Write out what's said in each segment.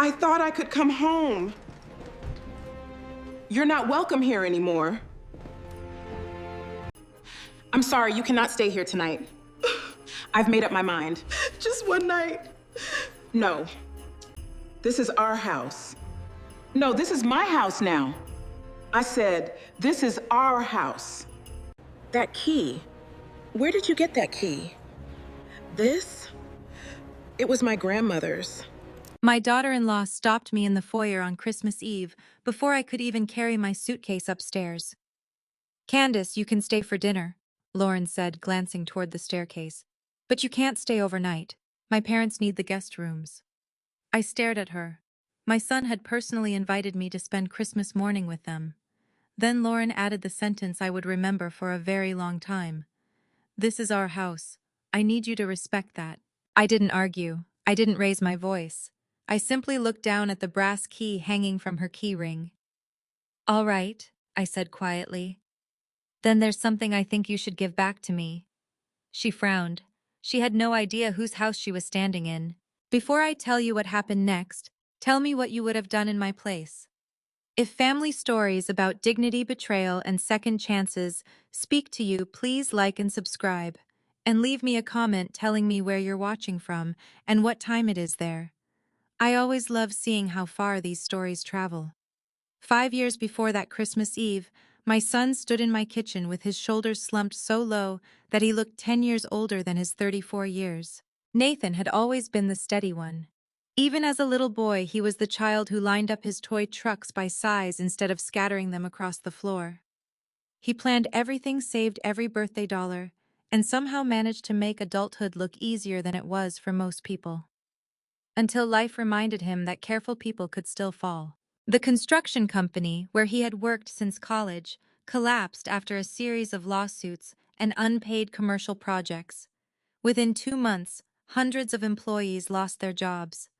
I thought I could come home. You're not welcome here anymore. I'm sorry, you cannot stay here tonight. I've made up my mind. Just one night. No. This is our house. No, this is my house now. I said, this is our house. That key. Where did you get that key? This? It was my grandmother's. My daughter-in-law stopped me in the foyer on Christmas Eve before I could even carry my suitcase upstairs. "Candace, you can stay for dinner," Lauren said, glancing toward the staircase. "But you can't stay overnight. My parents need the guest rooms." I stared at her. My son had personally invited me to spend Christmas morning with them. Then Lauren added the sentence I would remember for a very long time. "This is our house. I need you to respect that." I didn't argue. I didn't raise my voice. I simply looked down at the brass key hanging from her key ring. "All right," I said quietly. "Then there's something I think you should give back to me." She frowned. She had no idea whose house she was standing in. "Before I tell you what happened next, tell me what you would have done in my place." If family stories about dignity, betrayal, and second chances speak to you, please like and subscribe. And leave me a comment telling me where you're watching from and what time it is there. I always love seeing how far these stories travel. 5 years before that Christmas Eve, my son stood in my kitchen with his shoulders slumped so low that he looked 10 years older than his 34 years. Nathan had always been the steady one. Even as a little boy, he was the child who lined up his toy trucks by size instead of scattering them across the floor. He planned everything, saved every birthday dollar, and somehow managed to make adulthood look easier than it was for most people. Until life reminded him that careful people could still fall. The construction company, where he had worked since college, collapsed after a series of lawsuits and unpaid commercial projects. Within 2 months, hundreds of employees lost their jobs.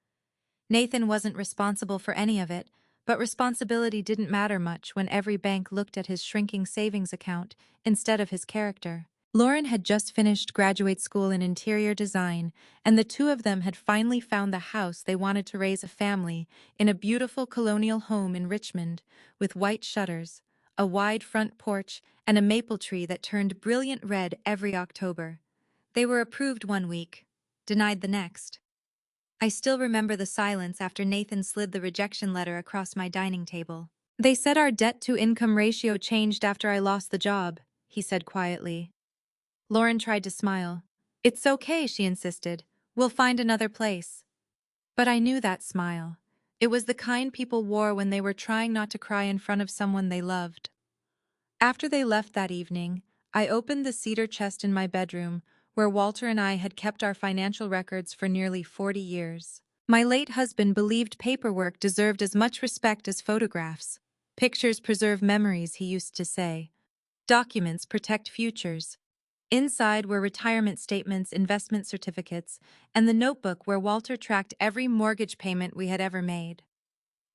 Nathan wasn't responsible for any of it, but responsibility didn't matter much when every bank looked at his shrinking savings account instead of his character. Lauren had just finished graduate school in interior design, and the two of them had finally found the house they wanted to raise a family in, a beautiful colonial home in Richmond with white shutters, a wide front porch, and a maple tree that turned brilliant red every October. They were approved one week, denied the next. I still remember the silence after Nathan slid the rejection letter across my dining table. "They said our debt-to-income ratio changed after I lost the job," he said quietly. Lauren tried to smile. "It's okay," she insisted. "We'll find another place." But I knew that smile. It was the kind people wore when they were trying not to cry in front of someone they loved. After they left that evening, I opened the cedar chest in my bedroom, where Walter and I had kept our financial records for nearly 40 years. My late husband believed paperwork deserved as much respect as photographs. "Pictures preserve memories," he used to say. "Documents protect futures." Inside were retirement statements, investment certificates, and the notebook where Walter tracked every mortgage payment we had ever made.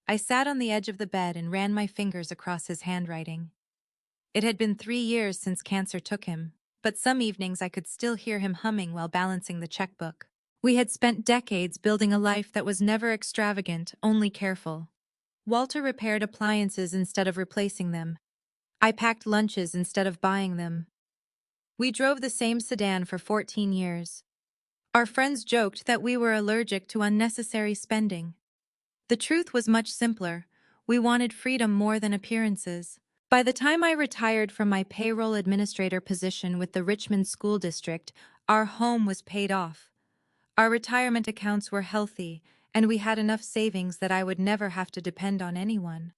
I sat on the edge of the bed and ran my fingers across his handwriting. It had been 3 years since cancer took him, but some evenings I could still hear him humming while balancing the checkbook. We had spent decades building a life that was never extravagant, only careful. Walter repaired appliances instead of replacing them. I packed lunches instead of buying them. We drove the same sedan for 14 years. Our friends joked that we were allergic to unnecessary spending. The truth was much simpler. We wanted freedom more than appearances. By the time I retired from my payroll administrator position with the Richmond School District, our home was paid off. Our retirement accounts were healthy, and we had enough savings that I would never have to depend on anyone.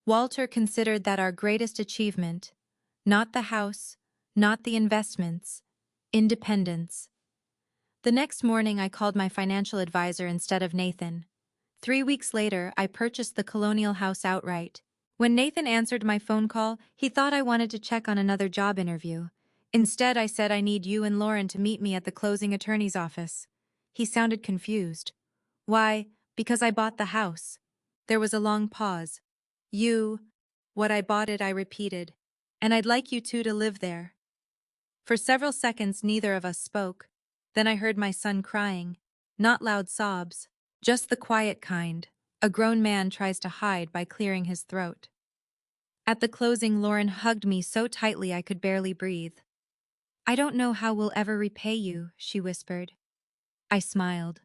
Walter considered that our greatest achievement, not the house, not the investments, independence. The next morning I called my financial advisor instead of Nathan. 3 weeks later, I purchased the colonial house outright. When Nathan answered my phone call, he thought I wanted to check on another job interview. Instead, I said, "I need you and Lauren to meet me at the closing attorney's office." He sounded confused. "Why, because I bought the house." There was a long pause. What I bought it," I repeated. "And I'd like you two to live there." For several seconds, neither of us spoke. Then I heard my son crying. Not loud sobs, just the quiet kind, A grown man tries to hide by clearing his throat. At the closing, Lauren hugged me so tightly I could barely breathe. "I don't know how we'll ever repay you," she whispered. I smiled.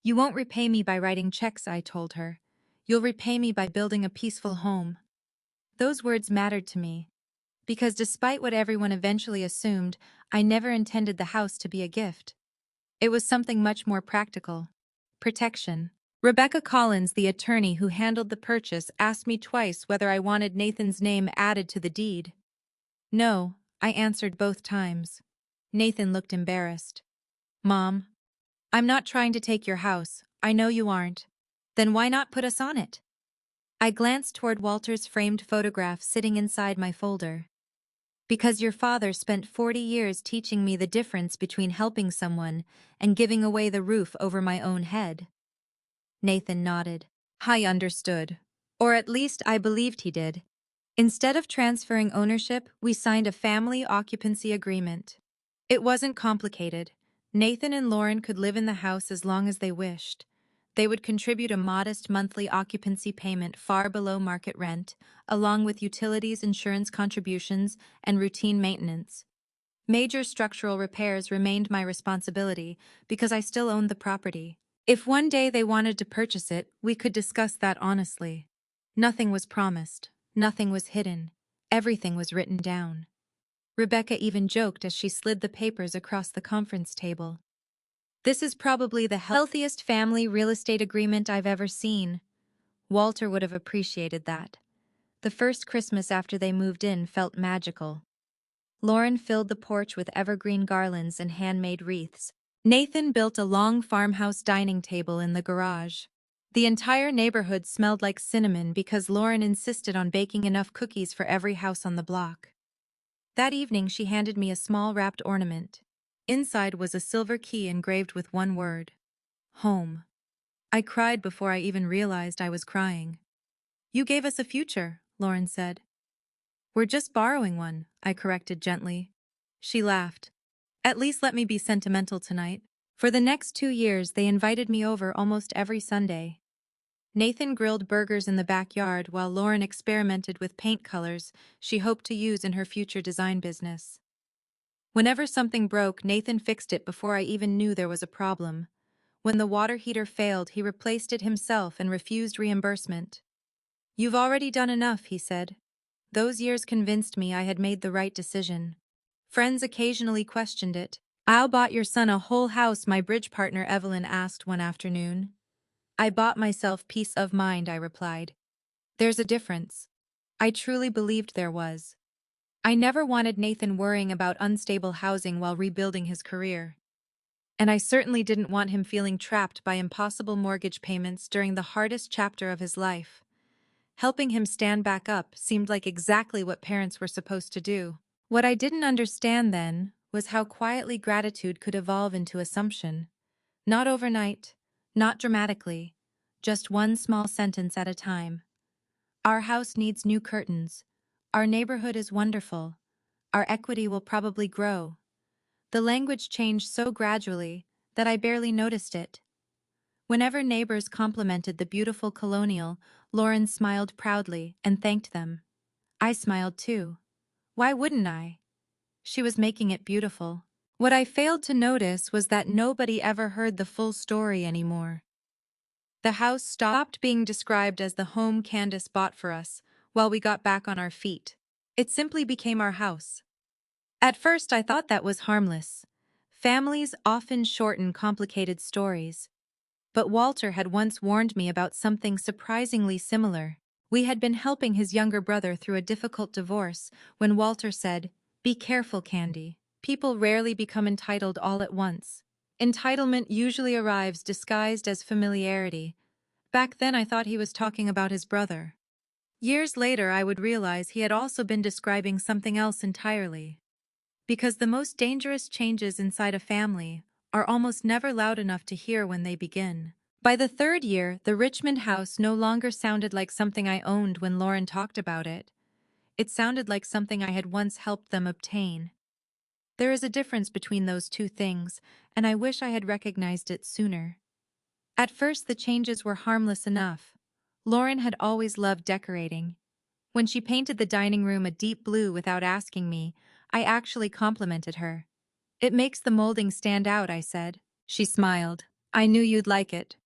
"You won't repay me by writing checks," I told her. "You'll repay me by building a peaceful home." Those words mattered to me, because despite what everyone eventually assumed, I never intended the house to be a gift. It was something much more practical. Protection. Rebecca Collins, the attorney who handled the purchase, asked me twice whether I wanted Nathan's name added to the deed. "No," I answered both times. Nathan looked embarrassed. "Mom, I'm not trying to take your house. I know you aren't. Then why not put us on it?" I glanced toward Walter's framed photograph sitting inside my folder. "Because your father spent 40 years teaching me the difference between helping someone and giving away the roof over my own head." Nathan nodded. I understood. Or at least I believed he did. Instead of transferring ownership, we signed a family occupancy agreement. It wasn't complicated. Nathan and Lauren could live in the house as long as they wished. They would contribute a modest monthly occupancy payment far below market rent, along with utilities, insurance contributions, and routine maintenance. Major structural repairs remained my responsibility because I still owned the property. If one day they wanted to purchase it, we could discuss that honestly. Nothing was promised. Nothing was hidden. Everything was written down. Rebecca even joked as she slid the papers across the conference table. "This is probably the healthiest family real estate agreement I've ever seen." Walter would have appreciated that. The first Christmas after they moved in felt magical. Lauren filled the porch with evergreen garlands and handmade wreaths. Nathan built a long farmhouse dining table in the garage. The entire neighborhood smelled like cinnamon because Lauren insisted on baking enough cookies for every house on the block. That evening, she handed me a small wrapped ornament. Inside was a silver key engraved with one word: home. I cried before I even realized I was crying. "You gave us a future," Lauren said. "We're just borrowing one," I corrected gently. She laughed. "At least let me be sentimental tonight." For the next 2 years, they invited me over almost every Sunday. Nathan grilled burgers in the backyard while Lauren experimented with paint colors she hoped to use in her future design business. Whenever something broke, Nathan fixed it before I even knew there was a problem. When the water heater failed, he replaced it himself and refused reimbursement. "You've already done enough," he said. Those years convinced me I had made the right decision. Friends occasionally questioned it. "I'll bought your son a whole house," my bridge partner Evelyn asked one afternoon. "I bought myself peace of mind," I replied. There's a difference. I truly believed there was. I never wanted Nathan worrying about unstable housing while rebuilding his career. And I certainly didn't want him feeling trapped by impossible mortgage payments during the hardest chapter of his life. Helping him stand back up seemed like exactly what parents were supposed to do. What I didn't understand then was how quietly gratitude could evolve into assumption. Not overnight, not dramatically, just one small sentence at a time. "Our house needs new curtains. Our neighborhood is wonderful. Our equity will probably grow." The language changed so gradually that I barely noticed it. Whenever neighbors complimented the beautiful colonial, Lauren smiled proudly and thanked them. I smiled too. Why wouldn't I? She was making it beautiful. What I failed to notice was that nobody ever heard the full story anymore. The house stopped being described as the home Candace bought for us while we got back on our feet. It simply became our house. At first, I thought that was harmless. Families often shorten complicated stories. But Walter had once warned me about something surprisingly similar. We had been helping his younger brother through a difficult divorce when Walter said, "Be careful, Candy. People rarely become entitled all at once. Entitlement usually arrives disguised as familiarity." Back then I thought he was talking about his brother. Years later I would realize he had also been describing something else entirely. Because the most dangerous changes inside a family are almost never loud enough to hear when they begin. By the third year, the Richmond house no longer sounded like something I owned when Lauren talked about it. It sounded like something I had once helped them obtain. There is a difference between those two things, and I wish I had recognized it sooner. At first the changes were harmless enough. Lauren had always loved decorating. When she painted the dining room a deep blue without asking me, I actually complimented her. "It makes the molding stand out," I said. She smiled. "I knew you'd like it."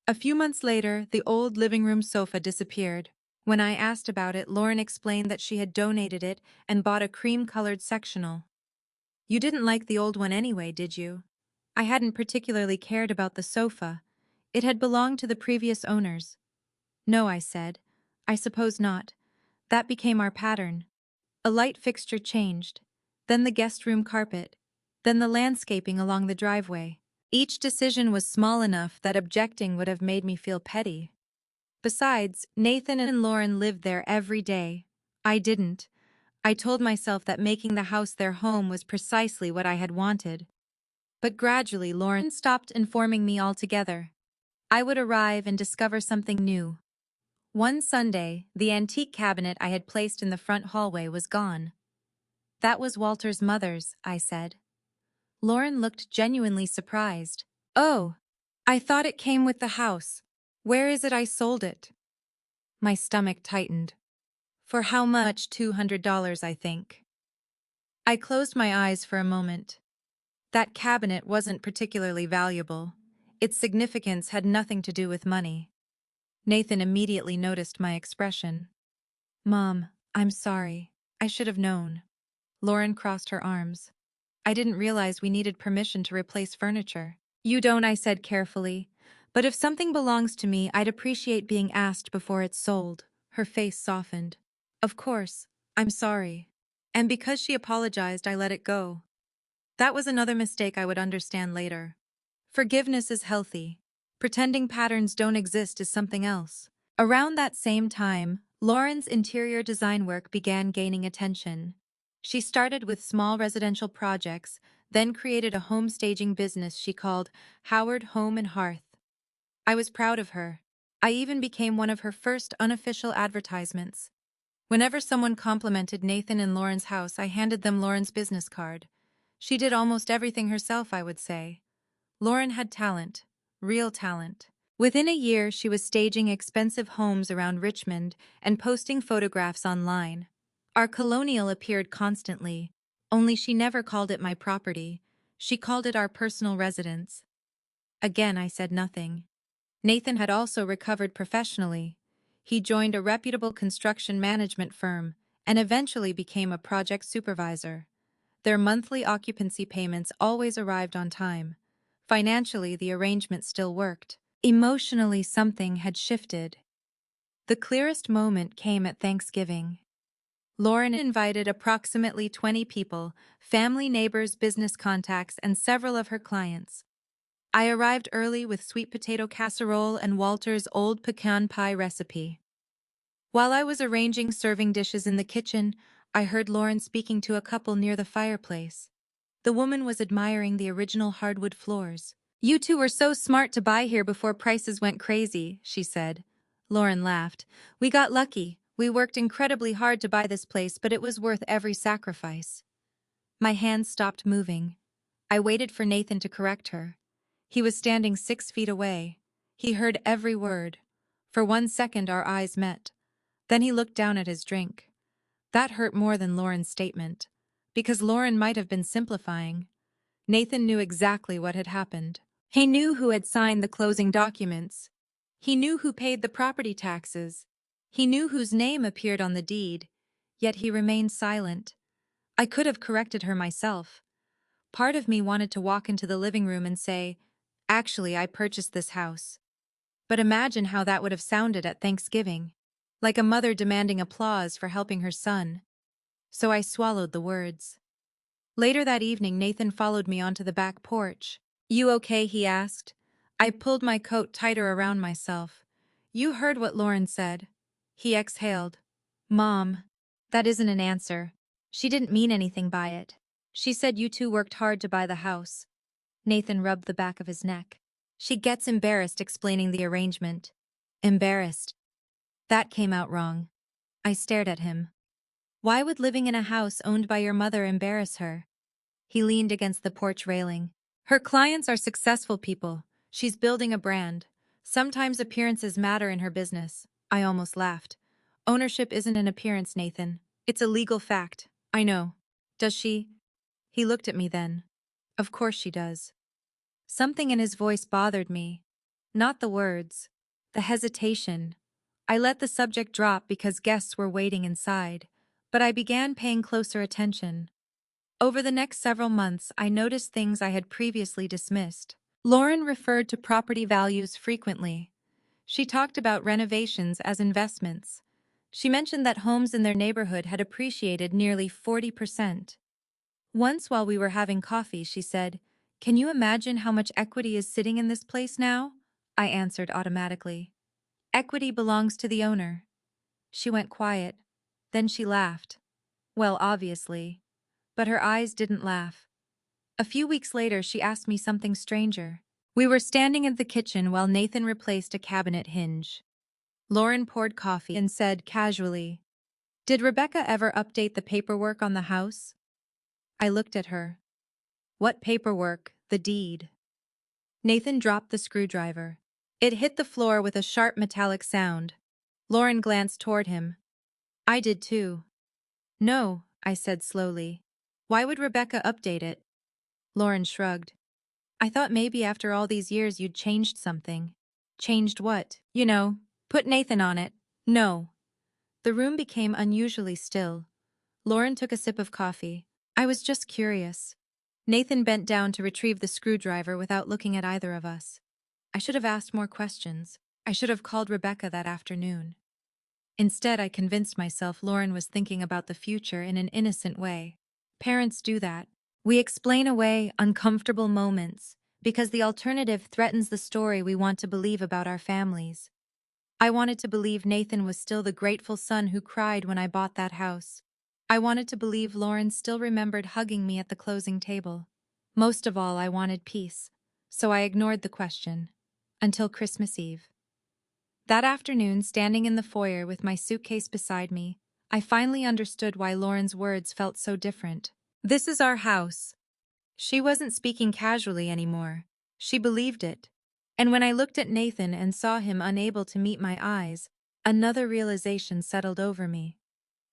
A few months later, the old living room sofa disappeared. When I asked about it, Lauren explained that she had donated it and bought a cream-colored sectional. "You didn't like the old one anyway, did you?" I hadn't particularly cared about the sofa. It had belonged to the previous owners. "No," I said. "I suppose not. That became our pattern." A light fixture changed, then the guest room carpet, then the landscaping along the driveway. Each decision was small enough that objecting would have made me feel petty. Besides, Nathan and Lauren lived there every day. I didn't. I told myself that making the house their home was precisely what I had wanted. But gradually, Lauren stopped informing me altogether. I would arrive and discover something new. One Sunday, the antique cabinet I had placed in the front hallway was gone. "That was Walter's mother's," I said. Lauren looked genuinely surprised. "Oh, I thought it came with the house. Where is it I sold it?" My stomach tightened. "For how much? $200, I think." I closed my eyes for a moment. That cabinet wasn't particularly valuable. Its significance had nothing to do with money. Nathan immediately noticed my expression. "Mom, I'm sorry. I should have known." Lauren crossed her arms. "I didn't realize we needed permission to replace furniture." "You don't," I said carefully. "But if something belongs to me, I'd appreciate being asked before it's sold." Her face softened. "Of course. I'm sorry." And because she apologized, I let it go. That was another mistake I would understand later. Forgiveness is healthy. Pretending patterns don't exist is something else. Around that same time, Lauren's interior design work began gaining attention. She started with small residential projects, then created a home staging business she called Howard Home and Hearth. I was proud of her. I even became one of her first unofficial advertisements. Whenever someone complimented Nathan and Lauren's house, I handed them Lauren's business card. She did almost everything herself, I would say. Lauren had talent, real talent. Within a year, she was staging expensive homes around Richmond and posting photographs online. Our colonial appeared constantly, only she never called it my property. She called it our personal residence. Again, I said nothing. Nathan had also recovered professionally. He joined a reputable construction management firm and eventually became a project supervisor. Their monthly occupancy payments always arrived on time. Financially, the arrangement still worked. Emotionally, something had shifted. The clearest moment came at Thanksgiving. Lauren invited approximately 20 people, family, neighbors, business contacts, and several of her clients. I arrived early with sweet potato casserole and Walter's old pecan pie recipe. While I was arranging serving dishes in the kitchen, I heard Lauren speaking to a couple near the fireplace. The woman was admiring the original hardwood floors. "You two were so smart to buy here before prices went crazy," she said. Lauren laughed. "We got lucky. We worked incredibly hard to buy this place, but it was worth every sacrifice." My hands stopped moving. I waited for Nathan to correct her. He was standing 6 feet away. He heard every word. For 1 second our eyes met. Then he looked down at his drink. That hurt more than Lauren's statement. Because Lauren might have been simplifying. Nathan knew exactly what had happened. He knew who had signed the closing documents. He knew who paid the property taxes. He knew whose name appeared on the deed. Yet he remained silent. I could have corrected her myself. Part of me wanted to walk into the living room and say, "Actually, I purchased this house." But imagine how that would have sounded at Thanksgiving. Like a mother demanding applause for helping her son. So I swallowed the words. Later that evening, Nathan followed me onto the back porch. "You okay?" he asked. I pulled my coat tighter around myself. "You heard what Lauren said." He exhaled. "Mom, that isn't an answer. She didn't mean anything by it. She said you two worked hard to buy the house." Nathan rubbed the back of his neck. "She gets embarrassed explaining the arrangement." Embarrassed. That came out wrong. I stared at him. "Why would living in a house owned by your mother embarrass her?" He leaned against the porch railing. "Her clients are successful people. She's building a brand. Sometimes appearances matter in her business. I almost laughed. Ownership isn't an appearance, Nathan. It's a legal fact. I know. Does she? He looked at me then. Of course she does. Something in his voice bothered me. Not the words. The hesitation. I let the subject drop because guests were waiting inside, but I began paying closer attention. Over the next several months, I noticed things I had previously dismissed. Lauren referred to property values frequently. She talked about renovations as investments. She mentioned that homes in their neighborhood had appreciated nearly 40%. Once while we were having coffee, she said, "Can you imagine how much equity is sitting in this place now?" I answered automatically. "Equity belongs to the owner." She went quiet. Then she laughed. Well, obviously. But her eyes didn't laugh. A few weeks later, she asked me something stranger. We were standing in the kitchen while Nathan replaced a cabinet hinge. Lauren poured coffee and said casually, "Did Rebecca ever update the paperwork on the house?" I looked at her. "What paperwork? The deed." Nathan dropped the screwdriver. It hit the floor with a sharp metallic sound. Lauren glanced toward him. I did too. "No," I said slowly. "Why would Rebecca update it?" Lauren shrugged. "I thought maybe after all these years you'd changed something." "Changed what?" "You know, put Nathan on it." "No." The room became unusually still. Lauren took a sip of coffee. "I was just curious." Nathan bent down to retrieve the screwdriver without looking at either of us. I should have asked more questions. I should have called Rebecca that afternoon. Instead, I convinced myself Lauren was thinking about the future in an innocent way. Parents do that. We explain away uncomfortable moments because the alternative threatens the story we want to believe about our families. I wanted to believe Nathan was still the grateful son who cried when I bought that house. I wanted to believe Lauren still remembered hugging me at the closing table. Most of all, I wanted peace, so I ignored the question. Until Christmas Eve. That afternoon, standing in the foyer with my suitcase beside me, I finally understood why Lauren's words felt so different. "This is our house." She wasn't speaking casually anymore. She believed it. And when I looked at Nathan and saw him unable to meet my eyes, another realization settled over me.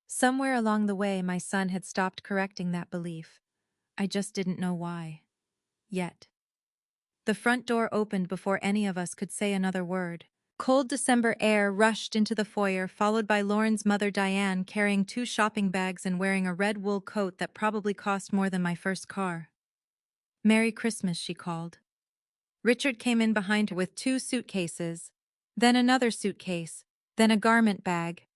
Somewhere along the way, my son had stopped correcting that belief. I just didn't know why. Yet. The front door opened before any of us could say another word. Cold December air rushed into the foyer, followed by Lauren's mother Diane carrying 2 shopping bags and wearing a red wool coat that probably cost more than my first car. "Merry Christmas," she called. Richard came in behind her with 2 suitcases, then another suitcase, then a garment bag.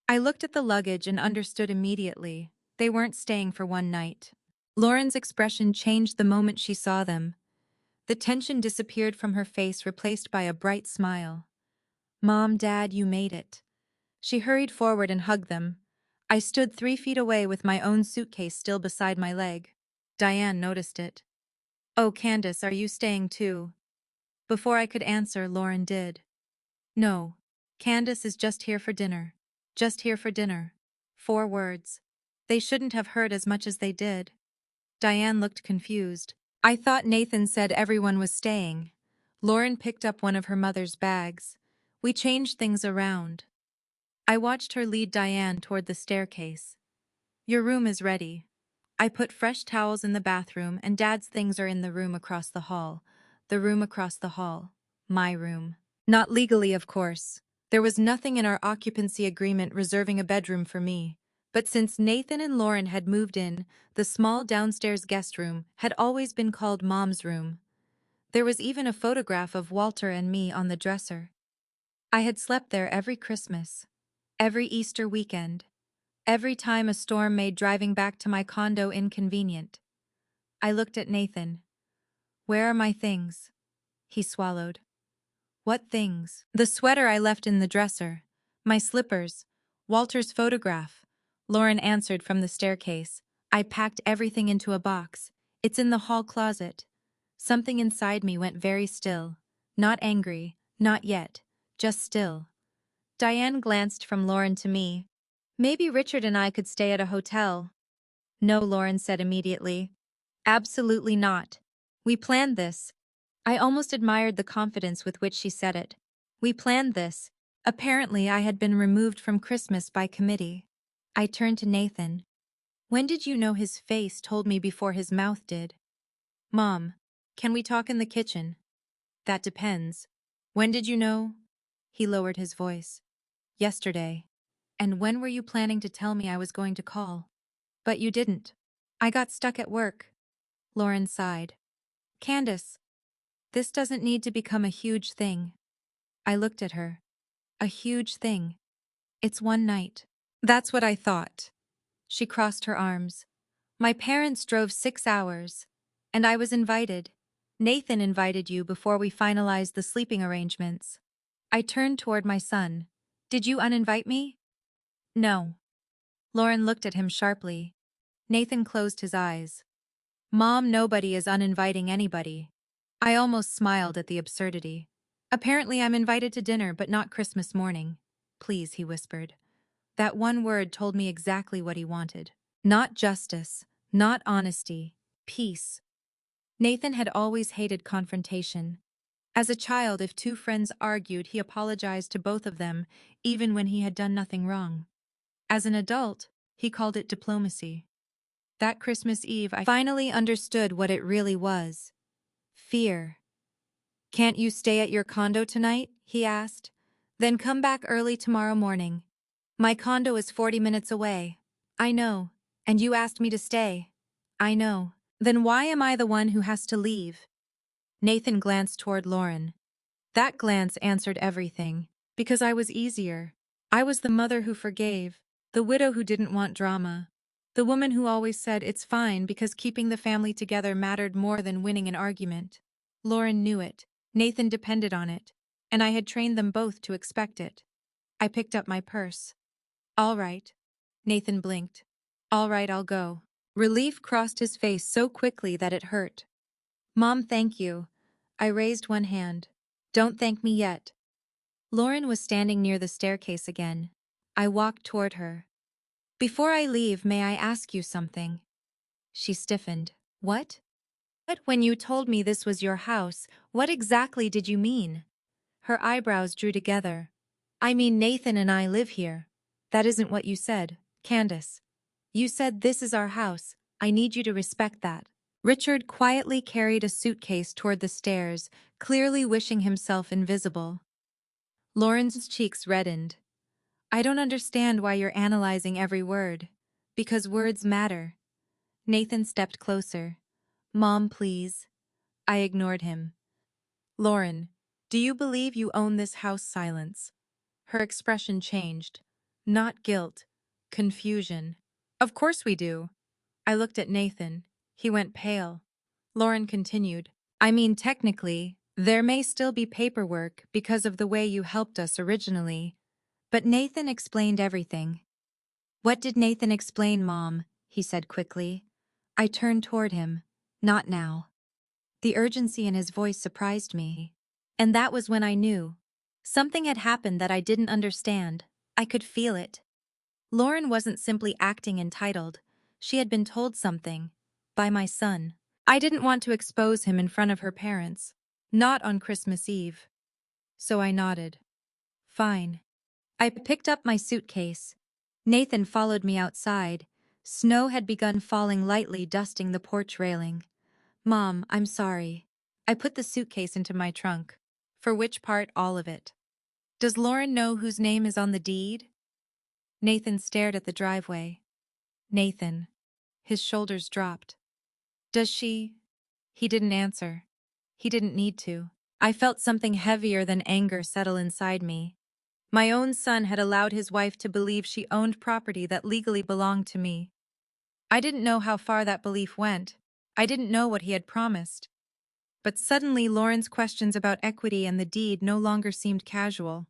I looked at the luggage and understood immediately. They weren't staying for one night. Lauren's expression changed the moment she saw them. The tension disappeared from her face, replaced by a bright smile. "Mom, Dad, you made it." She hurried forward and hugged them. I stood 3 feet away with my own suitcase still beside my leg. Diane noticed it. "Oh, Candace, are you staying too?" Before I could answer, Lauren did. "No. Candace is just here for dinner. Just here for dinner." 4 words. They shouldn't have hurt as much as they did. Diane looked confused. "I thought Nathan said everyone was staying." Lauren picked up one of her mother's bags. "We changed things around." I watched her lead Diane toward the staircase. "Your room is ready. I put fresh towels in the bathroom, and Dad's things are in the room across the hall." The room across the hall. My room. Not legally, of course. There was nothing in our occupancy agreement reserving a bedroom for me. But since Nathan and Lauren had moved in, the small downstairs guest room had always been called Mom's room. There was even a photograph of Walter and me on the dresser. I had slept there every Christmas, every Easter weekend, every time a storm made driving back to my condo inconvenient. I looked at Nathan. "Where are my things?" He swallowed. "What things?" "The sweater I left in the dresser. My slippers. Walter's photograph." Lauren answered from the staircase. "I packed everything into a box. It's in the hall closet." Something inside me went very still. Not angry, not yet, just still. Diane glanced from Lauren to me. "Maybe Richard and I could stay at a hotel." "No," Lauren said immediately. "Absolutely not. We planned this." I almost admired the confidence with which she said it. We planned this. Apparently, I had been removed from Christmas by committee. I turned to Nathan. When did you know? His face told me before his mouth did. Mom, can we talk in the kitchen? That depends. When did you know? He lowered his voice. Yesterday. And when were you planning to tell me I was going to call? But you didn't. I got stuck at work. Lauren sighed. Candace, this doesn't need to become a huge thing. I looked at her. A huge thing. It's one night. That's what I thought. She crossed her arms. My parents drove 6 hours. And I was invited. Nathan invited you before we finalized the sleeping arrangements. I turned toward my son. Did you uninvite me? No. Lauren looked at him sharply. Nathan closed his eyes. Mom, nobody is uninviting anybody. I almost smiled at the absurdity. Apparently I'm invited to dinner, but not Christmas morning. Please, he whispered. That one word told me exactly what he wanted. Not justice, not honesty, peace. Nathan had always hated confrontation. As a child, if two friends argued, he apologized to both of them, even when he had done nothing wrong. As an adult, he called it diplomacy. That Christmas Eve, I finally understood what it really was. Fear. Can't you stay at your condo tonight? He asked. Then come back early tomorrow morning. My condo is 40 minutes away. I know. And you asked me to stay. I know. Then why am I the one who has to leave? Nathan glanced toward Lauren. That glance answered everything. Because I was easier. I was the mother who forgave, the widow who didn't want drama, the woman who always said it's fine because keeping the family together mattered more than winning an argument. Lauren knew it. Nathan depended on it. And I had trained them both to expect it. I picked up my purse. All right. Nathan blinked. All right, I'll go. Relief crossed his face so quickly that it hurt. Mom, thank you. I raised one hand. Don't thank me yet. Lauren was standing near the staircase again. I walked toward her. Before I leave, may I ask you something? She stiffened. What? But when you told me this was your house, what exactly did you mean? Her eyebrows drew together. I mean, Nathan and I live here. That isn't what you said, Candace. You said this is our house. I need you to respect that. Richard quietly carried a suitcase toward the stairs, clearly wishing himself invisible. Lauren's cheeks reddened. I don't understand why you're analyzing every word. Because words matter. Nathan stepped closer. Mom, please. I ignored him. Lauren, do you believe you own this house? Silence. Her expression changed. Not guilt. Confusion. Of course we do. I looked at Nathan. He went pale. Lauren continued. I mean, technically, there may still be paperwork because of the way you helped us originally. But Nathan explained everything. What did Nathan explain, Mom? He said quickly. I turned toward him. Not now. The urgency in his voice surprised me. And that was when I knew. Something had happened that I didn't understand. I could feel it. Lauren wasn't simply acting entitled. She had been told something. By my son. I didn't want to expose him in front of her parents. Not on Christmas Eve. So I nodded. Fine. I picked up my suitcase. Nathan followed me outside. Snow had begun falling lightly, dusting the porch railing. Mom, I'm sorry. I put the suitcase into my trunk. For which part? All of it. Does Lauren know whose name is on the deed? Nathan stared at the driveway. Nathan. His shoulders dropped. Does she? He didn't answer. He didn't need to. I felt something heavier than anger settle inside me. My own son had allowed his wife to believe she owned property that legally belonged to me. I didn't know how far that belief went. I didn't know what he had promised. But suddenly Lauren's questions about equity and the deed no longer seemed casual.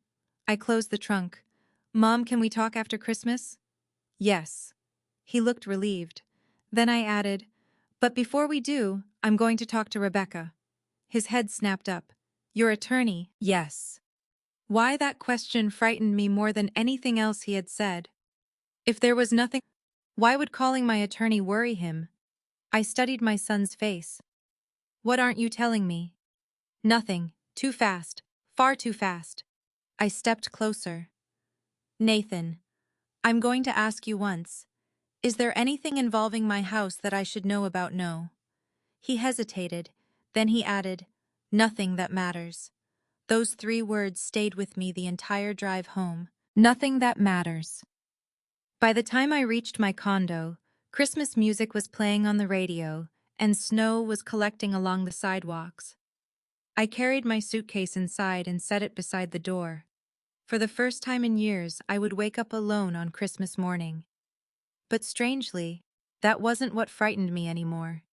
I closed the trunk. Mom, can we talk after Christmas? Yes. He looked relieved. Then I added, but before we do, I'm going to talk to Rebecca. His head snapped up. Your attorney? Yes. Why that question frightened me more than anything else he had said. If there was nothing, why would calling my attorney worry him? I studied my son's face. What aren't you telling me? Nothing. Too fast. Far too fast. I stepped closer. Nathan, I'm going to ask you once. Is there anything involving my house that I should know about? No. He hesitated. Then he added, nothing that matters. Those 3 words stayed with me the entire drive home. Nothing that matters. By the time I reached my condo, Christmas music was playing on the radio, and snow was collecting along the sidewalks. I carried my suitcase inside and set it beside the door. For the first time in years, I would wake up alone on Christmas morning. But strangely, that wasn't what frightened me anymore.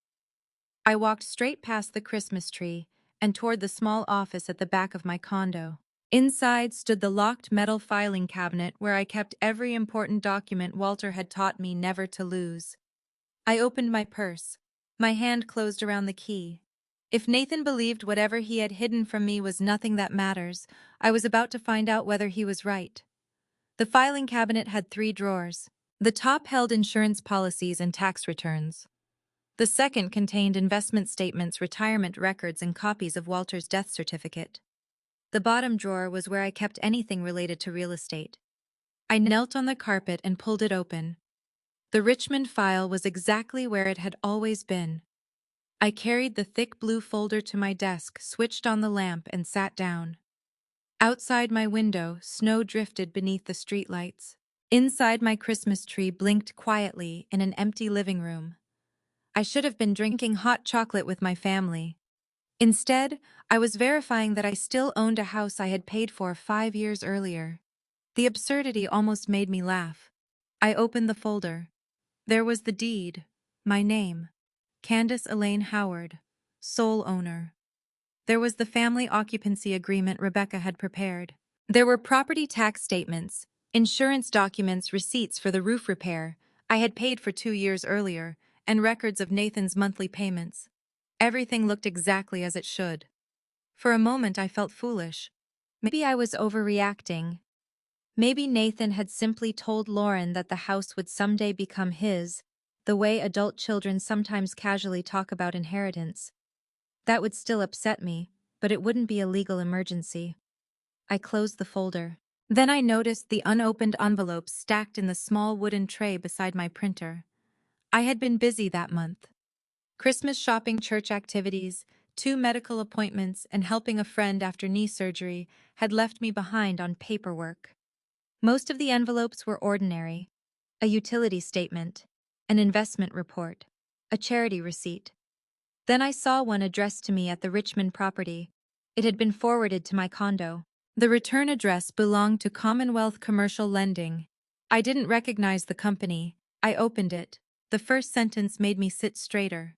I walked straight past the Christmas tree and toward the small office at the back of my condo. Inside stood the locked metal filing cabinet where I kept every important document Walter had taught me never to lose. I opened my purse. My hand closed around the key. If Nathan believed whatever he had hidden from me was nothing that matters, I was about to find out whether he was right. The filing cabinet had 3 drawers. The top held insurance policies and tax returns. The second contained investment statements, retirement records, and copies of Walter's death certificate. The bottom drawer was where I kept anything related to real estate. I knelt on the carpet and pulled it open. The Richmond file was exactly where it had always been. I carried the thick blue folder to my desk, switched on the lamp, and sat down. Outside my window, snow drifted beneath the streetlights. Inside, my Christmas tree blinked quietly in an empty living room. I should have been drinking hot chocolate with my family. Instead, I was verifying that I still owned a house I had paid for 5 years earlier. The absurdity almost made me laugh. I opened the folder. There was the deed, my name, Candace Elaine Howard, sole owner. There was the family occupancy agreement Rebecca had prepared. There were property tax statements, insurance documents, receipts for the roof repair I had paid for 2 years earlier, and records of Nathan's monthly payments. Everything looked exactly as it should. For a moment I felt foolish. Maybe I was overreacting. Maybe Nathan had simply told Lauren that the house would someday become his, the way adult children sometimes casually talk about inheritance. That would still upset me, but it wouldn't be a legal emergency. I closed the folder. Then I noticed the unopened envelopes stacked in the small wooden tray beside my printer. I had been busy that month. Christmas shopping, church activities, 2 medical appointments, and helping a friend after knee surgery had left me behind on paperwork. Most of the envelopes were ordinary: a utility statement, an investment report, a charity receipt. Then I saw one addressed to me at the Richmond property. It had been forwarded to my condo. The return address belonged to Commonwealth Commercial Lending. I didn't recognize the company. I opened it. The first sentence made me sit straighter.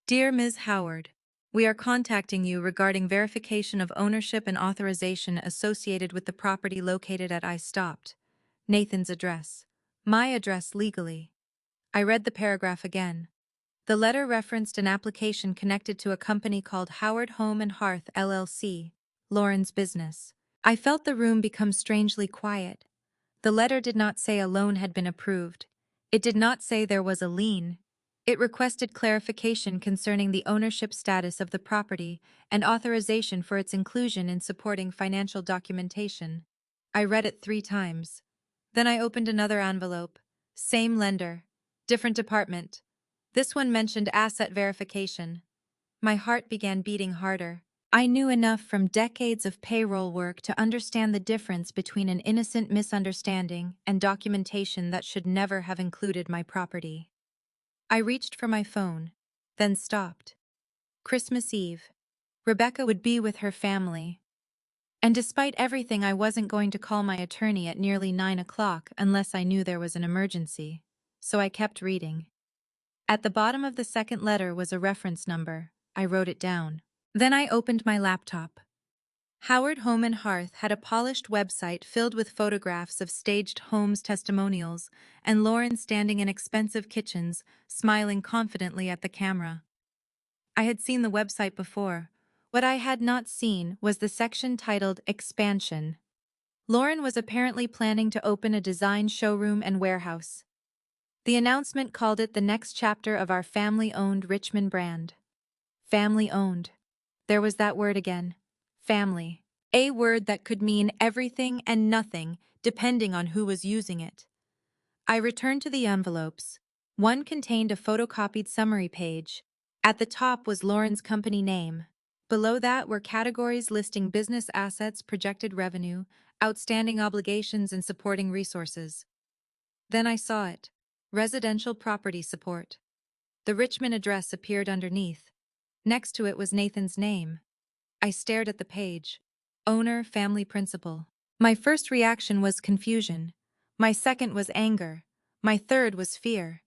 Dear Ms. Howard, we are contacting you regarding verification of ownership and authorization associated with the property located at I stopped. Nathan's address. My address legally. I read the paragraph again. The letter referenced an application connected to a company called Howard Home and Hearth LLC, Lauren's business. I felt the room become strangely quiet. The letter did not say a loan had been approved. It did not say there was a lien. It requested clarification concerning the ownership status of the property and authorization for its inclusion in supporting financial documentation. I read it 3 times. Then I opened another envelope. Same lender. Different department. This one mentioned asset verification. My heart began beating harder. I knew enough from decades of payroll work to understand the difference between an innocent misunderstanding and documentation that should never have included my property. I reached for my phone, then stopped. Christmas Eve. Rebecca would be with her family. And despite everything, I wasn't going to call my attorney at nearly 9 o'clock unless I knew there was an emergency. So I kept reading. At the bottom of the second letter was a reference number. I wrote it down. Then I opened my laptop. Howard Home and Hearth had a polished website filled with photographs of staged homes testimonials and Lauren standing in expensive kitchens, smiling confidently at the camera. I had seen the website before. What I had not seen was the section titled Expansion. Lauren was apparently planning to open a design showroom and warehouse. The announcement called it the next chapter of our family-owned Richmond brand. Family-owned. There was that word again. Family. A word that could mean everything and nothing, depending on who was using it. I returned to the envelopes. One contained a photocopied summary page. At the top was Lauren's company name. Below that were categories listing business assets, projected revenue, outstanding obligations, and supporting resources. Then I saw it. Residential property support. The Richmond address appeared underneath. Next to it was Nathan's name. I stared at the page. Owner, family principal. My first reaction was confusion. My second was anger. My third was fear.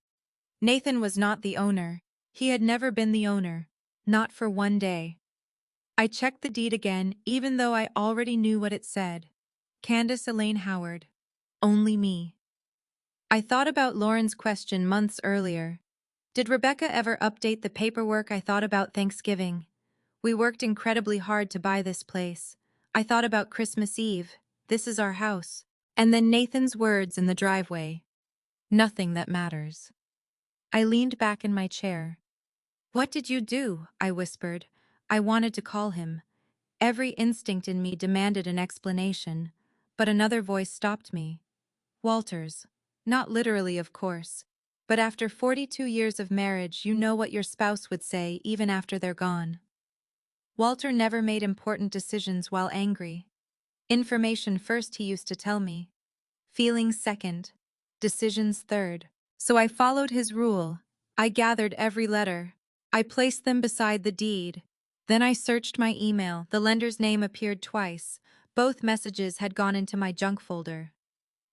Nathan was not the owner. He had never been the owner. Not for one day. I checked the deed again, even though I already knew what it said. Candace Elaine Howard. Only me. I thought about Lauren's question months earlier. Did Rebecca ever update the paperwork? I thought about Thanksgiving. We worked incredibly hard to buy this place. I thought about Christmas Eve. This is our house. And then Nathan's words in the driveway. Nothing that matters. I leaned back in my chair. What did you do? I whispered. I wanted to call him. Every instinct in me demanded an explanation, but another voice stopped me. Walter's. Not literally, of course. But after 42 years of marriage, you know what your spouse would say even after they're gone. Walter never made important decisions while angry. Information first, he used to tell me. Feelings second. Decisions third. So I followed his rule. I gathered every letter. I placed them beside the deed. Then I searched my email. The lender's name appeared twice. Both messages had gone into my junk folder.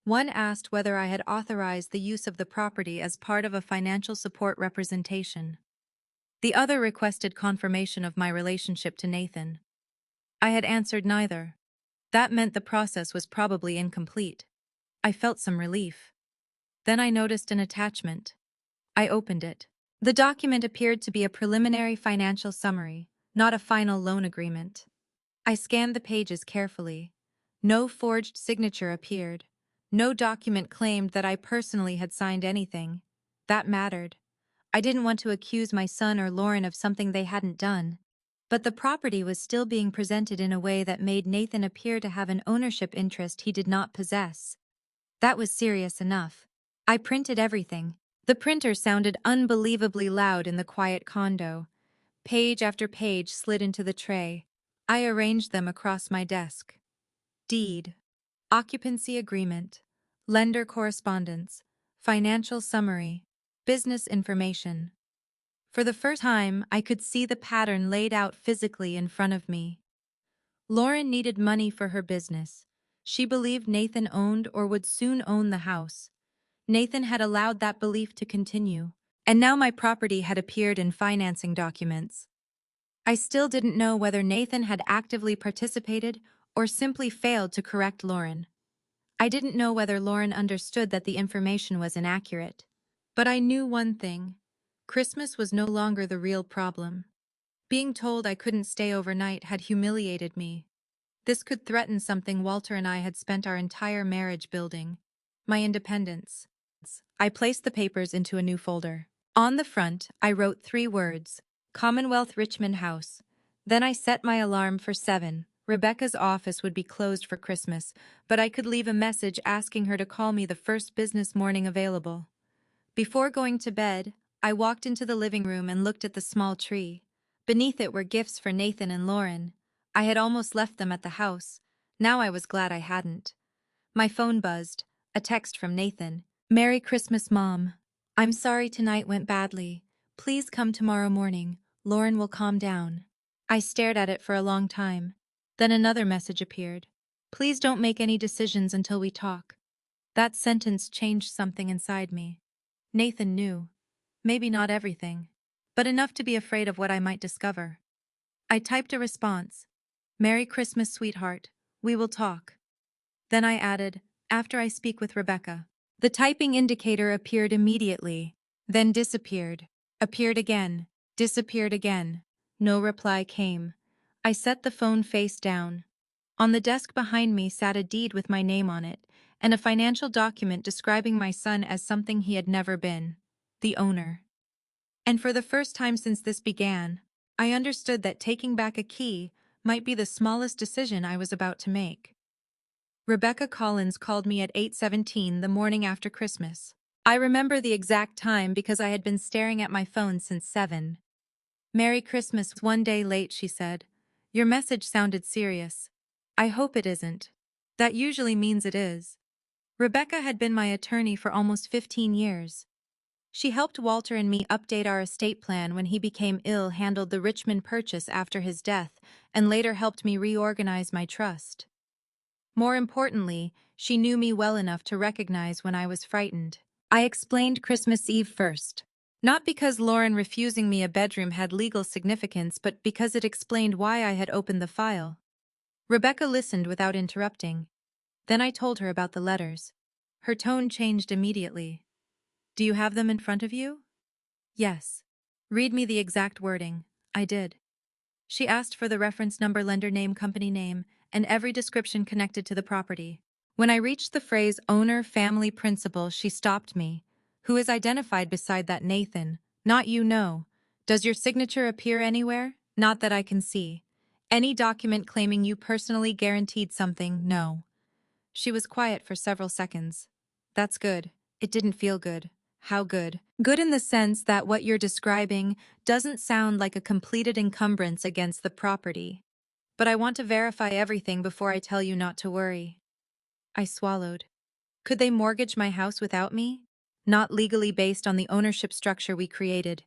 One asked whether I had authorized the use of the property as part of a financial support representation. The other requested confirmation of my relationship to Nathan. I had answered neither. That meant the process was probably incomplete. I felt some relief. Then I noticed an attachment. I opened it. The document appeared to be a preliminary financial summary, not a final loan agreement. I scanned the pages carefully. No forged signature appeared. No document claimed that I personally had signed anything. That mattered. I didn't want to accuse my son or Lauren of something they hadn't done. But the property was still being presented in a way that made Nathan appear to have an ownership interest he did not possess. That was serious enough. I printed everything. The printer sounded unbelievably loud in the quiet condo. Page after page slid into the tray. I arranged them across my desk. Deed. Occupancy agreement. Lender correspondence. Financial summary. Business information. For the first time, I could see the pattern laid out physically in front of me. Lauren needed money for her business. She believed Nathan owned or would soon own the house. Nathan had allowed that belief to continue, and now my property had appeared in financing documents. I still didn't know whether Nathan had actively participated or simply failed to correct Lauren. I didn't know whether Lauren understood that the information was inaccurate. But I knew one thing. Christmas was no longer the real problem. Being told I couldn't stay overnight had humiliated me. This could threaten something Walter and I had spent our entire marriage building. My independence. I placed the papers into a new folder. On the front, I wrote 3 words. Commonwealth Richmond House. Then I set my alarm for 7. Rebecca's office would be closed for Christmas, but I could leave a message asking her to call me the first business morning available. Before going to bed, I walked into the living room and looked at the small tree. Beneath it were gifts for Nathan and Lauren. I had almost left them at the house. Now I was glad I hadn't. My phone buzzed. A text from Nathan. Merry Christmas, Mom. I'm sorry tonight went badly. Please come tomorrow morning. Lauren will calm down. I stared at it for a long time. Then another message appeared. Please don't make any decisions until we talk. That sentence changed something inside me. Nathan knew. Maybe not everything, but enough to be afraid of what I might discover. I typed a response. Merry Christmas, sweetheart. We will talk. Then I added, after I speak with Rebecca. The typing indicator appeared immediately, then disappeared, appeared again, disappeared again. No reply came. I set the phone face down. On the desk behind me sat a deed with my name on it, and a financial document describing my son as something he had never been, the owner. And for the first time since this began, I understood that taking back a key might be the smallest decision I was about to make. Rebecca Collins called me at 8:17 the morning after Christmas. I remember the exact time because I had been staring at my phone since 7. "Merry Christmas, one day late," she said. "Your message sounded serious. I hope it isn't. That usually means it is." Rebecca had been my attorney for almost 15 years. She helped Walter and me update our estate plan when he became ill, handled the Richmond purchase after his death, and later helped me reorganize my trust. More importantly, she knew me well enough to recognize when I was frightened. I explained Christmas Eve first. Not because Lauren refusing me a bedroom had legal significance, but because it explained why I had opened the file. Rebecca listened without interrupting. Then I told her about the letters. Her tone changed immediately. "Do you have them in front of you?" "Yes." "Read me the exact wording." I did. She asked for the reference number, lender name, company name, and every description connected to the property. When I reached the phrase owner, family, principal, she stopped me. "Who is identified beside that Nathan? Not you, no. Does your signature appear anywhere? Not that I can see. Any document claiming you personally guaranteed something? No." She was quiet for several seconds. "That's good." It didn't feel good. How good? Good in the sense that what you're describing doesn't sound like a completed encumbrance against the property. But I want to verify everything before I tell you not to worry. I swallowed. Could they mortgage my house without me? Not legally, based on the ownership structure we created.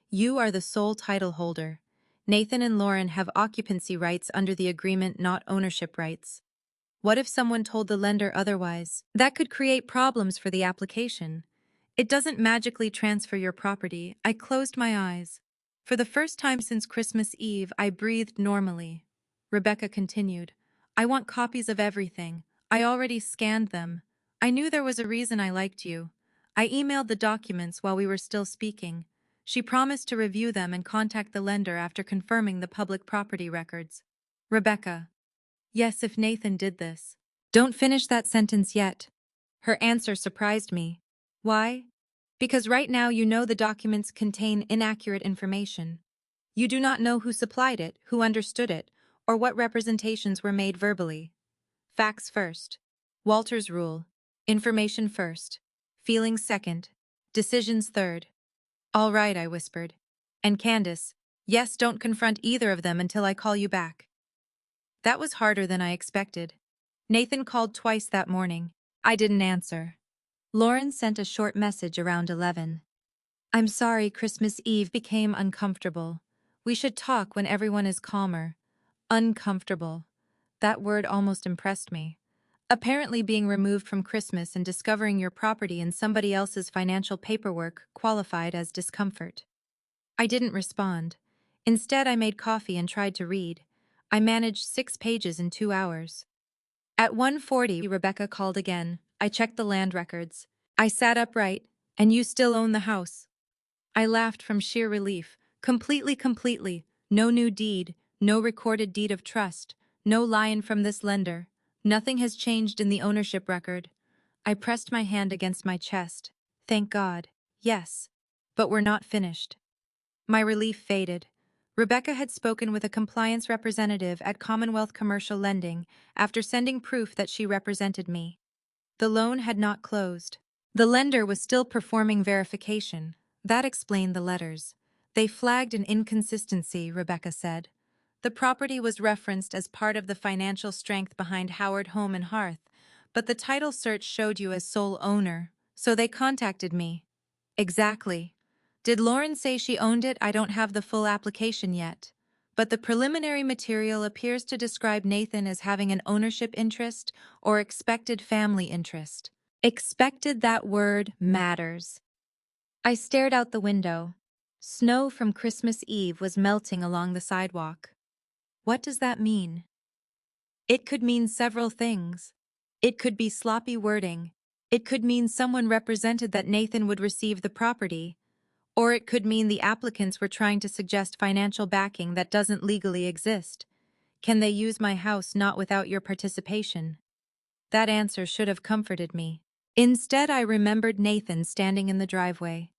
You are the sole title holder. Nathan and Lauren have occupancy rights under the agreement, not ownership rights. What if someone told the lender otherwise? That could create problems for the application. It doesn't magically transfer your property. I closed my eyes. For the first time since Christmas Eve, I breathed normally. Rebecca continued. "I want copies of everything. I already scanned them. I knew there was a reason I liked you. I emailed the documents while we were still speaking. She promised to review them and contact the lender after confirming the public property records." Rebecca. "Yes, if Nathan did this." "Don't finish that sentence yet." Her answer surprised me. "Why?" "Because right now you know the documents contain inaccurate information. You do not know who supplied it, who understood it, or what representations were made verbally. Facts first. Walter's rule. Information first. Feelings second. Decisions third." "All right," I whispered. "And Candace, yes, don't confront either of them until I call you back." That was harder than I expected. Nathan called twice that morning. I didn't answer. Lauren sent a short message around 11. "I'm sorry Christmas Eve became uncomfortable. We should talk when everyone is calmer." Uncomfortable. That word almost impressed me. Apparently being removed from Christmas and discovering your property in somebody else's financial paperwork qualified as discomfort. I didn't respond. Instead, I made coffee and tried to read. I managed 6 pages in 2 hours. At 1:40, Rebecca called again. I checked the land records. I sat upright. "And you still own the house?" I laughed from sheer relief. Completely. No new deed, no recorded deed of trust, no lion from this lender. Nothing has changed in the ownership record. I pressed my hand against my chest. Thank God. Yes. But we're not finished. My relief faded. Rebecca had spoken with a compliance representative at Commonwealth Commercial Lending after sending proof that she represented me. The loan had not closed. The lender was still performing verification. That explained the letters. They flagged an inconsistency, Rebecca said. The property was referenced as part of the financial strength behind Howard Home and Hearth, but the title search showed you as sole owner, so they contacted me. Exactly. Did Lauren say she owned it? I don't have the full application yet. But the preliminary material appears to describe Nathan as having an ownership interest or expected family interest. Expected, that word matters. I stared out the window. Snow from Christmas Eve was melting along the sidewalk. What does that mean? It could mean several things. It could be sloppy wording. It could mean someone represented that Nathan would receive the property. Or it could mean the applicants were trying to suggest financial backing that doesn't legally exist. Can they use my house not without your participation? That answer should have comforted me. Instead, I remembered Nathan standing in the driveway.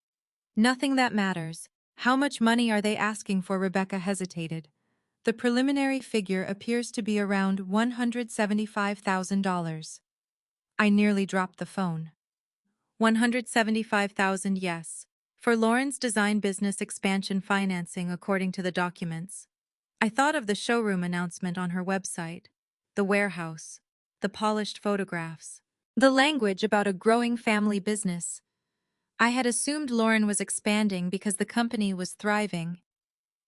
Nothing that matters. How much money are they asking for? Rebecca hesitated. The preliminary figure appears to be around $175,000. I nearly dropped the phone. 175,000, yes. For Lauren's design business expansion financing according to the documents. I thought of the showroom announcement on her website, the warehouse, the polished photographs, the language about a growing family business. I had assumed Lauren was expanding because the company was thriving.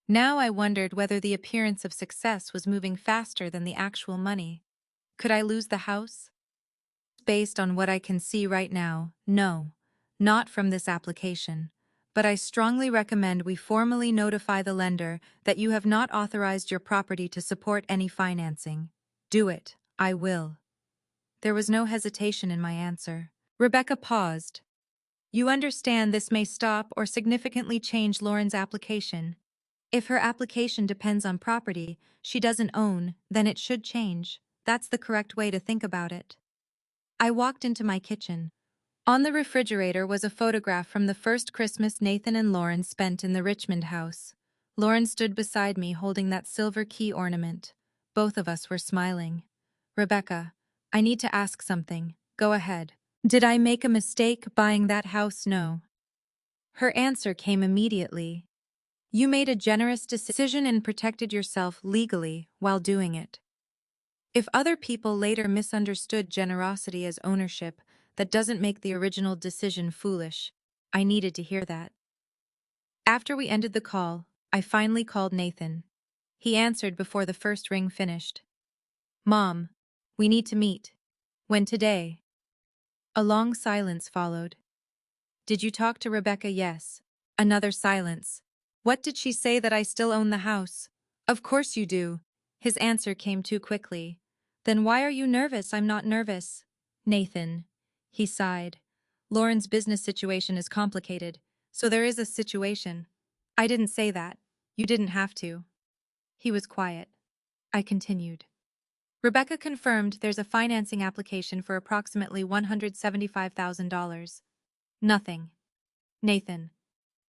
Now I wondered whether the appearance of success was moving faster than the actual money. Could I lose the house? Based on what I can see right now, no, not from this application. But I strongly recommend we formally notify the lender that you have not authorized your property to support any financing. Do it. I will. There was no hesitation in my answer. Rebecca paused. You understand this may stop or significantly change Lauren's application. If her application depends on property she doesn't own, then it should change. That's the correct way to think about it. I walked into my kitchen. On the refrigerator was a photograph from the first Christmas Nathan and Lauren spent in the Richmond house. Lauren stood beside me holding that silver key ornament. Both of us were smiling. Rebecca, I need to ask something. Go ahead. Did I make a mistake buying that house? No. Her answer came immediately. You made a generous decision and protected yourself legally while doing it. If other people later misunderstood generosity as ownership, that doesn't make the original decision foolish. I needed to hear that. After we ended the call, I finally called Nathan. He answered before the first ring finished. Mom, we need to meet. When today? A long silence followed. Did you talk to Rebecca? Yes. Another silence. What did she say? That I still own the house? Of course you do. His answer came too quickly. Then why are you nervous? I'm not nervous. Nathan. He sighed. Lauren's business situation is complicated, so there is a situation. I didn't say that. You didn't have to. He was quiet. I continued. Rebecca confirmed there's a financing application for approximately $175,000. Nothing. Nathan.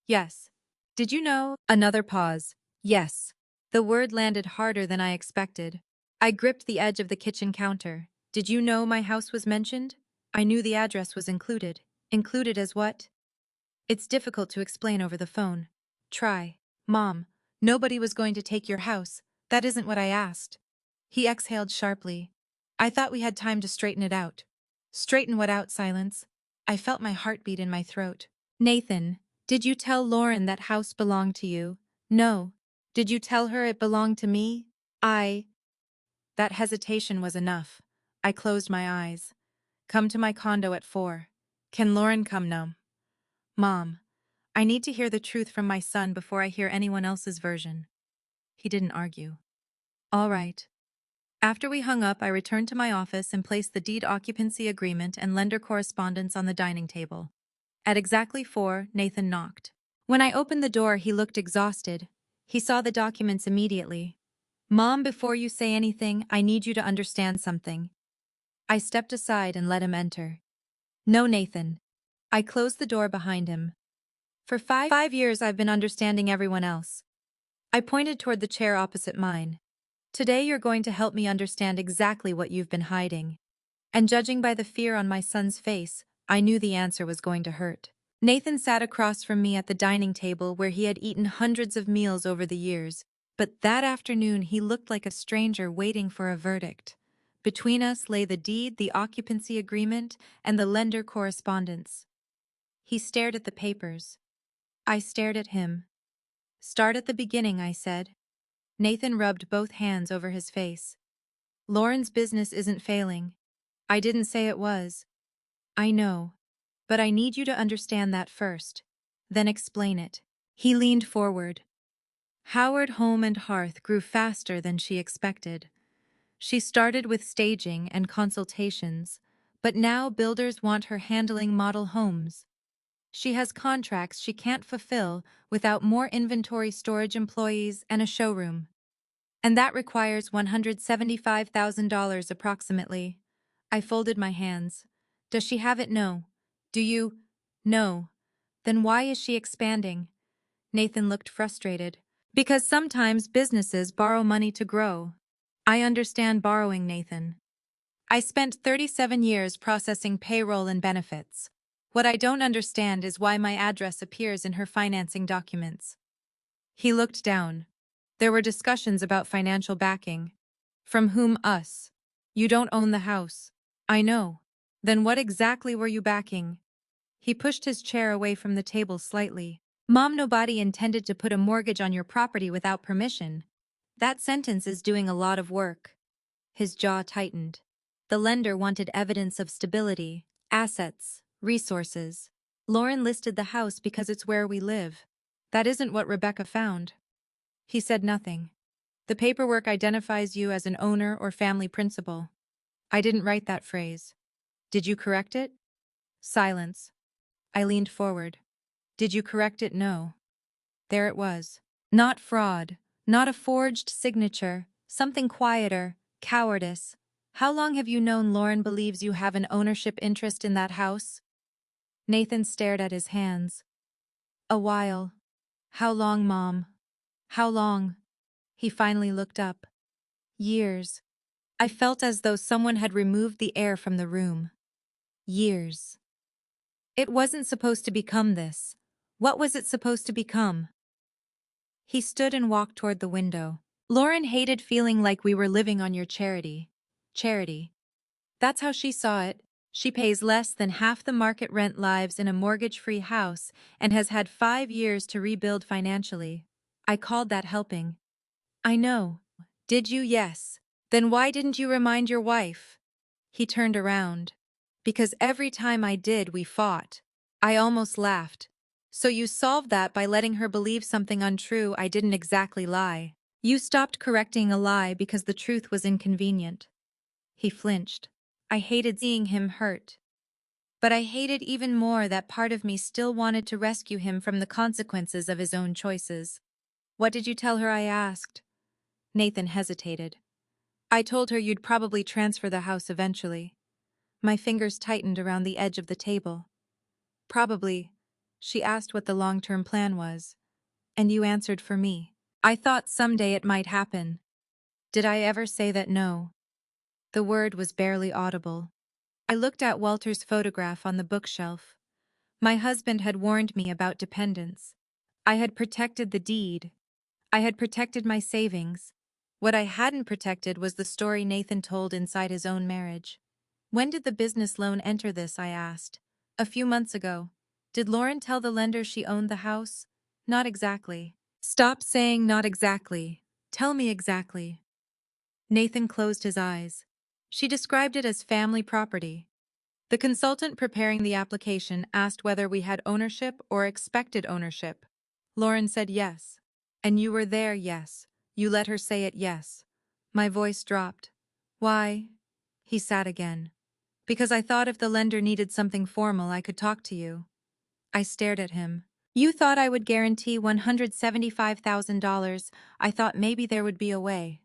Yes. Did you know? Another pause. Yes. The word landed harder than I expected. I gripped the edge of the kitchen counter. Did you know my house was mentioned? I knew the address was included. Included as what? It's difficult to explain over the phone. Try. Mom, nobody was going to take your house. That isn't what I asked. He exhaled sharply. I thought we had time to straighten it out. Straighten what out? Silence. I felt my heartbeat in my throat. Nathan, did you tell Lauren that house belonged to you? No. Did you tell her it belonged to me? That hesitation was enough. I closed my eyes. Come to my condo at 4. Can Lauren come? No. Mom, I need to hear the truth from my son before I hear anyone else's version. He didn't argue. All right. After we hung up, I returned to my office and placed the deed occupancy agreement and lender correspondence on the dining table. At exactly 4, Nathan knocked. When I opened the door, he looked exhausted. He saw the documents immediately. Mom, before you say anything, I need you to understand something. I stepped aside and let him enter. No, Nathan. I closed the door behind him. For five years I've been understanding everyone else. I pointed toward the chair opposite mine. Today you're going to help me understand exactly what you've been hiding. And judging by the fear on my son's face, I knew the answer was going to hurt. Nathan sat across from me at the dining table where he had eaten hundreds of meals over the years, but that afternoon he looked like a stranger waiting for a verdict. Between us lay the deed, the occupancy agreement, and the lender correspondence. He stared at the papers. I stared at him. Start at the beginning, I said. Nathan rubbed both hands over his face. Lauren's business isn't failing. I didn't say it was. I know. But I need you to understand that first. Then explain it. He leaned forward. Howard Home and Hearth grew faster than she expected. She started with staging and consultations, but now builders want her handling model homes. She has contracts she can't fulfill without more inventory storage employees and a showroom. And that requires $175,000 approximately. I folded my hands. Does she have it? No. Do you? No. Then why is she expanding? Nathan looked frustrated. Because sometimes businesses borrow money to grow. I understand borrowing, Nathan. I spent 37 years processing payroll and benefits. What I don't understand is why my address appears in her financing documents. He looked down. There were discussions about financial backing. From whom? Us. You don't own the house. I know. Then what exactly were you backing? He pushed his chair away from the table slightly. Mom, nobody intended to put a mortgage on your property without permission. That sentence is doing a lot of work. His jaw tightened. The lender wanted evidence of stability, assets, resources. Lauren listed the house because it's where we live. That isn't what Rebecca found. He said nothing. The paperwork identifies you as an owner or family principal. I didn't write that phrase. Did you correct it? Silence. I leaned forward. Did you correct it? No. There it was. Not fraud. Not a forged signature. Something quieter. Cowardice. How long have you known Lauren believes you have an ownership interest in that house? Nathan stared at his hands. A while. How long, Mom? How long? He finally looked up. Years. I felt as though someone had removed the air from the room. Years. It wasn't supposed to become this. What was it supposed to become? He stood and walked toward the window. Lauren hated feeling like we were living on your charity. Charity. That's how she saw it. She pays less than half the market rent, lives in a mortgage-free house, and has had 5 years to rebuild financially. I called that helping. I know. Did you? Yes. Then why didn't you remind your wife? He turned around. Because every time I did, we fought. I almost laughed. So you solved that by letting her believe something untrue. I didn't exactly lie. You stopped correcting a lie because the truth was inconvenient. He flinched. I hated seeing him hurt. But I hated even more that part of me still wanted to rescue him from the consequences of his own choices. What did you tell her? I asked. Nathan hesitated. I told her you'd probably transfer the house eventually. My fingers tightened around the edge of the table. Probably. She asked what the long-term plan was. And you answered for me. I thought someday it might happen. Did I ever say that? No. The word was barely audible. I looked at Walter's photograph on the bookshelf. My husband had warned me about dependence. I had protected the deed. I had protected my savings. What I hadn't protected was the story Nathan told inside his own marriage. When did the business loan enter this? I asked. A few months ago. Did Lauren tell the lender she owned the house? Not exactly. Stop saying not exactly. Tell me exactly. Nathan closed his eyes. She described it as family property. The consultant preparing the application asked whether we had ownership or expected ownership. Lauren said yes. And you were there, yes. You let her say it, yes. My voice dropped. Why? He sat again. Because I thought if the lender needed something formal, I could talk to you. I stared at him. You thought I would guarantee $175,000. I thought maybe there would be a way.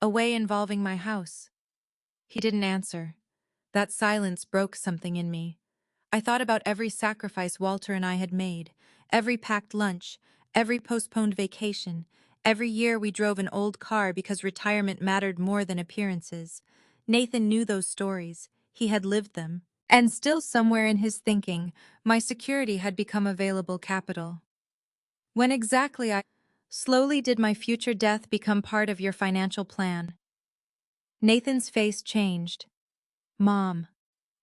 A way involving my house. He didn't answer. That silence broke something in me. I thought about every sacrifice Walter and I had made, every packed lunch, every postponed vacation, every year we drove an old car because retirement mattered more than appearances. Nathan knew those stories. He had lived them. And still somewhere in his thinking, my security had become available capital. When exactly slowly did my future death become part of your financial plan? Nathan's face changed. Mom.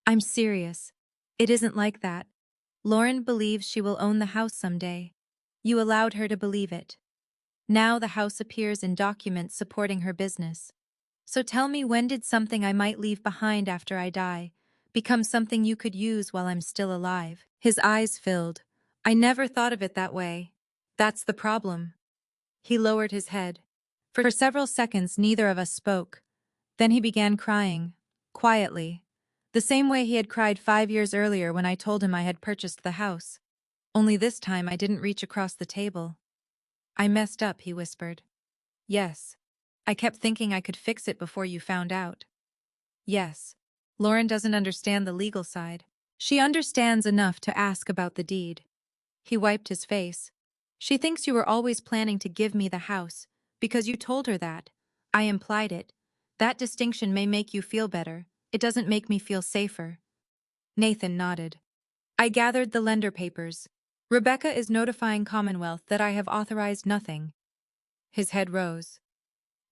I'm serious. It isn't like that. Lauren believes she will own the house someday. You allowed her to believe it. Now the house appears in documents supporting her business. So tell me, when did something I might leave behind after I die become something you could use while I'm still alive? His eyes filled. I never thought of it that way. That's the problem. He lowered his head. For several seconds neither of us spoke. Then he began crying. Quietly. The same way he had cried 5 years earlier when I told him I had purchased the house. Only this time I didn't reach across the table. I messed up, he whispered. Yes. I kept thinking I could fix it before you found out. Yes. Lauren doesn't understand the legal side. She understands enough to ask about the deed. He wiped his face. She thinks you were always planning to give me the house, because you told her that. I implied it. That distinction may make you feel better. It doesn't make me feel safer. Nathan nodded. I gathered the lender papers. Rebecca is notifying Commonwealth that I have authorized nothing. His head rose.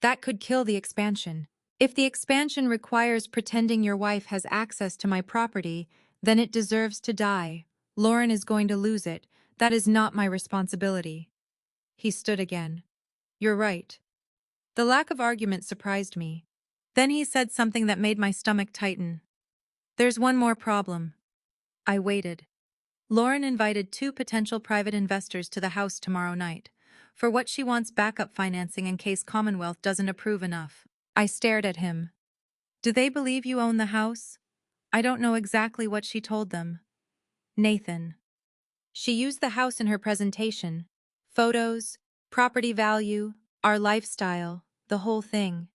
That could kill the expansion. If the expansion requires pretending your wife has access to my property, then it deserves to die. Lauren is going to lose it. That is not my responsibility. He stood again. You're right. The lack of argument surprised me. Then he said something that made my stomach tighten. There's one more problem. I waited. Lauren invited 2 potential private investors to the house tomorrow night, for what she wants backup financing in case Commonwealth doesn't approve enough. I stared at him. Do they believe you own the house? I don't know exactly what she told them. Nathan. She used the house in her presentation. Photos, property value, our lifestyle, the whole thing.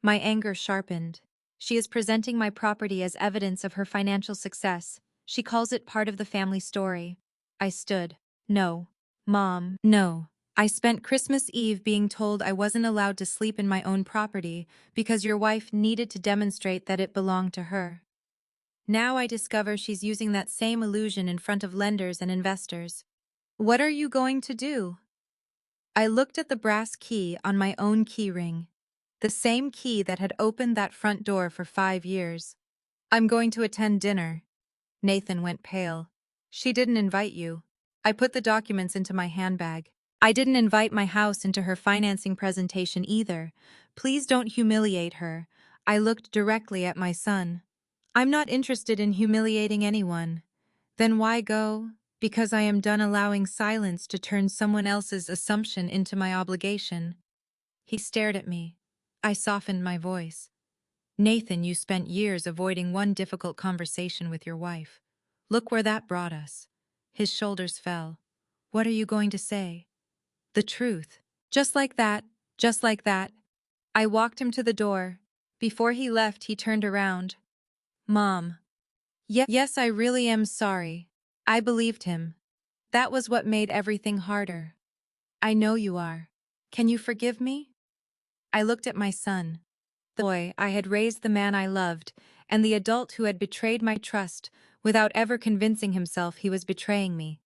My anger sharpened. She is presenting my property as evidence of her financial success. She calls it part of the family story. I stood. No. Mom, no. I spent Christmas Eve being told I wasn't allowed to sleep in my own property because your wife needed to demonstrate that it belonged to her. Now I discover she's using that same illusion in front of lenders and investors. What are you going to do? I looked at the brass key on my own key ring. The same key that had opened that front door for 5 years. I'm going to attend dinner. Nathan went pale. She didn't invite you. I put the documents into my handbag. I didn't invite my house into her financing presentation either. Please don't humiliate her. I looked directly at my son. I'm not interested in humiliating anyone. Then why go? Because I am done allowing silence to turn someone else's assumption into my obligation. He stared at me. I softened my voice. Nathan, you spent years avoiding one difficult conversation with your wife. Look where that brought us. His shoulders fell. What are you going to say? The truth. Just like that, just like that. I walked him to the door. Before he left, he turned around. Mom. Yes, I really am sorry. I believed him. That was what made everything harder. I know you are. Can you forgive me? I looked at my son. The boy I had raised, the man I loved, and the adult who had betrayed my trust without ever convincing himself he was betraying me.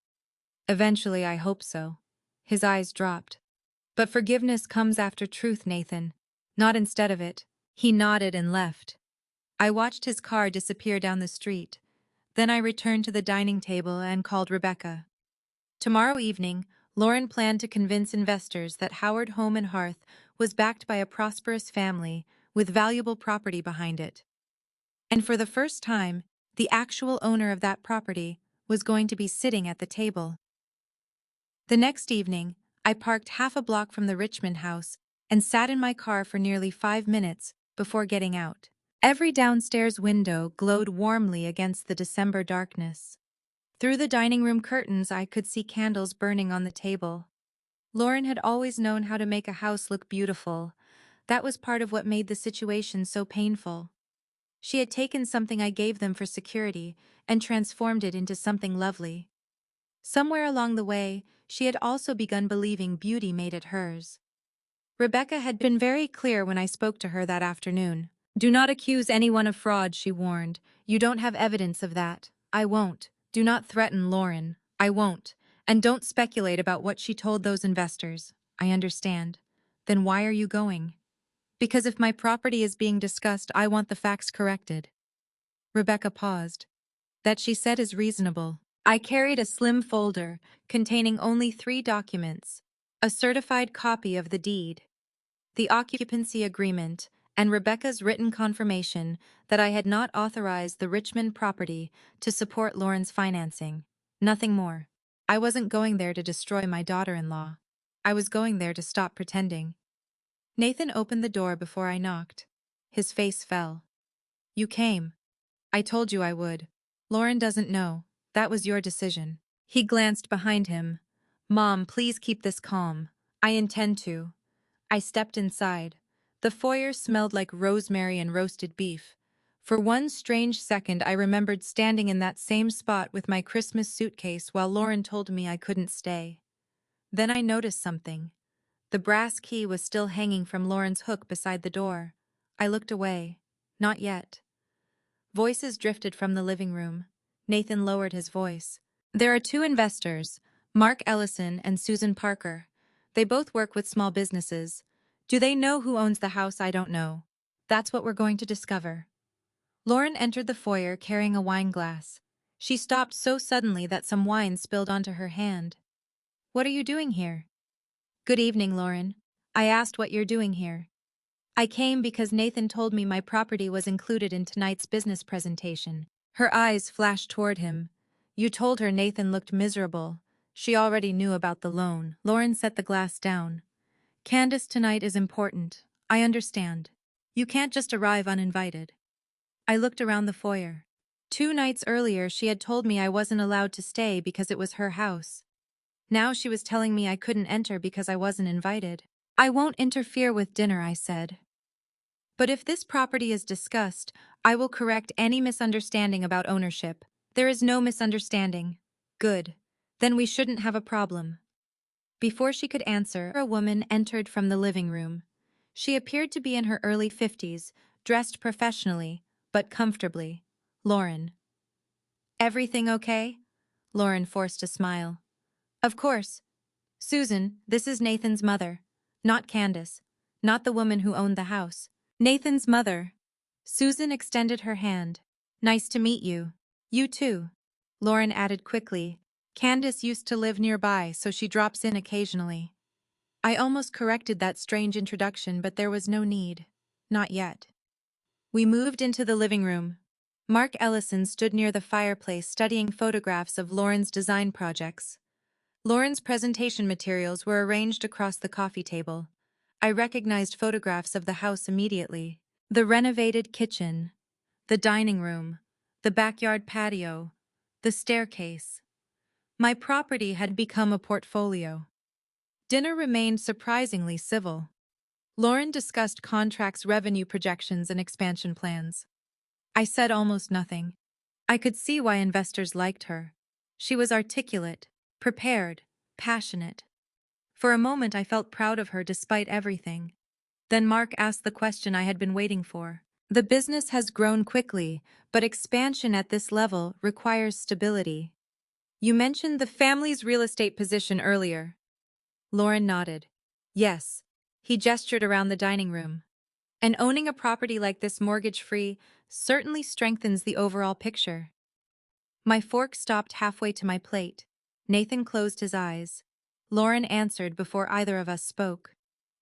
Eventually, I hope so. His eyes dropped. But forgiveness comes after truth, Nathan. Not instead of it. He nodded and left. I watched his car disappear down the street. Then I returned to the dining table and called Rebecca. Tomorrow evening, Lauren planned to convince investors that Howard Home and Hearth was backed by a prosperous family with valuable property behind it. And for the first time, the actual owner of that property was going to be sitting at the table. The next evening, I parked half a block from the Richmond house and sat in my car for nearly 5 minutes before getting out. Every downstairs window glowed warmly against the December darkness. Through the dining room curtains, I could see candles burning on the table. Lauren had always known how to make a house look beautiful. That was part of what made the situation so painful. She had taken something I gave them for security and transformed it into something lovely. Somewhere along the way, she had also begun believing beauty made it hers. Rebecca had been very clear when I spoke to her that afternoon. Do not accuse anyone of fraud, she warned. You don't have evidence of that. I won't. Do not threaten Lauren. I won't. And don't speculate about what she told those investors. I understand. Then why are you going? Because if my property is being discussed, I want the facts corrected. Rebecca paused. That, she said, is reasonable. I carried a slim folder containing only 3 documents: a certified copy of the deed, the occupancy agreement, and Rebecca's written confirmation that I had not authorized the Richmond property to support Lauren's financing. Nothing more. I wasn't going there to destroy my daughter-in-law. I was going there to stop pretending. Nathan opened the door before I knocked. His face fell. You came. I told you I would. Lauren doesn't know. That was your decision. He glanced behind him. Mom, please keep this calm. I intend to. I stepped inside. The foyer smelled like rosemary and roasted beef. For one strange second, I remembered standing in that same spot with my Christmas suitcase while Lauren told me I couldn't stay. Then I noticed something. The brass key was still hanging from Lauren's hook beside the door. I looked away. Not yet. Voices drifted from the living room. Nathan lowered his voice. There are two investors, Mark Ellison and Susan Parker. They both work with small businesses. Do they know who owns the house? I don't know. That's what we're going to discover. Lauren entered the foyer carrying a wine glass. She stopped so suddenly that some wine spilled onto her hand. What are you doing here? Good evening, Lauren. I asked what you're doing here. I came because Nathan told me my property was included in tonight's business presentation. Her eyes flashed toward him. You told her Nathan looked miserable. She already knew about the loan. Lauren set the glass down. Candace, tonight is important. I understand. You can't just arrive uninvited. I looked around the foyer. 2 nights earlier, she had told me I wasn't allowed to stay because it was her house. Now she was telling me I couldn't enter because I wasn't invited. I won't interfere with dinner, I said. But if this property is discussed, I will correct any misunderstanding about ownership. There is no misunderstanding. Good. Then we shouldn't have a problem. Before she could answer, a woman entered from the living room. She appeared to be in her early 50s, dressed professionally, but comfortably. Lauren. Everything okay? Lauren forced a smile. Of course. Susan, this is Nathan's mother. Not Candace. Not the woman who owned the house. Nathan's mother. Susan extended her hand. Nice to meet you. You too. Lauren added quickly. Candace used to live nearby, so she drops in occasionally. I almost corrected that strange introduction, but there was no need. Not yet. We moved into the living room. Mark Ellison stood near the fireplace studying photographs of Lauren's design projects. Lauren's presentation materials were arranged across the coffee table. I recognized photographs of the house immediately. The renovated kitchen, the dining room, the backyard patio, the staircase. My property had become a portfolio. Dinner remained surprisingly civil. Lauren discussed contracts, revenue projections, and expansion plans. I said almost nothing. I could see why investors liked her. She was articulate, prepared, passionate. For a moment I felt proud of her despite everything. Then Mark asked the question I had been waiting for. The business has grown quickly, but expansion at this level requires stability. You mentioned the family's real estate position earlier. Lauren nodded. Yes. He gestured around the dining room. And owning a property like this mortgage-free certainly strengthens the overall picture. My fork stopped halfway to my plate. Nathan closed his eyes. Lauren answered before either of us spoke.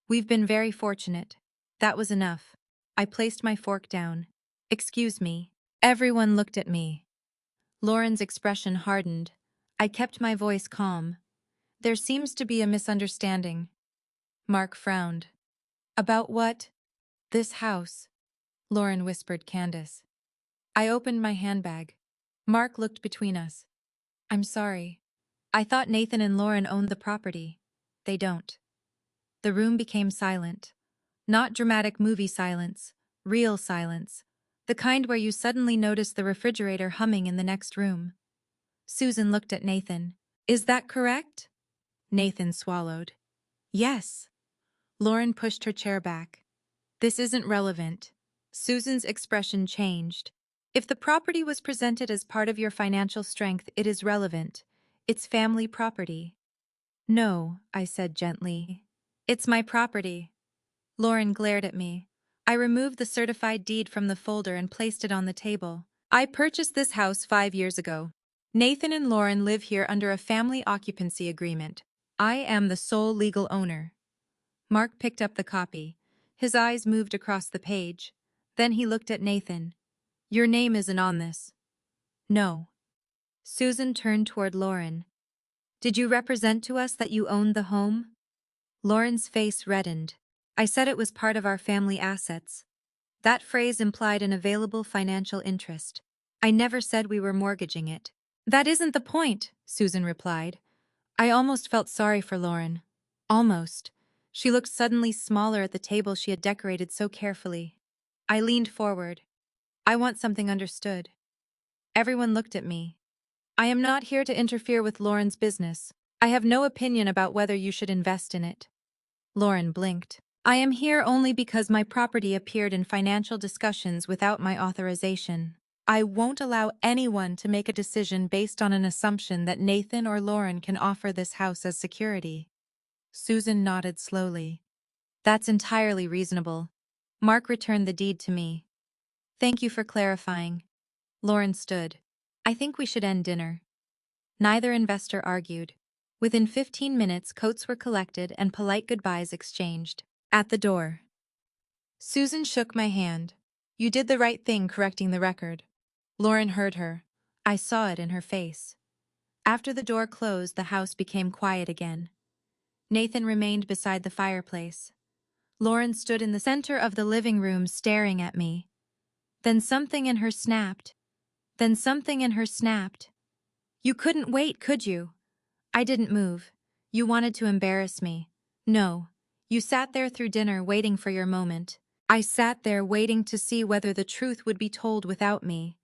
We've been very fortunate. That was enough. I placed my fork down. Excuse me. Everyone looked at me. Lauren's expression hardened. I kept my voice calm. There seems to be a misunderstanding. Mark frowned. About what? This house. Lauren whispered Candace. I opened my handbag. Mark looked between us. I'm sorry. I thought Nathan and Lauren owned the property. They don't. The room became silent. Not dramatic movie silence, real silence. The kind where you suddenly notice the refrigerator humming in the next room. Susan looked at Nathan. Is that correct? Nathan swallowed. Yes. Lauren pushed her chair back. This isn't relevant. Susan's expression changed. If the property was presented as part of your financial strength, it is relevant. It's family property. No, I said gently. It's my property. Lauren glared at me. I removed the certified deed from the folder and placed it on the table. I purchased this house 5 years ago. Nathan and Lauren live here under a family occupancy agreement. I am the sole legal owner. Mark picked up the copy. His eyes moved across the page. Then he looked at Nathan. Your name isn't on this. No. Susan turned toward Lauren. Did you represent to us that you owned the home? Lauren's face reddened. I said it was part of our family assets. That phrase implied an available financial interest. I never said we were mortgaging it. That isn't the point, Susan replied. I almost felt sorry for Lauren. Almost. She looked suddenly smaller at the table she had decorated so carefully. I leaned forward. I want something understood. Everyone looked at me. I am not here to interfere with Lauren's business. I have no opinion about whether you should invest in it. Lauren blinked. I am here only because my property appeared in financial discussions without my authorization. I won't allow anyone to make a decision based on an assumption that Nathan or Lauren can offer this house as security. Susan nodded slowly. That's entirely reasonable. Mark returned the deed to me. Thank you for clarifying. Lauren stood. I think we should end dinner. Neither investor argued. Within 15 minutes, coats were collected and polite goodbyes exchanged. At the door, Susan shook my hand. You did the right thing correcting the record. Lauren heard her. I saw it in her face. After the door closed, the house became quiet again. Nathan remained beside the fireplace. Lauren stood in the center of the living room staring at me. Then something in her snapped. You couldn't wait, could you? I didn't move. You wanted to embarrass me. No. You sat there through dinner waiting for your moment. I sat there waiting to see whether the truth would be told without me.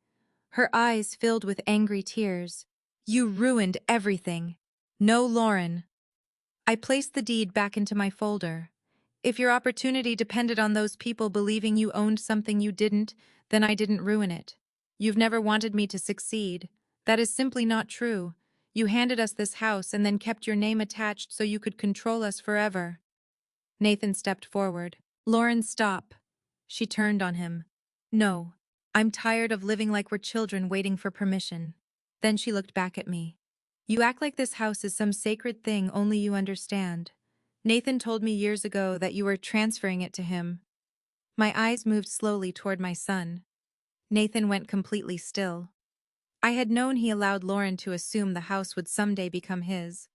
Her eyes filled with angry tears. You ruined everything. No, Lauren. I placed the deed back into my folder. If your opportunity depended on those people believing you owned something you didn't, then I didn't ruin it. You've never wanted me to succeed. That is simply not true. You handed us this house and then kept your name attached so you could control us forever. Nathan stepped forward. Lauren, stop. She turned on him. No. I'm tired of living like we're children waiting for permission. Then she looked back at me. You act like this house is some sacred thing only you understand. Nathan told me years ago that you were transferring it to him. My eyes moved slowly toward my son. Nathan went completely still. I had known he allowed Lauren to assume the house would someday become his.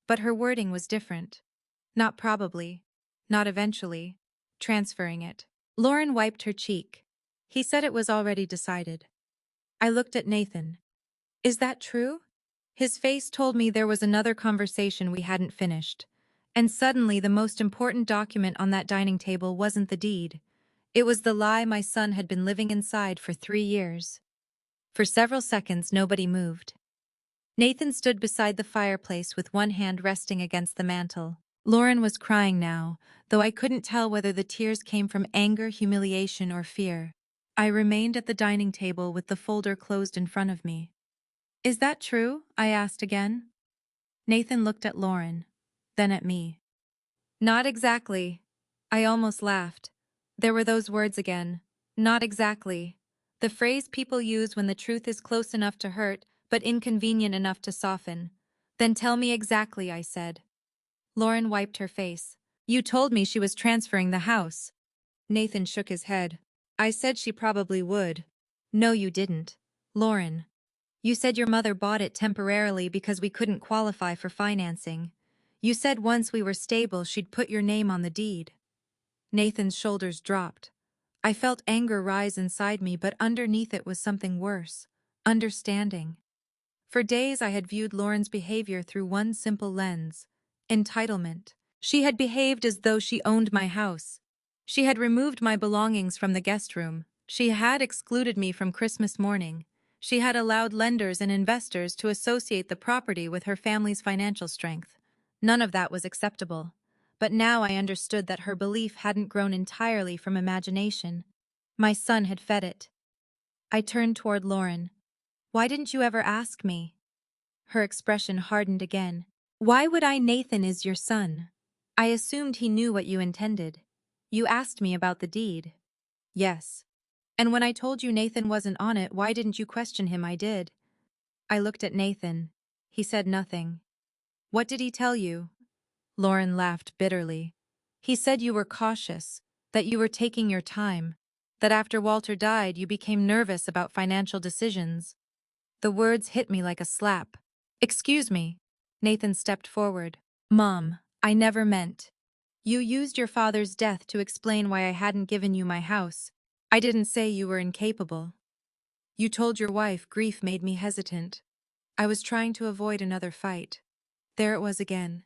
But her wording was different. Not probably. Not eventually. Transferring it. Lauren wiped her cheek. He said it was already decided. I looked at Nathan. Is that true? His face told me there was another conversation we hadn't finished. And suddenly the most important document on that dining table wasn't the deed. It was the lie my son had been living inside for 3 years. For several seconds nobody moved. Nathan stood beside the fireplace with one hand resting against the mantel. Lauren was crying now, though I couldn't tell whether the tears came from anger, humiliation, or fear. I remained at the dining table with the folder closed in front of me. Is that true? I asked again. Nathan looked at Lauren, then at me. Not exactly. I almost laughed. There were those words again. Not exactly. The phrase people use when the truth is close enough to hurt, but inconvenient enough to soften. Then tell me exactly, I said. Lauren wiped her face. You told me she was transferring the house. Nathan shook his head. I said she probably would. No, you didn't. Lauren. You said your mother bought it temporarily because we couldn't qualify for financing. You said once we were stable she'd put your name on the deed. Nathan's shoulders dropped. I felt anger rise inside me, but underneath it was something worse. Understanding. For days I had viewed Lauren's behavior through one simple lens. Entitlement. She had behaved as though she owned my house. She had removed my belongings from the guest room. She had excluded me from Christmas morning. She had allowed lenders and investors to associate the property with her family's financial strength. None of that was acceptable. But now I understood that her belief hadn't grown entirely from imagination. My son had fed it. I turned toward Lauren. Why didn't you ever ask me? Her expression hardened again. Why would I? Nathan is your son. I assumed he knew what you intended. You asked me about the deed. Yes. And when I told you Nathan wasn't on it, why didn't you question him? I did. I looked at Nathan. He said nothing. What did he tell you? Lauren laughed bitterly. He said you were cautious, that you were taking your time, that after Walter died you became nervous about financial decisions. The words hit me like a slap. Excuse me. Nathan stepped forward. Mom, I never meant. You used your father's death to explain why I hadn't given you my house. I didn't say you were incapable. You told your wife grief made me hesitant. I was trying to avoid another fight. There it was again.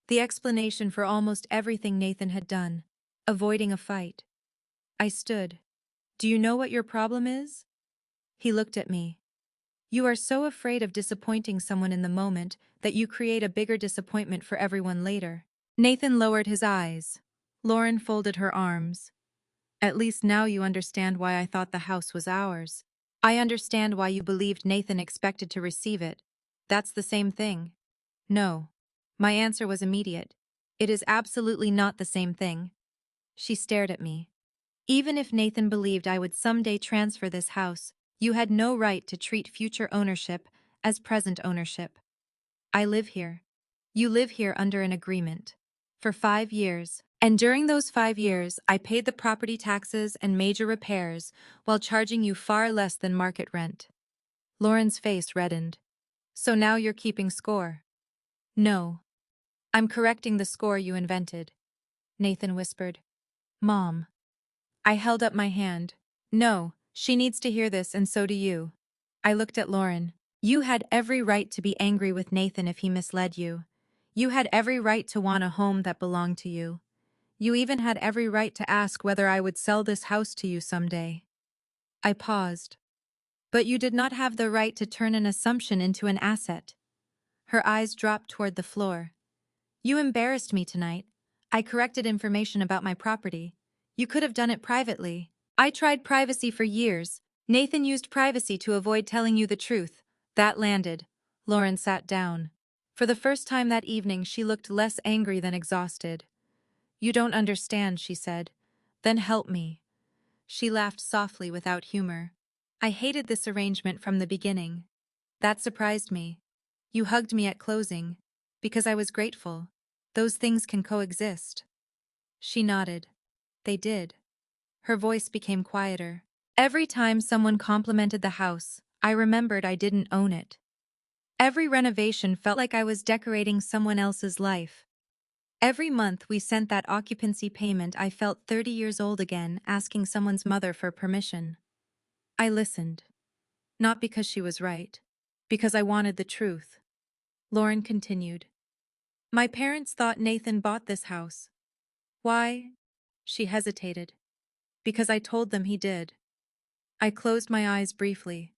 The explanation for almost everything Nathan had done. Avoiding a fight. I stood. Do you know what your problem is? He looked at me. You are so afraid of disappointing someone in the moment that you create a bigger disappointment for everyone later. Nathan lowered his eyes. Lauren folded her arms. At least now you understand why I thought the house was ours. I understand why you believed Nathan expected to receive it. That's the same thing. No. My answer was immediate. It is absolutely not the same thing. She stared at me. Even if Nathan believed I would someday transfer this house, you had no right to treat future ownership as present ownership. I live here. You live here under an agreement. For 5 years. And during those 5 years, I paid the property taxes and major repairs while charging you far less than market rent. Lauren's face reddened. So now you're keeping score. No. I'm correcting the score you invented. Nathan whispered. Mom. I held up my hand. No, she needs to hear this and so do you. I looked at Lauren. You had every right to be angry with Nathan if he misled you. You had every right to want a home that belonged to you. You even had every right to ask whether I would sell this house to you someday. I paused. But you did not have the right to turn an assumption into an asset. Her eyes dropped toward the floor. You embarrassed me tonight. I corrected information about my property. You could have done it privately. I tried privacy for years. Nathan used privacy to avoid telling you the truth. That landed. Lauren sat down. For the first time that evening, she looked less angry than exhausted. You don't understand, she said. Then help me. She laughed softly without humor. I hated this arrangement from the beginning. That surprised me. You hugged me at closing. Because I was grateful. Those things can coexist. She nodded. They did. Her voice became quieter. Every time someone complimented the house, I remembered I didn't own it. Every renovation felt like I was decorating someone else's life. Every month we sent that occupancy payment, I felt 30 years old again, asking someone's mother for permission. I listened. Not because she was right. Because I wanted the truth. Lauren continued. My parents thought Nathan bought this house. Why? She hesitated. Because I told them he did. I closed my eyes briefly.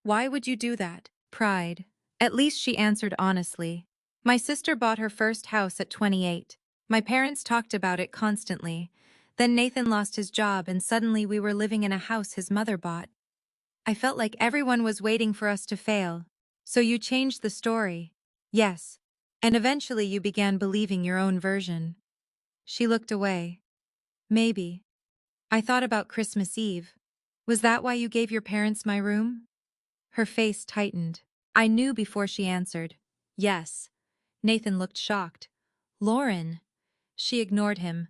Why would you do that? Pride. At least she answered honestly. My sister bought her first house at 28. My parents talked about it constantly. Then Nathan lost his job and suddenly we were living in a house his mother bought. I felt like everyone was waiting for us to fail. So you changed the story. Yes. And eventually you began believing your own version. She looked away. Maybe. I thought about Christmas Eve. Was that why you gave your parents my room? Her face tightened. I knew before she answered. Yes. Nathan looked shocked. Lauren. She ignored him.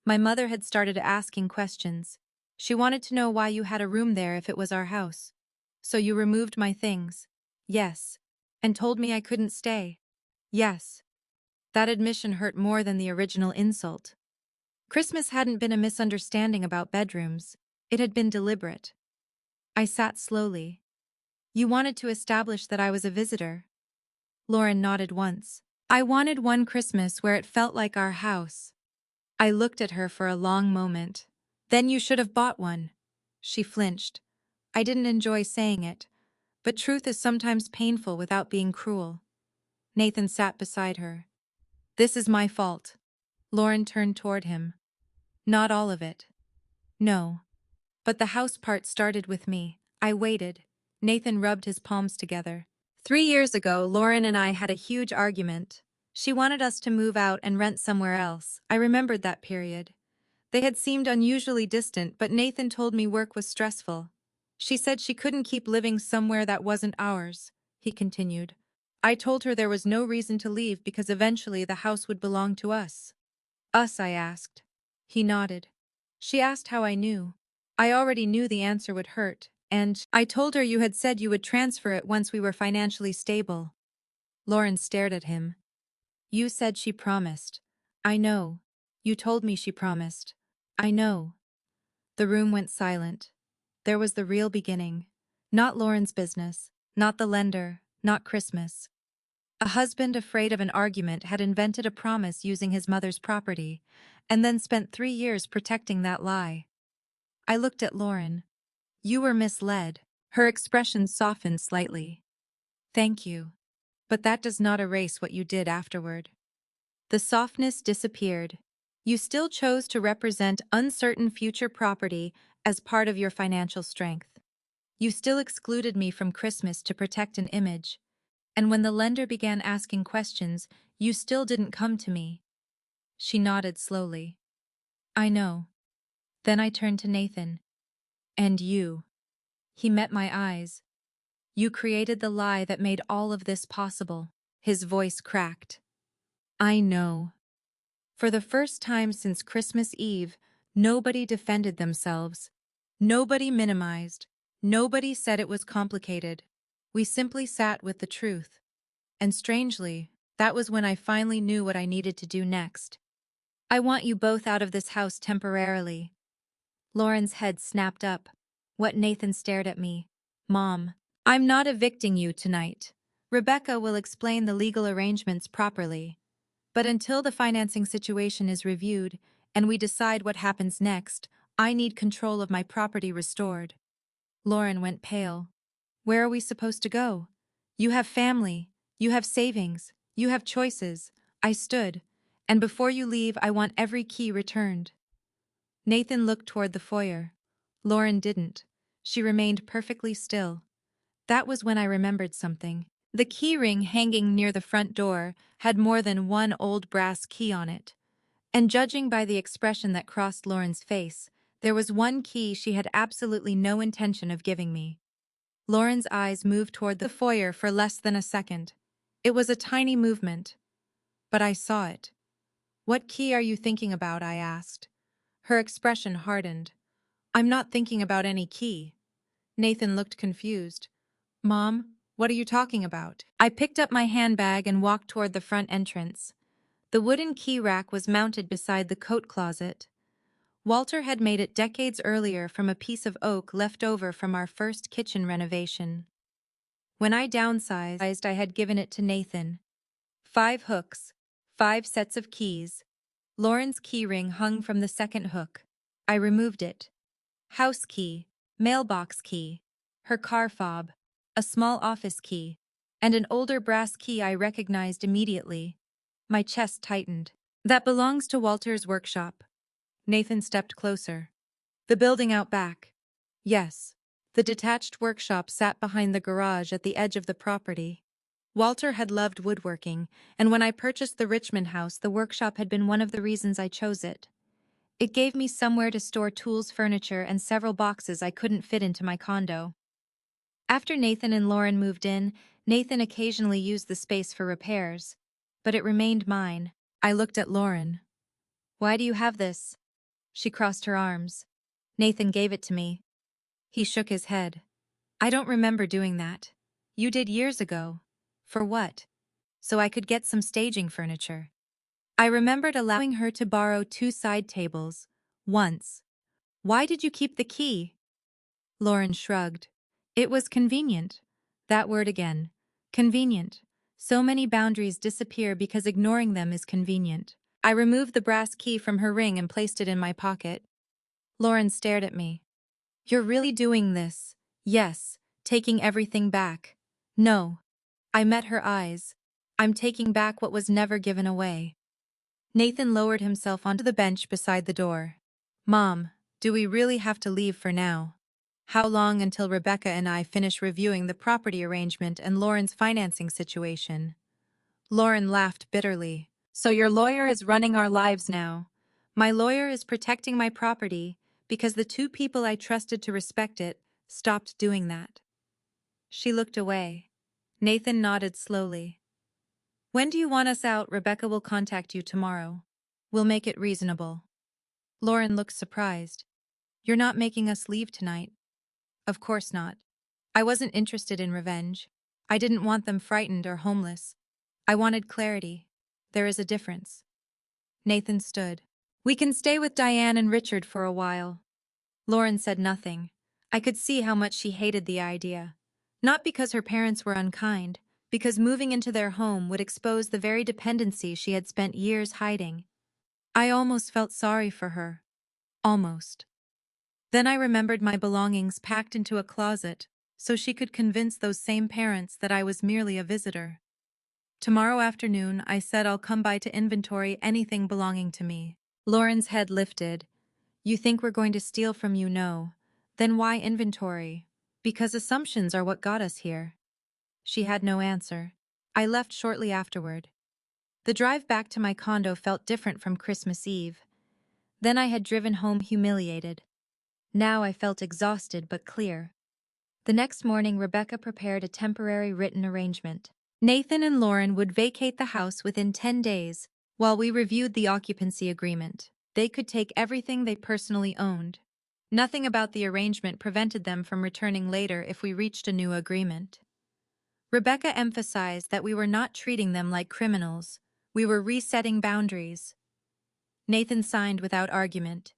My mother had started asking questions. She wanted to know why you had a room there if it was our house. So you removed my things. Yes. And told me I couldn't stay. Yes. That admission hurt more than the original insult. Christmas hadn't been a misunderstanding about bedrooms. It had been deliberate. I sat slowly. You wanted to establish that I was a visitor. Lauren nodded once. I wanted one Christmas where it felt like our house. I looked at her for a long moment. Then you should have bought one. She flinched. I didn't enjoy saying it, but truth is sometimes painful without being cruel. Nathan sat beside her. This is my fault. Lauren turned toward him. Not all of it. No. But the house part started with me. I waited. Nathan rubbed his palms together. 3 years ago, Lauren and I had a huge argument. She wanted us to move out and rent somewhere else. I remembered that period. They had seemed unusually distant, but Nathan told me work was stressful. She said she couldn't keep living somewhere that wasn't ours, he continued. I told her there was no reason to leave because eventually the house would belong to us. Us, I asked. He nodded. She asked how I knew. I already knew the answer would hurt, and I told her you had said you would transfer it once we were financially stable. Lauren stared at him. You said she promised. I know. You told me she promised. I know. The room went silent. There was the real beginning. Not Lauren's business, not the lender, not Christmas. A husband afraid of an argument had invented a promise using his mother's property, and then spent 3 years protecting that lie. I looked at Lauren. You were misled. Her expression softened slightly. Thank you. But that does not erase what you did afterward. The softness disappeared. You still chose to represent uncertain future property as part of your financial strength. You still excluded me from Christmas to protect an image. And when the lender began asking questions, you still didn't come to me. She nodded slowly. I know. Then I turned to Nathan. And you. He met my eyes. You created the lie that made all of this possible. His voice cracked. I know. For the first time since Christmas Eve, nobody defended themselves. Nobody minimized. Nobody said it was complicated. We simply sat with the truth. And strangely, that was when I finally knew what I needed to do next. I want you both out of this house temporarily. Lauren's head snapped up. What? Nathan stared at me. Mom, I'm not evicting you tonight. Rebecca will explain the legal arrangements properly. But until the financing situation is reviewed and we decide what happens next, I need control of my property restored. Lauren went pale. Where are we supposed to go? You have family. You have savings. You have choices. I stood. And before you leave, I want every key returned. Nathan looked toward the foyer. Lauren didn't. She remained perfectly still. That was when I remembered something. The key ring hanging near the front door had more than one old brass key on it. And judging by the expression that crossed Lauren's face, there was one key she had absolutely no intention of giving me. Lauren's eyes moved toward the foyer for less than a second. It was a tiny movement, but I saw it. What key are you thinking about? I asked. Her expression hardened. I'm not thinking about any key. Nathan looked confused. Mom, what are you talking about? I picked up my handbag and walked toward the front entrance. The wooden key rack was mounted beside the coat closet. Walter had made it decades earlier from a piece of oak left over from our first kitchen renovation. When I downsized, I had given it to Nathan. 5 hooks, 5 sets of keys. Lauren's key ring hung from the second hook. I removed it. House key, mailbox key, her car fob, a small office key, and an older brass key I recognized immediately. My chest tightened. That belongs to Walter's workshop. Nathan stepped closer. The building out back. Yes. The detached workshop sat behind the garage at the edge of the property. Walter had loved woodworking, and when I purchased the Richmond house, the workshop had been one of the reasons I chose it. It gave me somewhere to store tools, furniture, and several boxes I couldn't fit into my condo. After Nathan and Lauren moved in, Nathan occasionally used the space for repairs, but it remained mine. I looked at Lauren. Why do you have this? She crossed her arms. Nathan gave it to me. He shook his head. I don't remember doing that. You did years ago. For what? So I could get some staging furniture. I remembered allowing her to borrow 2 side tables. Once. Why did you keep the key? Lauren shrugged. It was convenient. That word again. Convenient. So many boundaries disappear because ignoring them is convenient. I removed the brass key from her ring and placed it in my pocket. Lauren stared at me. You're really doing this? Yes. Taking everything back. No. I met her eyes. I'm taking back what was never given away. Nathan lowered himself onto the bench beside the door. Mom, do we really have to leave for now? How long until Rebecca and I finish reviewing the property arrangement and Lauren's financing situation? Lauren laughed bitterly. So your lawyer is running our lives now. My lawyer is protecting my property because the 2 people I trusted to respect it stopped doing that. She looked away. Nathan nodded slowly. When do you want us out? Rebecca will contact you tomorrow. We'll make it reasonable. Lauren looked surprised. You're not making us leave tonight. Of course not. I wasn't interested in revenge. I didn't want them frightened or homeless. I wanted clarity. There is a difference. Nathan stood. We can stay with Diane and Richard for a while. Lauren said nothing. I could see how much she hated the idea. Not because her parents were unkind, because moving into their home would expose the very dependency she had spent years hiding. I almost felt sorry for her. Almost. Then I remembered my belongings packed into a closet. so she could convince those same parents that I was merely a visitor. Tomorrow afternoon, I said I'll come by to inventory anything belonging to me. Lauren's head lifted. You think we're going to steal from you? No. Then why inventory? Because assumptions are what got us here. She had no answer. I left shortly afterward. The drive back to my condo felt different from Christmas Eve. Then I had driven home humiliated. Now I felt exhausted but clear. The next morning, Rebecca prepared a temporary written arrangement. Nathan and Lauren would vacate the house within 10 days, while we reviewed the occupancy agreement. They could take everything they personally owned. Nothing about the arrangement prevented them from returning later if we reached a new agreement. Rebecca emphasized that we were not treating them like criminals. We were resetting boundaries. Nathan signed without argument.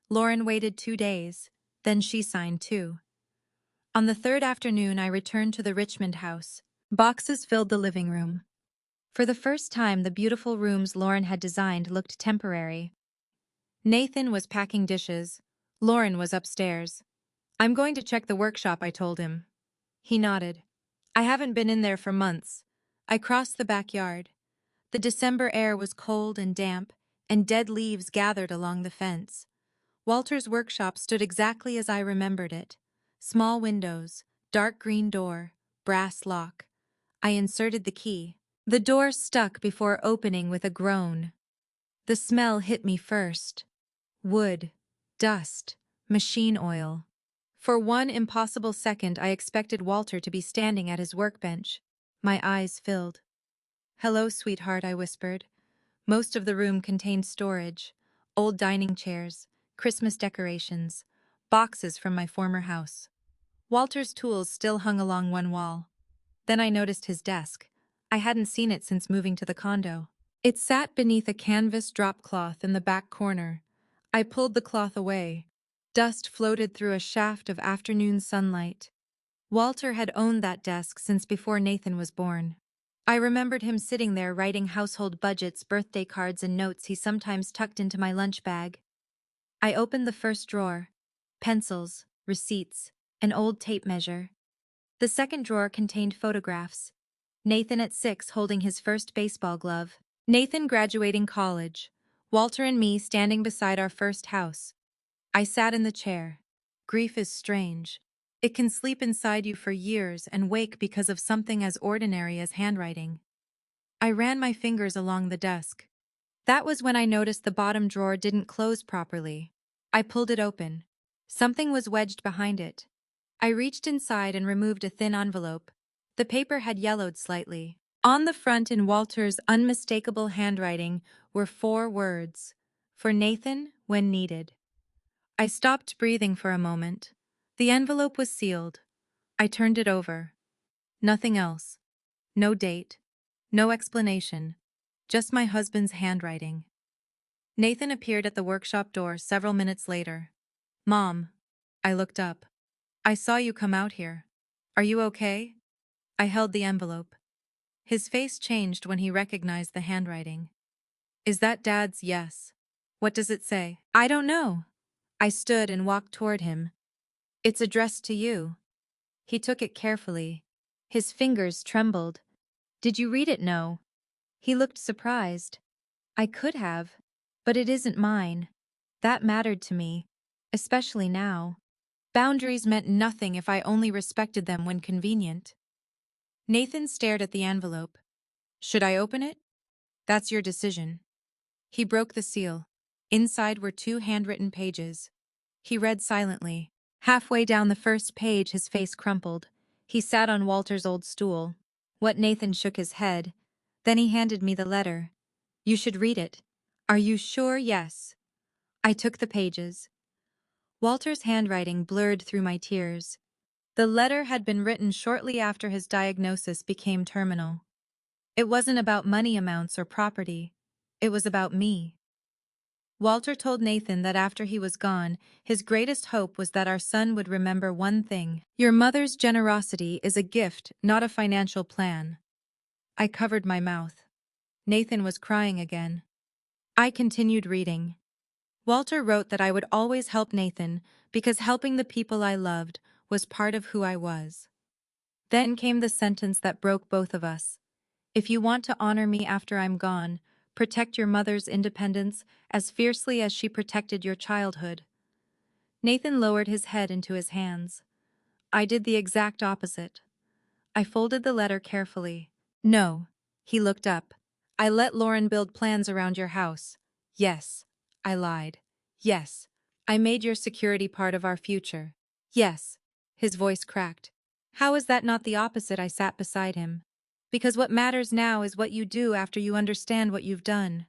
Lauren waited 2 days, then she signed too. On the third afternoon, I returned to the Richmond house. Boxes filled the living room. For the first time, the beautiful rooms Lauren had designed looked temporary. Nathan was packing dishes. Lauren was upstairs. I'm going to check the workshop, I told him. He nodded. I haven't been in there for months. I crossed the backyard. The December air was cold and damp, and dead leaves gathered along the fence. Walter's workshop stood exactly as I remembered it. Small windows, dark green door, brass lock. I inserted the key. The door stuck before opening with a groan. The smell hit me first. Wood, dust, machine oil. For one impossible second, I expected Walter to be standing at his workbench. My eyes filled. Hello, sweetheart, I whispered. Most of the room contained storage, old dining chairs, Christmas decorations, boxes from my former house. Walter's tools still hung along one wall. Then I noticed his desk. I hadn't seen it since moving to the condo. It sat beneath a canvas drop cloth in the back corner. I pulled the cloth away. Dust floated through a shaft of afternoon sunlight. Walter had owned that desk since before Nathan was born. I remembered him sitting there writing household budgets, birthday cards, and notes he sometimes tucked into my lunch bag. I opened the first drawer. Pencils, receipts, an old tape measure. The second drawer contained photographs. Nathan at 6 holding his first baseball glove. Nathan graduating college. Walter and me standing beside our first house. I sat in the chair. Grief is strange. It can sleep inside you for years and wake because of something as ordinary as handwriting. I ran my fingers along the desk. That was when I noticed the bottom drawer didn't close properly. I pulled it open. Something was wedged behind it. I reached inside and removed a thin envelope. The paper had yellowed slightly. On the front, in Walter's unmistakable handwriting, were 4 words: for Nathan, when needed. I stopped breathing for a moment. The envelope was sealed. I turned it over. Nothing else. No date. No explanation. Just my husband's handwriting. Nathan appeared at the workshop door several minutes later. Mom. I looked up. I saw you come out here. Are you okay? I held the envelope. His face changed when he recognized the handwriting. Is that Dad's? Yes. What does it say? I don't know. I stood and walked toward him. It's addressed to you. He took it carefully. His fingers trembled. Did you read it? No. He looked surprised. I could have, but it isn't mine. That mattered to me, especially now. Boundaries meant nothing if I only respected them when convenient. Nathan stared at the envelope. Should I open it? That's your decision. He broke the seal. Inside were 2 handwritten pages. He read silently. Halfway down the first page, his face crumpled. He sat on Walter's old stool. Nathan shook his head. Then he handed me the letter. You should read it. Are you sure? Yes. I took the pages. Walter's handwriting blurred through my tears. The letter had been written shortly after his diagnosis became terminal. It wasn't about money amounts or property. It was about me. Walter told Nathan that after he was gone, his greatest hope was that our son would remember one thing. Your mother's generosity is a gift, not a financial plan. I covered my mouth. Nathan was crying again. I continued reading. Walter wrote that I would always help Nathan because helping the people I loved was part of who I was. Then came the sentence that broke both of us. If you want to honor me after I'm gone, protect your mother's independence as fiercely as she protected your childhood. Nathan lowered his head into his hands. I did the exact opposite. I folded the letter carefully. No. He looked up. I let Lauren build plans around your house. Yes. I lied. Yes. I made your security part of our future. Yes. His voice cracked. How is that not the opposite? I sat beside him. Because what matters now is what you do after you understand what you've done.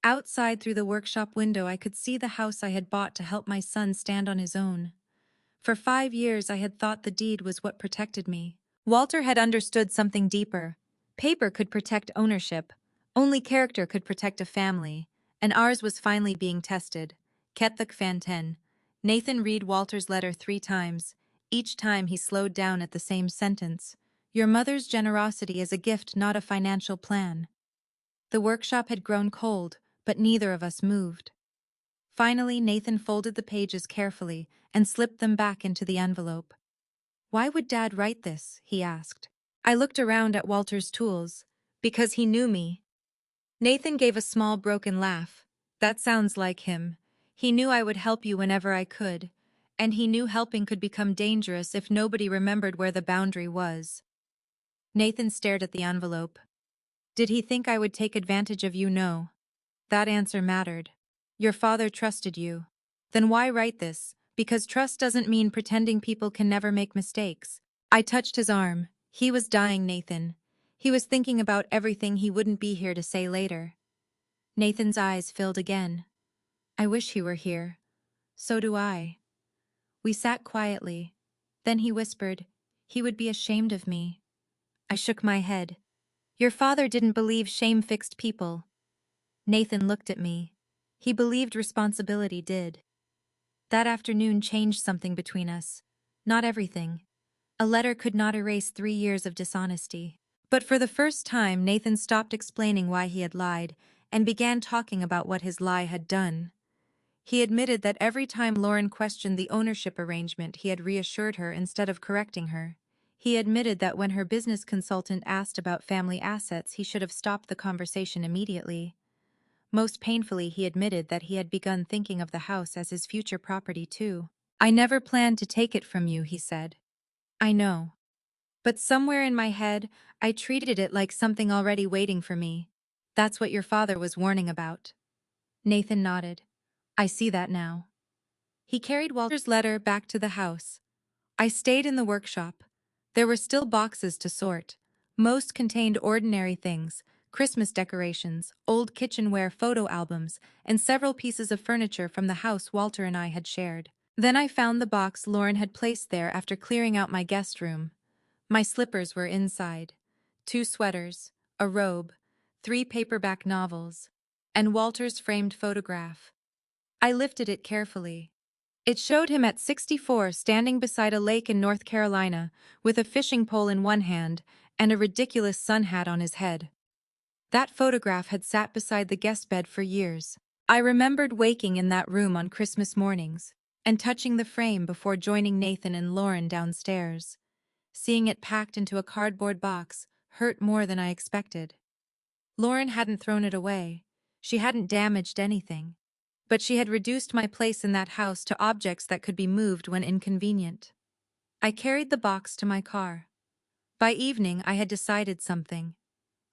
Outside through the workshop window, I could see the house I had bought to help my son stand on his own. For 5 years, I had thought the deed was what protected me. Walter had understood something deeper. Paper could protect ownership. Only character could protect a family. And ours was finally being tested. Kethuk Fanten. Nathan read Walter's letter 3 times. Each time he slowed down at the same sentence. Your mother's generosity is a gift, not a financial plan. The workshop had grown cold, but neither of us moved. Finally, Nathan folded the pages carefully and slipped them back into the envelope. Why would Dad write this? He asked. I looked around at Walter's tools. Because he knew me. Nathan gave a small broken laugh. That sounds like him. He knew I would help you whenever I could. And he knew helping could become dangerous if nobody remembered where the boundary was. Nathan stared at the envelope. Did he think I would take advantage of you? No. That answer mattered. Your father trusted you. Then why write this? Because trust doesn't mean pretending people can never make mistakes. I touched his arm. He was dying, Nathan. He was thinking about everything he wouldn't be here to say later. Nathan's eyes filled again. I wish he were here. So do I. We sat quietly. Then he whispered, he would be ashamed of me. I shook my head. Your father didn't believe shame fixed people. Nathan looked at me. He believed responsibility did. That afternoon changed something between us. Not everything. A letter could not erase 3 years of dishonesty. But for the first time, Nathan stopped explaining why he had lied and began talking about what his lie had done. He admitted that every time Lauren questioned the ownership arrangement, he had reassured her instead of correcting her. He admitted that when her business consultant asked about family assets, he should have stopped the conversation immediately. Most painfully, he admitted that he had begun thinking of the house as his future property too. I never planned to take it from you, he said. I know. But somewhere in my head, I treated it like something already waiting for me. That's what your father was warning about. Nathan nodded. I see that now. He carried Walter's letter back to the house. I stayed in the workshop. There were still boxes to sort. Most contained ordinary things, Christmas decorations, old kitchenware photo albums, and several pieces of furniture from the house Walter and I had shared. Then I found the box Lauren had placed there after clearing out my guest room. My slippers were inside. 2 sweaters, a robe, 3 paperback novels, and Walter's framed photograph. I lifted it carefully. It showed him at 64 standing beside a lake in North Carolina, with a fishing pole in one hand and a ridiculous sun hat on his head. That photograph had sat beside the guest bed for years. I remembered waking in that room on Christmas mornings and touching the frame before joining Nathan and Lauren downstairs. Seeing it packed into a cardboard box hurt more than I expected. Lauren hadn't thrown it away. She hadn't damaged anything. But she had reduced my place in that house to objects that could be moved when inconvenient. I carried the box to my car. By evening, I had decided something.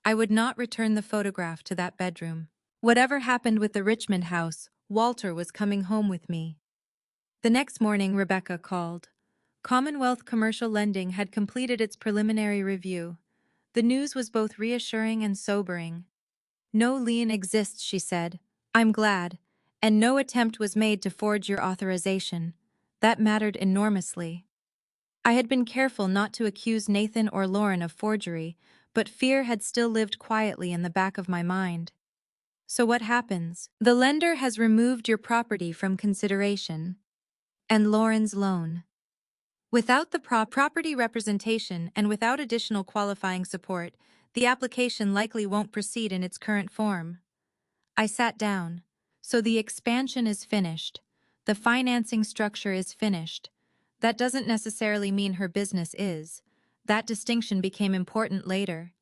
I would not return the photograph to that bedroom. Whatever happened with the Richmond house, Walter was coming home with me. The next morning, Rebecca called. Commonwealth Commercial Lending had completed its preliminary review. The news was both reassuring and sobering. No lien exists, she said. I'm glad. And no attempt was made to forge your authorization. That mattered enormously. I had been careful not to accuse Nathan or Lauren of forgery, but fear had still lived quietly in the back of my mind. So what happens? The lender has removed your property from consideration. And Lauren's loan. Without the property representation and without additional qualifying support, the application likely won't proceed in its current form. I sat down. So the expansion is finished. The financing structure is finished. That doesn't necessarily mean her business is. That distinction became important later.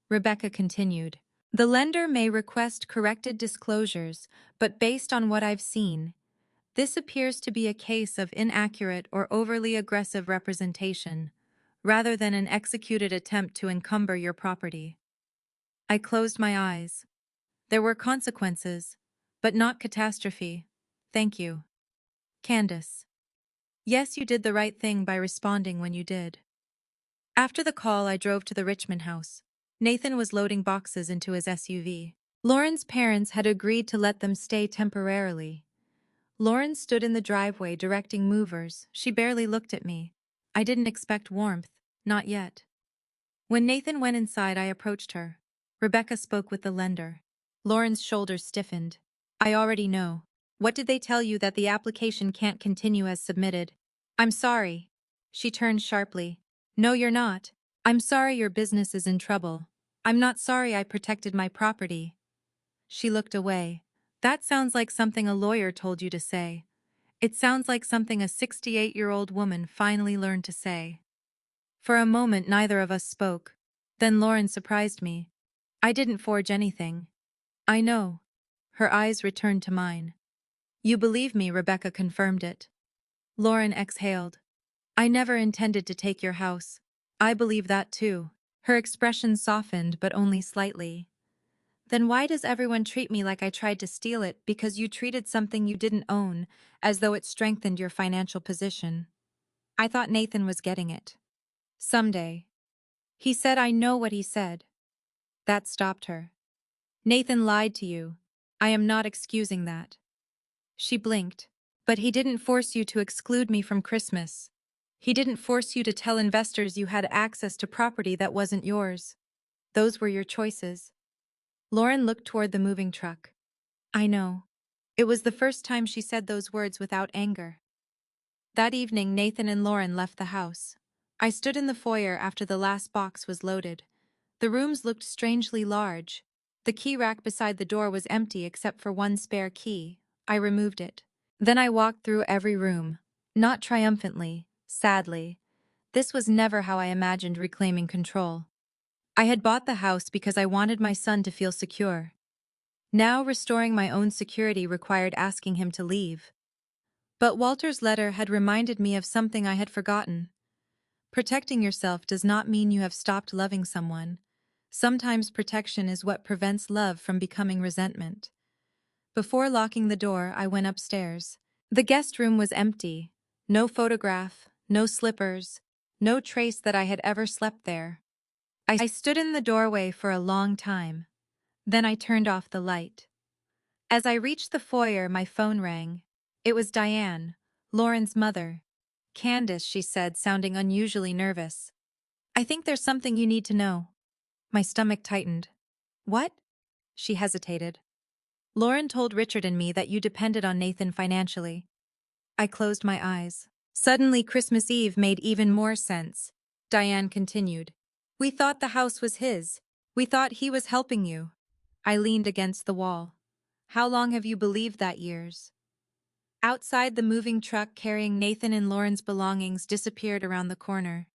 Rebecca continued. The lender may request corrected disclosures, but based on what I've seen, this appears to be a case of inaccurate or overly aggressive representation, rather than an executed attempt to encumber your property. I closed my eyes. There were consequences, but not catastrophe. Thank you. Candace. Yes, you did the right thing by responding when you did. After the call, I drove to the Richmond house. Nathan was loading boxes into his SUV. Lauren's parents had agreed to let them stay temporarily. Lauren stood in the driveway directing movers. She barely looked at me. I didn't expect warmth, not yet. When Nathan went inside, I approached her. Rebecca spoke with the lender. Lauren's shoulders stiffened. I already know. What did they tell you, that the application can't continue as submitted? I'm sorry. She turned sharply. No, you're not. I'm sorry your business is in trouble. I'm not sorry I protected my property. She looked away. That sounds like something a lawyer told you to say. It sounds like something a 68-year-old woman finally learned to say. For a moment, neither of us spoke. Then Lauren surprised me. I didn't forge anything. I know. Her eyes returned to mine. You believe me, Rebecca confirmed it. Lauren exhaled. I never intended to take your house. I believe that too. Her expression softened, but only slightly. Then why does everyone treat me like I tried to steal it because you treated something you didn't own as though it strengthened your financial position? I thought Nathan was getting it. Someday. He said I know what he said. That stopped her. Nathan lied to you. I am not excusing that. She blinked. But he didn't force you to exclude me from Christmas. He didn't force you to tell investors you had access to property that wasn't yours. Those were your choices. Lauren looked toward the moving truck. I know. It was the first time she said those words without anger. That evening, Nathan and Lauren left the house. I stood in the foyer after the last box was loaded. The rooms looked strangely large. The key rack beside the door was empty except for one spare key. I removed it. Then I walked through every room. Not triumphantly, sadly. This was never how I imagined reclaiming control. I had bought the house because I wanted my son to feel secure. Now restoring my own security required asking him to leave. But Walter's letter had reminded me of something I had forgotten. Protecting yourself does not mean you have stopped loving someone. Sometimes protection is what prevents love from becoming resentment. Before locking the door, I went upstairs. The guest room was empty. No photograph, no slippers, no trace that I had ever slept there. I stood in the doorway for a long time. Then I turned off the light. As I reached the foyer, my phone rang. It was Diane, Lauren's mother. Candace, she said, sounding unusually nervous. I think there's something you need to know. My stomach tightened. What? She hesitated. Lauren told Richard and me that you depended on Nathan financially. I closed my eyes. Suddenly, Christmas Eve made even more sense. Diane continued. We thought the house was his. We thought he was helping you. I leaned against the wall. How long have you believed that? Years? Outside, the moving truck carrying Nathan and Lauren's belongings disappeared around the corner.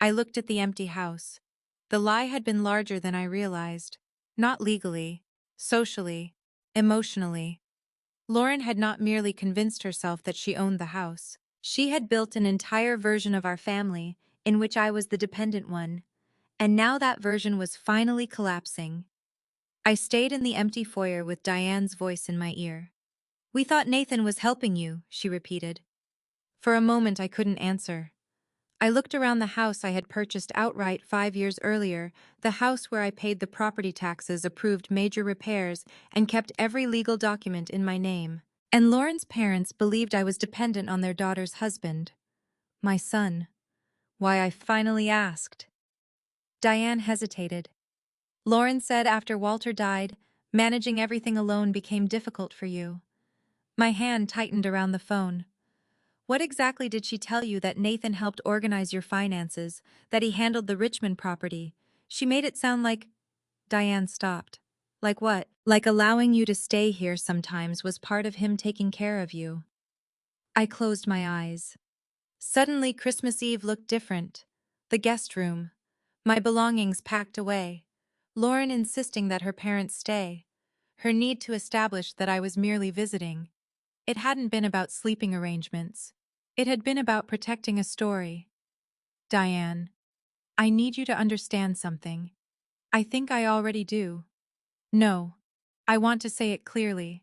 I looked at the empty house. The lie had been larger than I realized. Not legally, socially, emotionally. Lauren had not merely convinced herself that she owned the house. She had built an entire version of our family, in which I was the dependent one, and now that version was finally collapsing. I stayed in the empty foyer with Diane's voice in my ear. We thought Nathan was helping you, she repeated. For a moment I couldn't answer. I looked around the house I had purchased outright 5 years earlier, the house where I paid the property taxes, approved major repairs, and kept every legal document in my name. And Lauren's parents believed I was dependent on their daughter's husband. My son. Why, I finally asked. Diane hesitated. Lauren said after Walter died, managing everything alone became difficult for you. My hand tightened around the phone. What exactly did she tell you? That Nathan helped organize your finances, that he handled the Richmond property? She made it sound like... Diane stopped. Like what? Like allowing you to stay here sometimes was part of him taking care of you. I closed my eyes. Suddenly, Christmas Eve looked different. The guest room. My belongings packed away. Lauren insisting that her parents stay. Her need to establish that I was merely visiting. It hadn't been about sleeping arrangements. It had been about protecting a story. Diane, I need you to understand something. I think I already do. No. I want to say it clearly.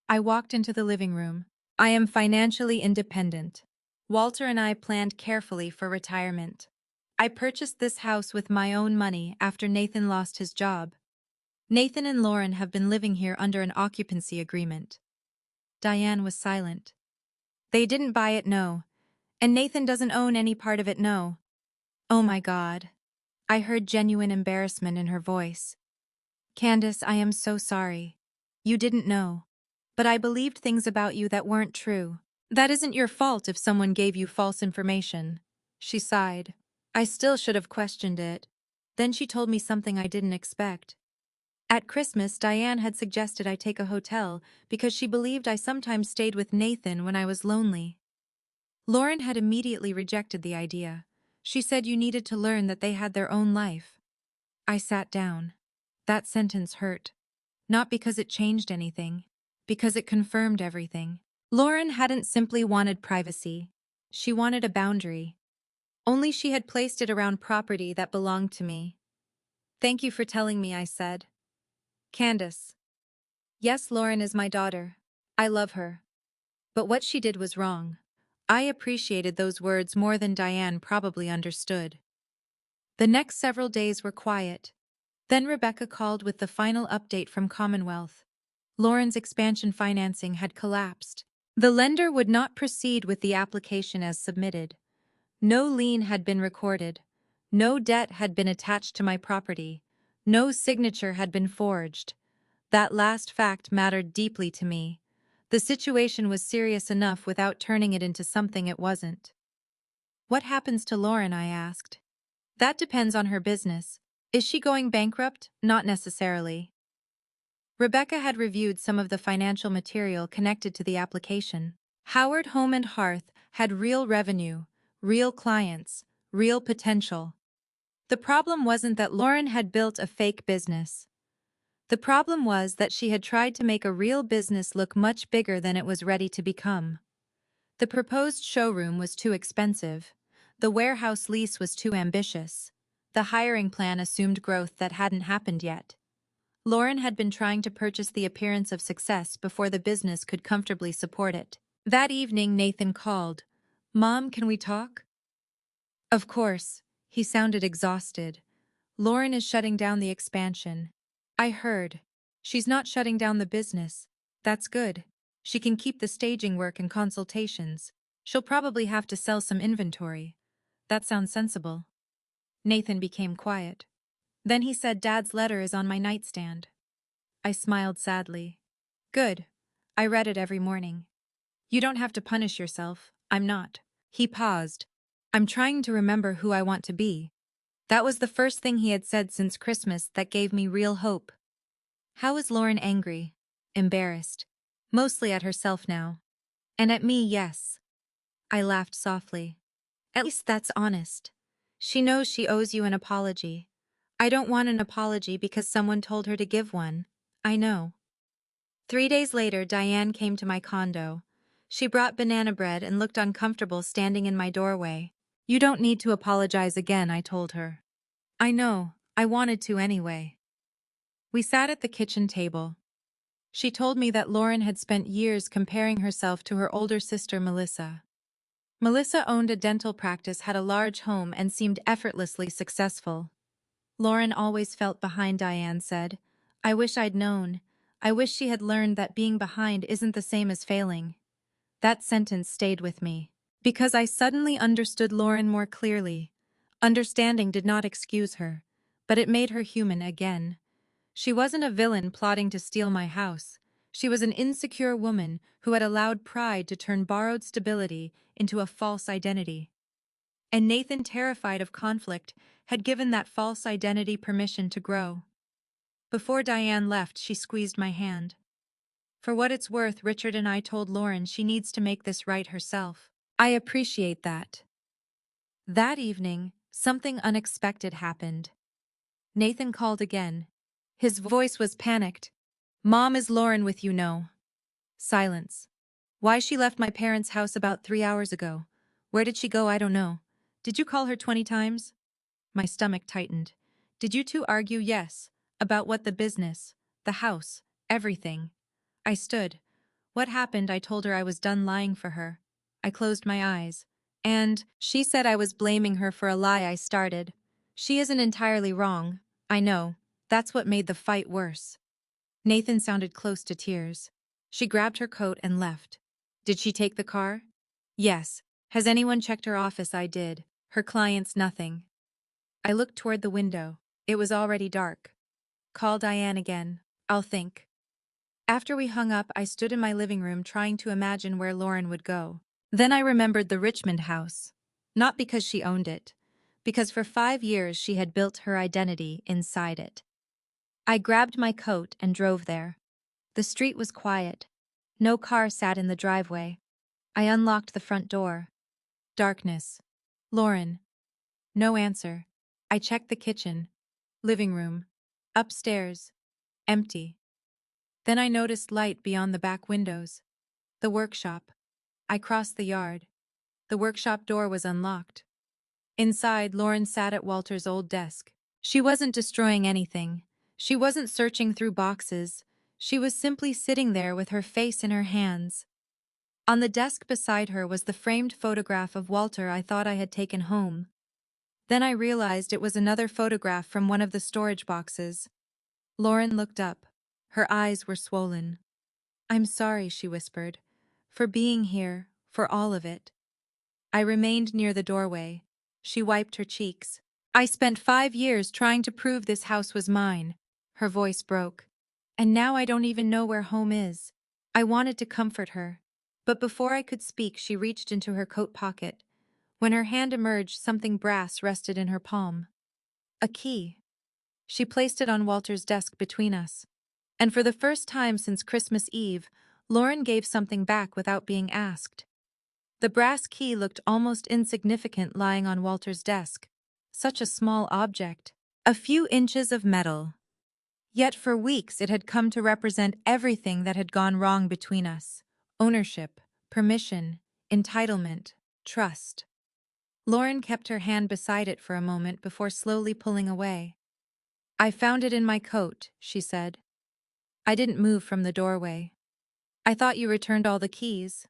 I walked into the living room. I am financially independent. Walter and I planned carefully for retirement. I purchased this house with my own money after Nathan lost his job. Nathan and Lauren have been living here under an occupancy agreement. Diane was silent. They didn't buy it, no. And Nathan doesn't own any part of it, no. Oh my God. I heard genuine embarrassment in her voice. Candace, I am so sorry. You didn't know. But I believed things about you that weren't true. That isn't your fault if someone gave you false information. She sighed. I still should have questioned it. Then she told me something I didn't expect. At Christmas, Diane had suggested I take a hotel because she believed I sometimes stayed with Nathan when I was lonely. Lauren had immediately rejected the idea. She said you needed to learn that they had their own life. I sat down. That sentence hurt. Not because it changed anything, because it confirmed everything. Lauren hadn't simply wanted privacy. She wanted a boundary. Only she had placed it around property that belonged to me. Thank you for telling me, I said. Candace. Yes, Lauren is my daughter. I love her. But what she did was wrong. I appreciated those words more than Diane probably understood. The next several days were quiet. Then Rebecca called with the final update from Commonwealth. Lauren's expansion financing had collapsed. The lender would not proceed with the application as submitted. No lien had been recorded. No debt had been attached to my property. No signature had been forged. That last fact mattered deeply to me. The situation was serious enough without turning it into something it wasn't. What happens to Lauren, I asked. That depends on her business. Is she going bankrupt? Not necessarily. Rebecca had reviewed some of the financial material connected to the application. Howard Home and Hearth had real revenue, real clients, real potential. The problem wasn't that Lauren had built a fake business. The problem was that she had tried to make a real business look much bigger than it was ready to become. The proposed showroom was too expensive. The warehouse lease was too ambitious. The hiring plan assumed growth that hadn't happened yet. Lauren had been trying to purchase the appearance of success before the business could comfortably support it. That evening, Nathan called. Mom, can we talk? Of course. He sounded exhausted. Lauren is shutting down the expansion. I heard. She's not shutting down the business. That's good. She can keep the staging work and consultations. She'll probably have to sell some inventory. That sounds sensible. Nathan became quiet. Then he said Dad's letter is on my nightstand. I smiled sadly. Good. I read it every morning. You don't have to punish yourself. I'm not. He paused. I'm trying to remember who I want to be. That was the first thing he had said since Christmas that gave me real hope. How is Lauren angry? Embarrassed. Mostly at herself now. And at me, yes. I laughed softly. At least that's honest. She knows she owes you an apology. I don't want an apology because someone told her to give one. I know. 3 days later, Diane came to my condo. She brought banana bread and looked uncomfortable standing in my doorway. You don't need to apologize again, I told her. I know, I wanted to anyway. We sat at the kitchen table. She told me that Lauren had spent years comparing herself to her older sister, Melissa. Melissa owned a dental practice, had a large home, and seemed effortlessly successful. Lauren always felt behind, Diane said. I wish I'd known. I wish she had learned that being behind isn't the same as failing. That sentence stayed with me. Because I suddenly understood Lauren more clearly. Understanding did not excuse her, but it made her human again. She wasn't a villain plotting to steal my house. She was an insecure woman who had allowed pride to turn borrowed stability into a false identity. And Nathan, terrified of conflict, had given that false identity permission to grow. Before Diane left, she squeezed my hand. For what it's worth, Richard and I told Lauren she needs to make this right herself. I appreciate that. That evening, something unexpected happened. Nathan called again. His voice was panicked. Mom, is Lauren with you? No. Silence. Why, she left my parents' house about 3 hours ago. Where did she go? I don't know. Did you call her 20 times? My stomach tightened. Did you two argue? Yes. About what? The business, the house, everything. I stood. What happened? I told her I was done lying for her. I closed my eyes. And she said I was blaming her for a lie I started. She isn't entirely wrong. I know. That's what made the fight worse. Nathan sounded close to tears. She grabbed her coat and left. Did she take the car? Yes. Has anyone checked her office? I did. Her clients, nothing. I looked toward the window. It was already dark. Call Diane again. I'll think. After we hung up, I stood in my living room trying to imagine where Lauren would go. Then I remembered the Richmond house. Not because she owned it, because for 5 years she had built her identity inside it. I grabbed my coat and drove there. The street was quiet. No car sat in the driveway. I unlocked the front door. Darkness. Lauren. No answer. I checked the kitchen, living room, upstairs. Empty. Then I noticed light beyond the back windows. The workshop. I crossed the yard. The workshop door was unlocked. Inside, Lauren sat at Walter's old desk. She wasn't destroying anything. She wasn't searching through boxes. She was simply sitting there with her face in her hands. On the desk beside her was the framed photograph of Walter I thought I had taken home. Then I realized it was another photograph from one of the storage boxes. Lauren looked up. Her eyes were swollen. I'm sorry, she whispered, for being here, for all of it. I remained near the doorway. She wiped her cheeks. I spent 5 years trying to prove this house was mine. Her voice broke. And now I don't even know where home is. I wanted to comfort her. But before I could speak, she reached into her coat pocket. When her hand emerged, something brass rested in her palm. A key. She placed it on Walter's desk between us. And for the first time since Christmas Eve, Lauren gave something back without being asked. The brass key looked almost insignificant lying on Walter's desk. Such a small object. A few inches of metal. Yet for weeks it had come to represent everything that had gone wrong between us. Ownership, permission, entitlement, trust. Lauren kept her hand beside it for a moment before slowly pulling away. I found it in my coat, she said. I didn't move from the doorway. I thought you returned all the keys.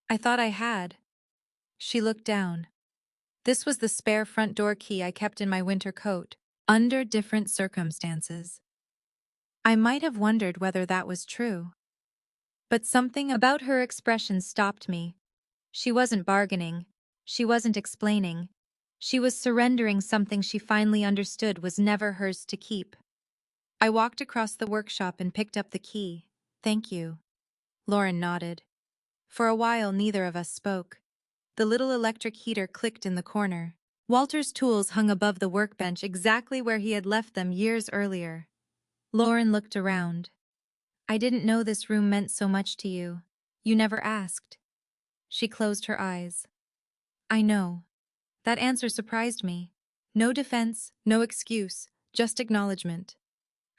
I thought I had. She looked down. This was the spare front door key I kept in my winter coat, under different circumstances. I might have wondered whether that was true. But something about her expression stopped me. She wasn't bargaining. She wasn't explaining. She was surrendering something she finally understood was never hers to keep. I walked across the workshop and picked up the key. Thank you. Lauren nodded. For a while, neither of us spoke. The little electric heater clicked in the corner. Walter's tools hung above the workbench exactly where he had left them years earlier. Lauren looked around. I didn't know this room meant so much to you. You never asked. She closed her eyes. I know. That answer surprised me. No defense, no excuse, just acknowledgement.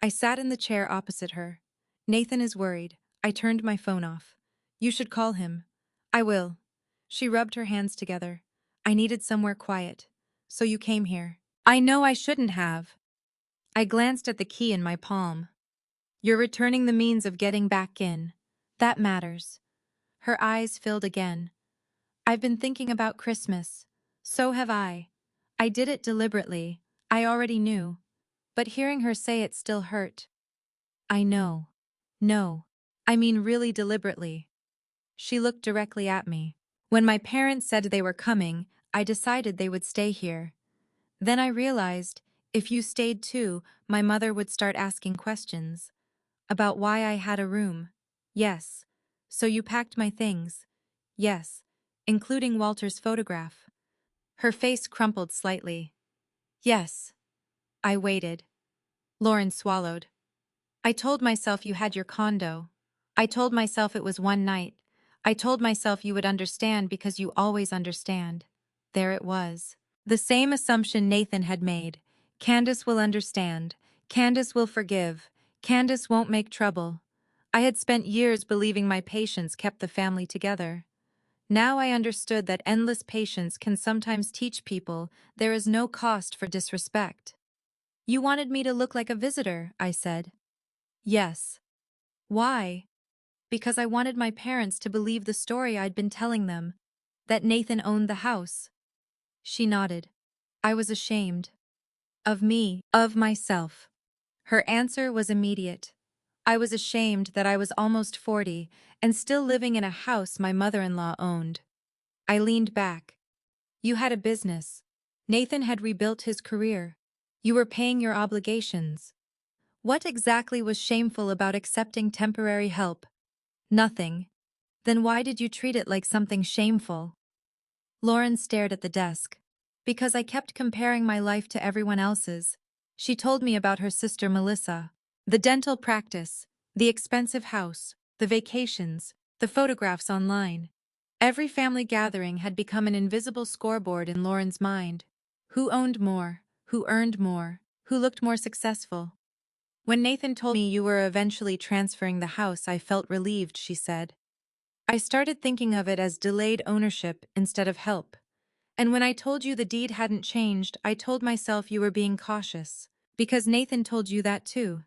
I sat in the chair opposite her. Nathan is worried. I turned my phone off. You should call him. I will. She rubbed her hands together. I needed somewhere quiet. So you came here. I know I shouldn't have. I glanced at the key in my palm. You're returning the means of getting back in. That matters. Her eyes filled again. I've been thinking about Christmas. So have I. I did it deliberately. I already knew. But hearing her say it still hurt. I know. No. I mean really deliberately. She looked directly at me. When my parents said they were coming, I decided they would stay here. Then I realized, if you stayed too, my mother would start asking questions. About why I had a room. Yes. So you packed my things. Yes. Including Walter's photograph. Her face crumpled slightly. Yes. I waited. Lauren swallowed. I told myself you had your condo. I told myself it was one night. I told myself you would understand because you always understand. There it was. The same assumption Nathan had made. Candace will understand. Candace will forgive. Candace won't make trouble. I had spent years believing my patience kept the family together. Now I understood that endless patience can sometimes teach people there is no cost for disrespect. You wanted me to look like a visitor, I said. Yes. Why? Because I wanted my parents to believe the story I'd been telling them, that Nathan owned the house. She nodded. I was ashamed. Of me, of myself. Her answer was immediate. I was ashamed that I was almost 40 and still living in a house my mother-in-law owned. I leaned back. You had a business. Nathan had rebuilt his career. You were paying your obligations. What exactly was shameful about accepting temporary help? Nothing. Then why did you treat it like something shameful? Lauren stared at the desk. Because I kept comparing my life to everyone else's. She told me about her sister Melissa. The dental practice, the expensive house, the vacations, the photographs online. Every family gathering had become an invisible scoreboard in Lauren's mind. Who owned more? Who earned more? Who looked more successful? When Nathan told me you were eventually transferring the house, I felt relieved, she said. I started thinking of it as delayed ownership instead of help. And when I told you the deed hadn't changed, I told myself you were being cautious. Because Nathan told you that too.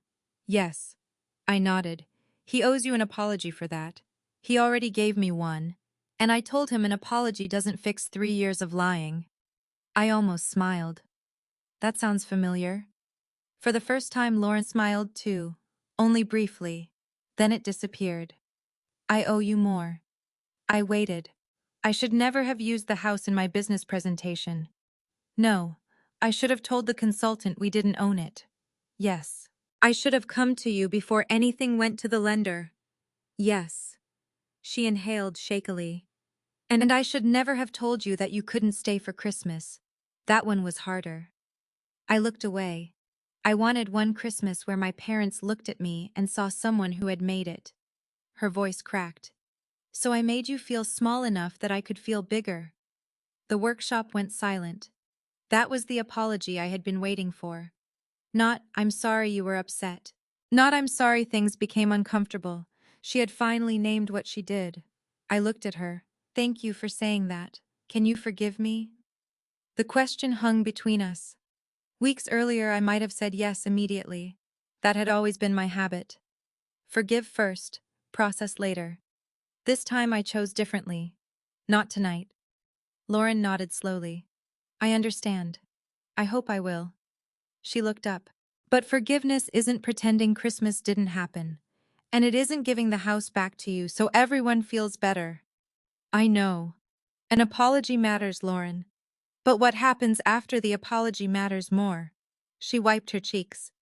Yes. I nodded. He owes you an apology for that. He already gave me one. And I told him an apology doesn't fix 3 years of lying. I almost smiled. That sounds familiar. For the first time, Lauren smiled too. Only briefly. Then it disappeared. I owe you more. I waited. I should never have used the house in my business presentation. No, I should have told the consultant we didn't own it. Yes. I should have come to you before anything went to the lender. Yes. She inhaled shakily. And I should never have told you that you couldn't stay for Christmas. That one was harder. I looked away. I wanted one Christmas where my parents looked at me and saw someone who had made it. Her voice cracked. So I made you feel small enough that I could feel bigger. The workshop went silent. That was the apology I had been waiting for. Not, I'm sorry you were upset. Not, I'm sorry things became uncomfortable. She had finally named what she did. I looked at her. Thank you for saying that. Can you forgive me? The question hung between us. Weeks earlier, I might have said yes immediately. That had always been my habit. Forgive first, process later. This time I chose differently. Not tonight. Lauren nodded slowly. I understand. I hope I will. She looked up. But forgiveness isn't pretending Christmas didn't happen. And it isn't giving the house back to you so everyone feels better. I know. An apology matters, Lauren. But what happens after the apology matters more. She wiped her cheeks.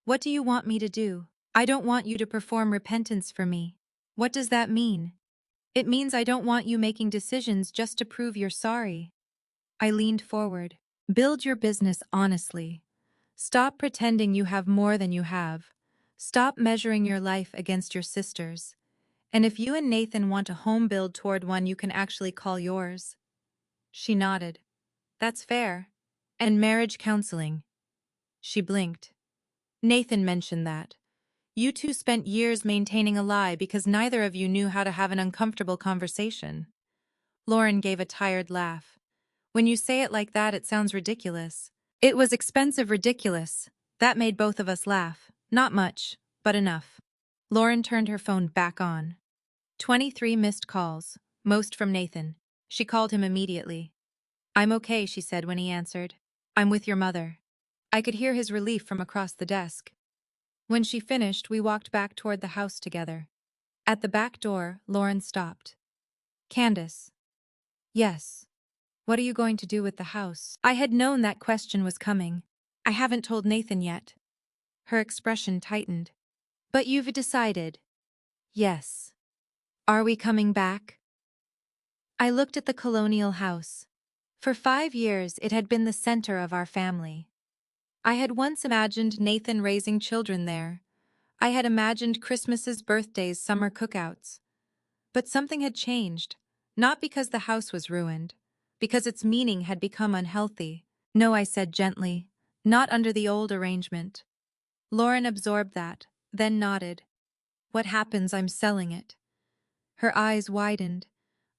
What do you want me to do? I don't want you to perform repentance for me. What does that mean? It means I don't want you making decisions just to prove you're sorry. I leaned forward. Build your business honestly. Stop pretending you have more than you have. Stop measuring your life against your sister's. And if you and Nathan want a home build toward one you can actually call yours. She nodded. That's fair. And marriage counseling. She blinked. Nathan mentioned that. You two spent years maintaining a lie because neither of you knew how to have an uncomfortable conversation. Lauren gave a tired laugh. When you say it like that, it sounds ridiculous. It was expensive ridiculous. That made both of us laugh. Not much, but enough. Lauren turned her phone back on. 23 missed calls, most from Nathan. She called him immediately. I'm okay, she said when he answered. I'm with your mother. I could hear his relief from across the desk. When she finished, we walked back toward the house together. At the back door, Lauren stopped. Candace. Yes. What are you going to do with the house? I had known that question was coming. I haven't told Nathan yet. Her expression tightened. But you've decided. Yes. Are we coming back? I looked at the colonial house. For 5 years, it had been the center of our family. I had once imagined Nathan raising children there. I had imagined Christmases, birthdays, summer cookouts. But something had changed, not because the house was ruined, because its meaning had become unhealthy. No, I said gently, not under the old arrangement. Lauren absorbed that, then nodded. What happens? I'm selling it. Her eyes widened.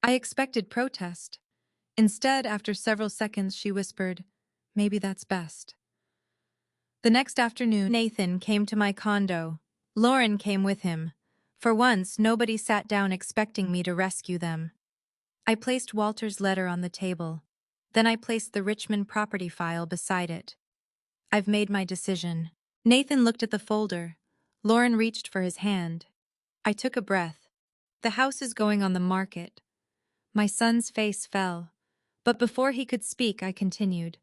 I expected protest. Instead, after several seconds, she whispered, maybe that's best. The next afternoon, Nathan came to my condo. Lauren came with him. For once, nobody sat down expecting me to rescue them. I placed Walter's letter on the table. Then I placed the Richmond property file beside it. I've made my decision. Nathan looked at the folder. Lauren reached for his hand. I took a breath. The house is going on the market. My son's face fell. But before he could speak, I continued.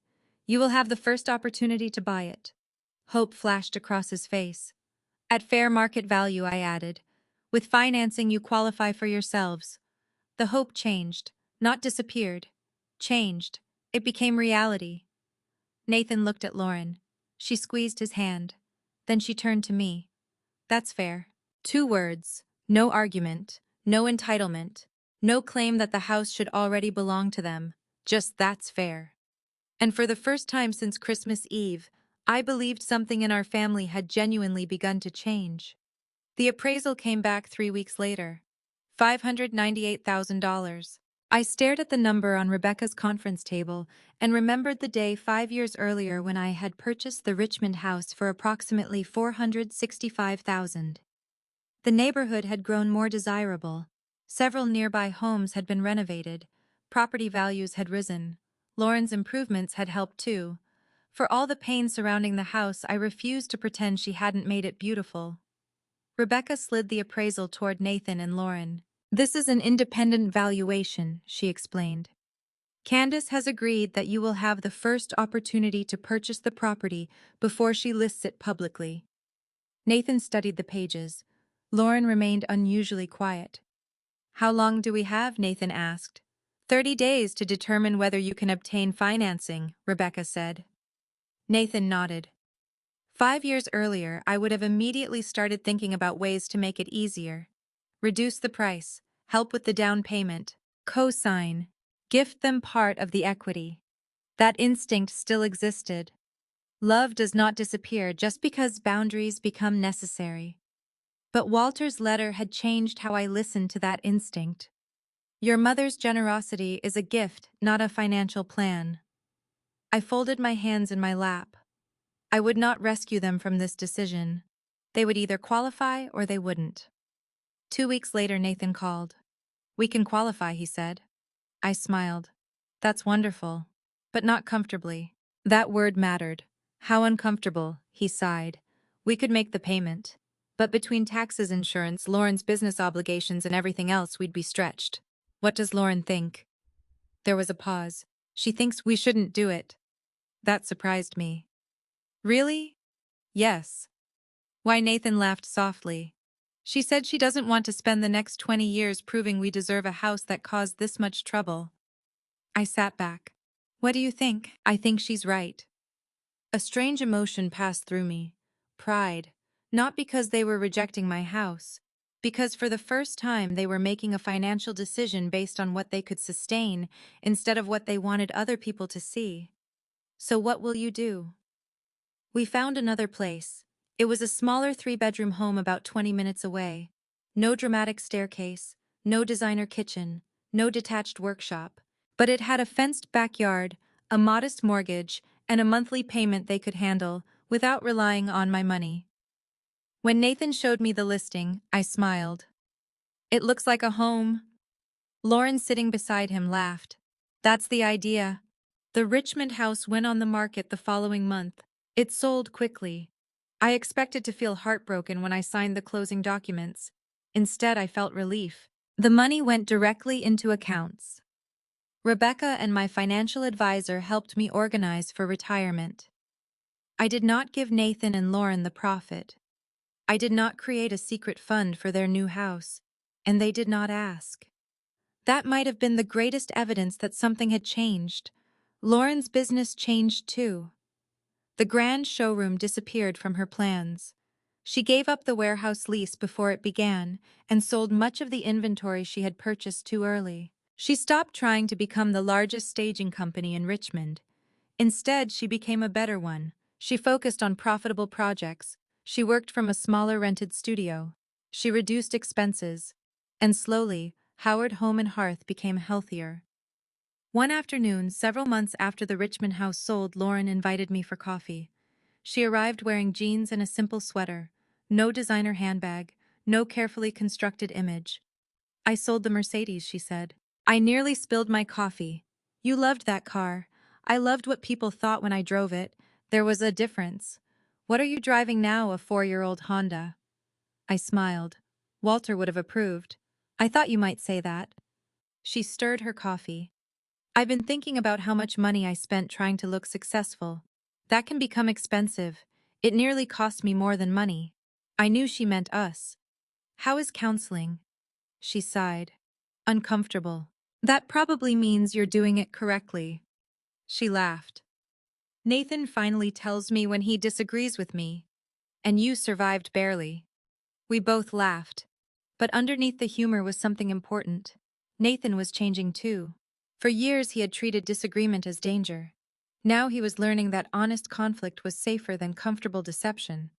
You will have the first opportunity to buy it. Hope flashed across his face. At fair market value, I added. With financing, you qualify for yourselves. The hope changed, not disappeared. Changed. It became reality. Nathan looked at Lauren. She squeezed his hand. Then she turned to me. That's fair. 2 words. No argument. No entitlement. No claim that the house should already belong to them. Just that's fair. And for the first time since Christmas Eve, I believed something in our family had genuinely begun to change. The appraisal came back 3 weeks later. $598,000. I stared at the number on Rebecca's conference table and remembered the day 5 years earlier when I had purchased the Richmond house for approximately $465,000. The neighborhood had grown more desirable. Several nearby homes had been renovated. Property values had risen. Lauren's improvements had helped too. For all the pain surrounding the house, I refused to pretend she hadn't made it beautiful. Rebecca slid the appraisal toward Nathan and Lauren. This is an independent valuation, she explained. Candace has agreed that you will have the first opportunity to purchase the property before she lists it publicly. Nathan studied the pages. Lauren remained unusually quiet. How long do we have? Nathan asked. 30 days to determine whether you can obtain financing, Rebecca said. Nathan nodded. 5 years earlier, I would have immediately started thinking about ways to make it easier. Reduce the price, help with the down payment, co-sign, gift them part of the equity. That instinct still existed. Love does not disappear just because boundaries become necessary. But Walter's letter had changed how I listened to that instinct. Your mother's generosity is a gift, not a financial plan. I folded my hands in my lap. I would not rescue them from this decision. They would either qualify or they wouldn't. 2 weeks later, Nathan called. We can qualify, he said. I smiled. That's wonderful, but not comfortably. That word mattered. How uncomfortable, he sighed. We could make the payment. But between taxes, insurance, Lauren's business obligations, and everything else, we'd be stretched. What does Lauren think? There was a pause. She thinks we shouldn't do it. That surprised me. Really? Yes. Why? Nathan laughed softly. She said she doesn't want to spend the next 20 years proving we deserve a house that caused this much trouble. I sat back. What do you think? I think she's right. A strange emotion passed through me. Pride. Not because they were rejecting my house, because for the first time they were making a financial decision based on what they could sustain instead of what they wanted other people to see. So what will you do? We found another place. It was a smaller 3-bedroom home about 20 minutes away. No dramatic staircase, no designer kitchen, no detached workshop. But it had a fenced backyard, a modest mortgage, and a monthly payment they could handle without relying on my money. When Nathan showed me the listing, I smiled. It looks like a home. Lauren, sitting beside him, laughed. That's the idea. The Richmond house went on the market the following month. It sold quickly. I expected to feel heartbroken when I signed the closing documents. Instead, I felt relief. The money went directly into accounts. Rebecca and my financial advisor helped me organize for retirement. I did not give Nathan and Lauren the profit. I did not create a secret fund for their new house, and they did not ask. That might have been the greatest evidence that something had changed. Lauren's business changed too. The grand showroom disappeared from her plans. She gave up the warehouse lease before it began and sold much of the inventory she had purchased too early. She stopped trying to become the largest staging company in Richmond. Instead, she became a better one. She focused on profitable projects. She worked from a smaller rented studio. She reduced expenses. And slowly, Howard Home and Hearth became healthier. One afternoon, several months after the Richmond house sold, Lauren invited me for coffee. She arrived wearing jeans and a simple sweater. No designer handbag, no carefully constructed image. "I sold the Mercedes," she said. "I nearly spilled my coffee. You loved that car. I loved what people thought when I drove it. There was a difference. What are you driving now, a 4-year-old Honda?" I smiled. Walter would have approved. "I thought you might say that." She stirred her coffee. "I've been thinking about how much money I spent trying to look successful. That can become expensive. It nearly cost me more than money." I knew she meant us. "How is counseling?" She sighed. "Uncomfortable." "That probably means you're doing it correctly." She laughed. "Nathan finally tells me when he disagrees with me. And you survived barely." We both laughed. But underneath the humor was something important. Nathan was changing too. For years he had treated disagreement as danger. Now he was learning that honest conflict was safer than comfortable deception.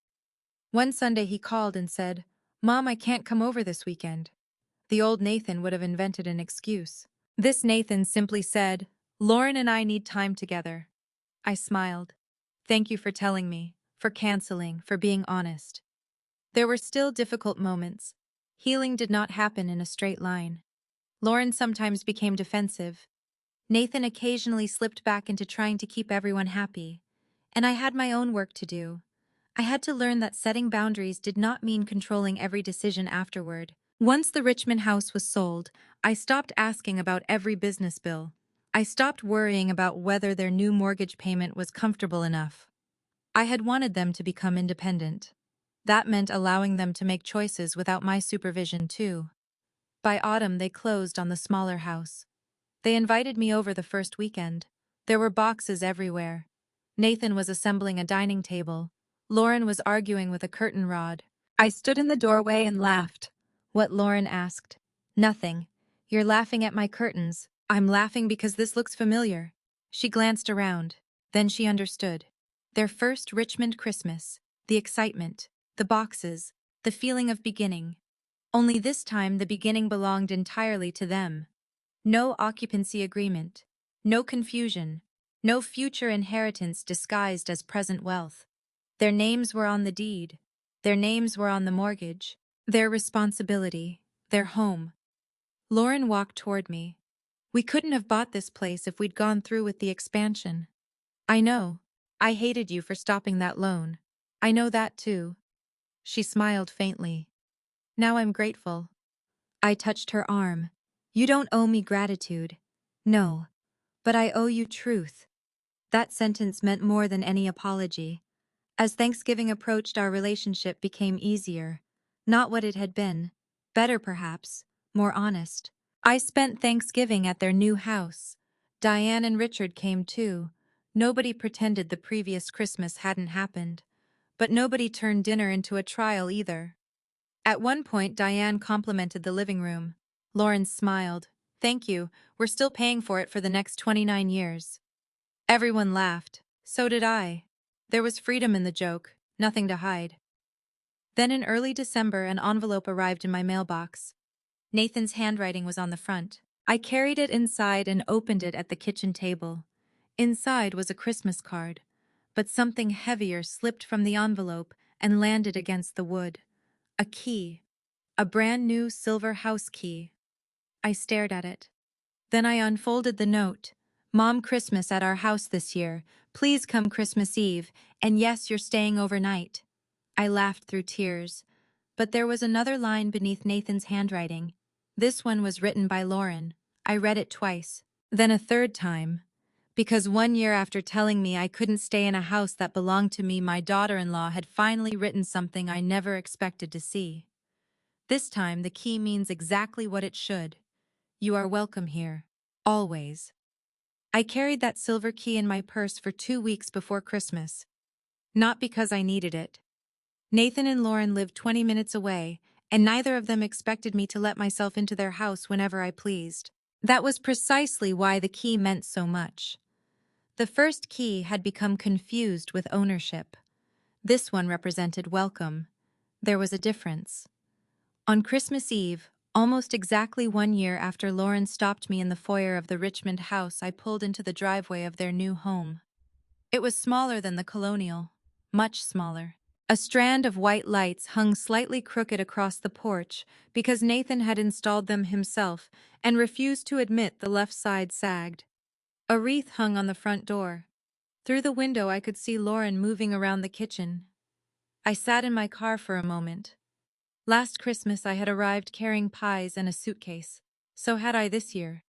One Sunday he called and said, "Mom, I can't come over this weekend." The old Nathan would have invented an excuse. This Nathan simply said, "Lauren and I need time together." I smiled. "Thank you for telling me, for canceling, for being honest." There were still difficult moments. Healing did not happen in a straight line. Lauren sometimes became defensive. Nathan occasionally slipped back into trying to keep everyone happy. And I had my own work to do. I had to learn that setting boundaries did not mean controlling every decision afterward. Once the Richmond house was sold, I stopped asking about every business bill. I stopped worrying about whether their new mortgage payment was comfortable enough. I had wanted them to become independent. That meant allowing them to make choices without my supervision too. By autumn, they closed on the smaller house. They invited me over the first weekend. There were boxes everywhere. Nathan was assembling a dining table. Lauren was arguing with a curtain rod. I stood in the doorway and laughed. "What?" Lauren asked. "Nothing. You're laughing at my curtains." "I'm laughing because this looks familiar." She glanced around. Then she understood. Their first Richmond Christmas. The excitement. The boxes. The feeling of beginning. Only this time the beginning belonged entirely to them. No occupancy agreement. No confusion. No future inheritance disguised as present wealth. Their names were on the deed. Their names were on the mortgage. Their responsibility. Their home. Lauren walked toward me. "We couldn't have bought this place if we'd gone through with the expansion." "I know. I hated you for stopping that loan. I know that too." She smiled faintly. "Now I'm grateful." I touched her arm. "You don't owe me gratitude." "No. But I owe you truth." That sentence meant more than any apology. As Thanksgiving approached, our relationship became easier. Not what it had been. Better, perhaps. More honest. I spent Thanksgiving at their new house. Diane and Richard came too. Nobody pretended the previous Christmas hadn't happened. But nobody turned dinner into a trial either. At one point, Diane complimented the living room. Lauren smiled. "Thank you, we're still paying for it for the next 29 years. Everyone laughed. So did I. There was freedom in the joke, nothing to hide. Then in early December, an envelope arrived in my mailbox. Nathan's handwriting was on the front. I carried it inside and opened it at the kitchen table. Inside was a Christmas card, but something heavier slipped from the envelope and landed against the wood. A key. A brand new silver house key. I stared at it. Then I unfolded the note. "Mom, Christmas at our house this year. Please come Christmas Eve, and yes, you're staying overnight." I laughed through tears. But there was another line beneath Nathan's handwriting. This one was written by Lauren. I read it twice. Then a third time. Because 1 year after telling me I couldn't stay in a house that belonged to me, my daughter-in-law had finally written something I never expected to see. This time the key means exactly what it should. You are welcome here. Always. I carried that silver key in my purse for 2 weeks before Christmas. Not because I needed it. Nathan and Lauren lived 20 minutes away, and neither of them expected me to let myself into their house whenever I pleased. That was precisely why the key meant so much. The first key had become confused with ownership. This one represented welcome. There was a difference. On Christmas Eve, almost exactly 1 year after Lauren stopped me in the foyer of the Richmond house, I pulled into the driveway of their new home. It was smaller than the Colonial, much smaller. A strand of white lights hung slightly crooked across the porch because Nathan had installed them himself and refused to admit the left side sagged. A wreath hung on the front door. Through the window I could see Lauren moving around the kitchen. I sat in my car for a moment. Last Christmas I had arrived carrying pies and a suitcase. So had I this year.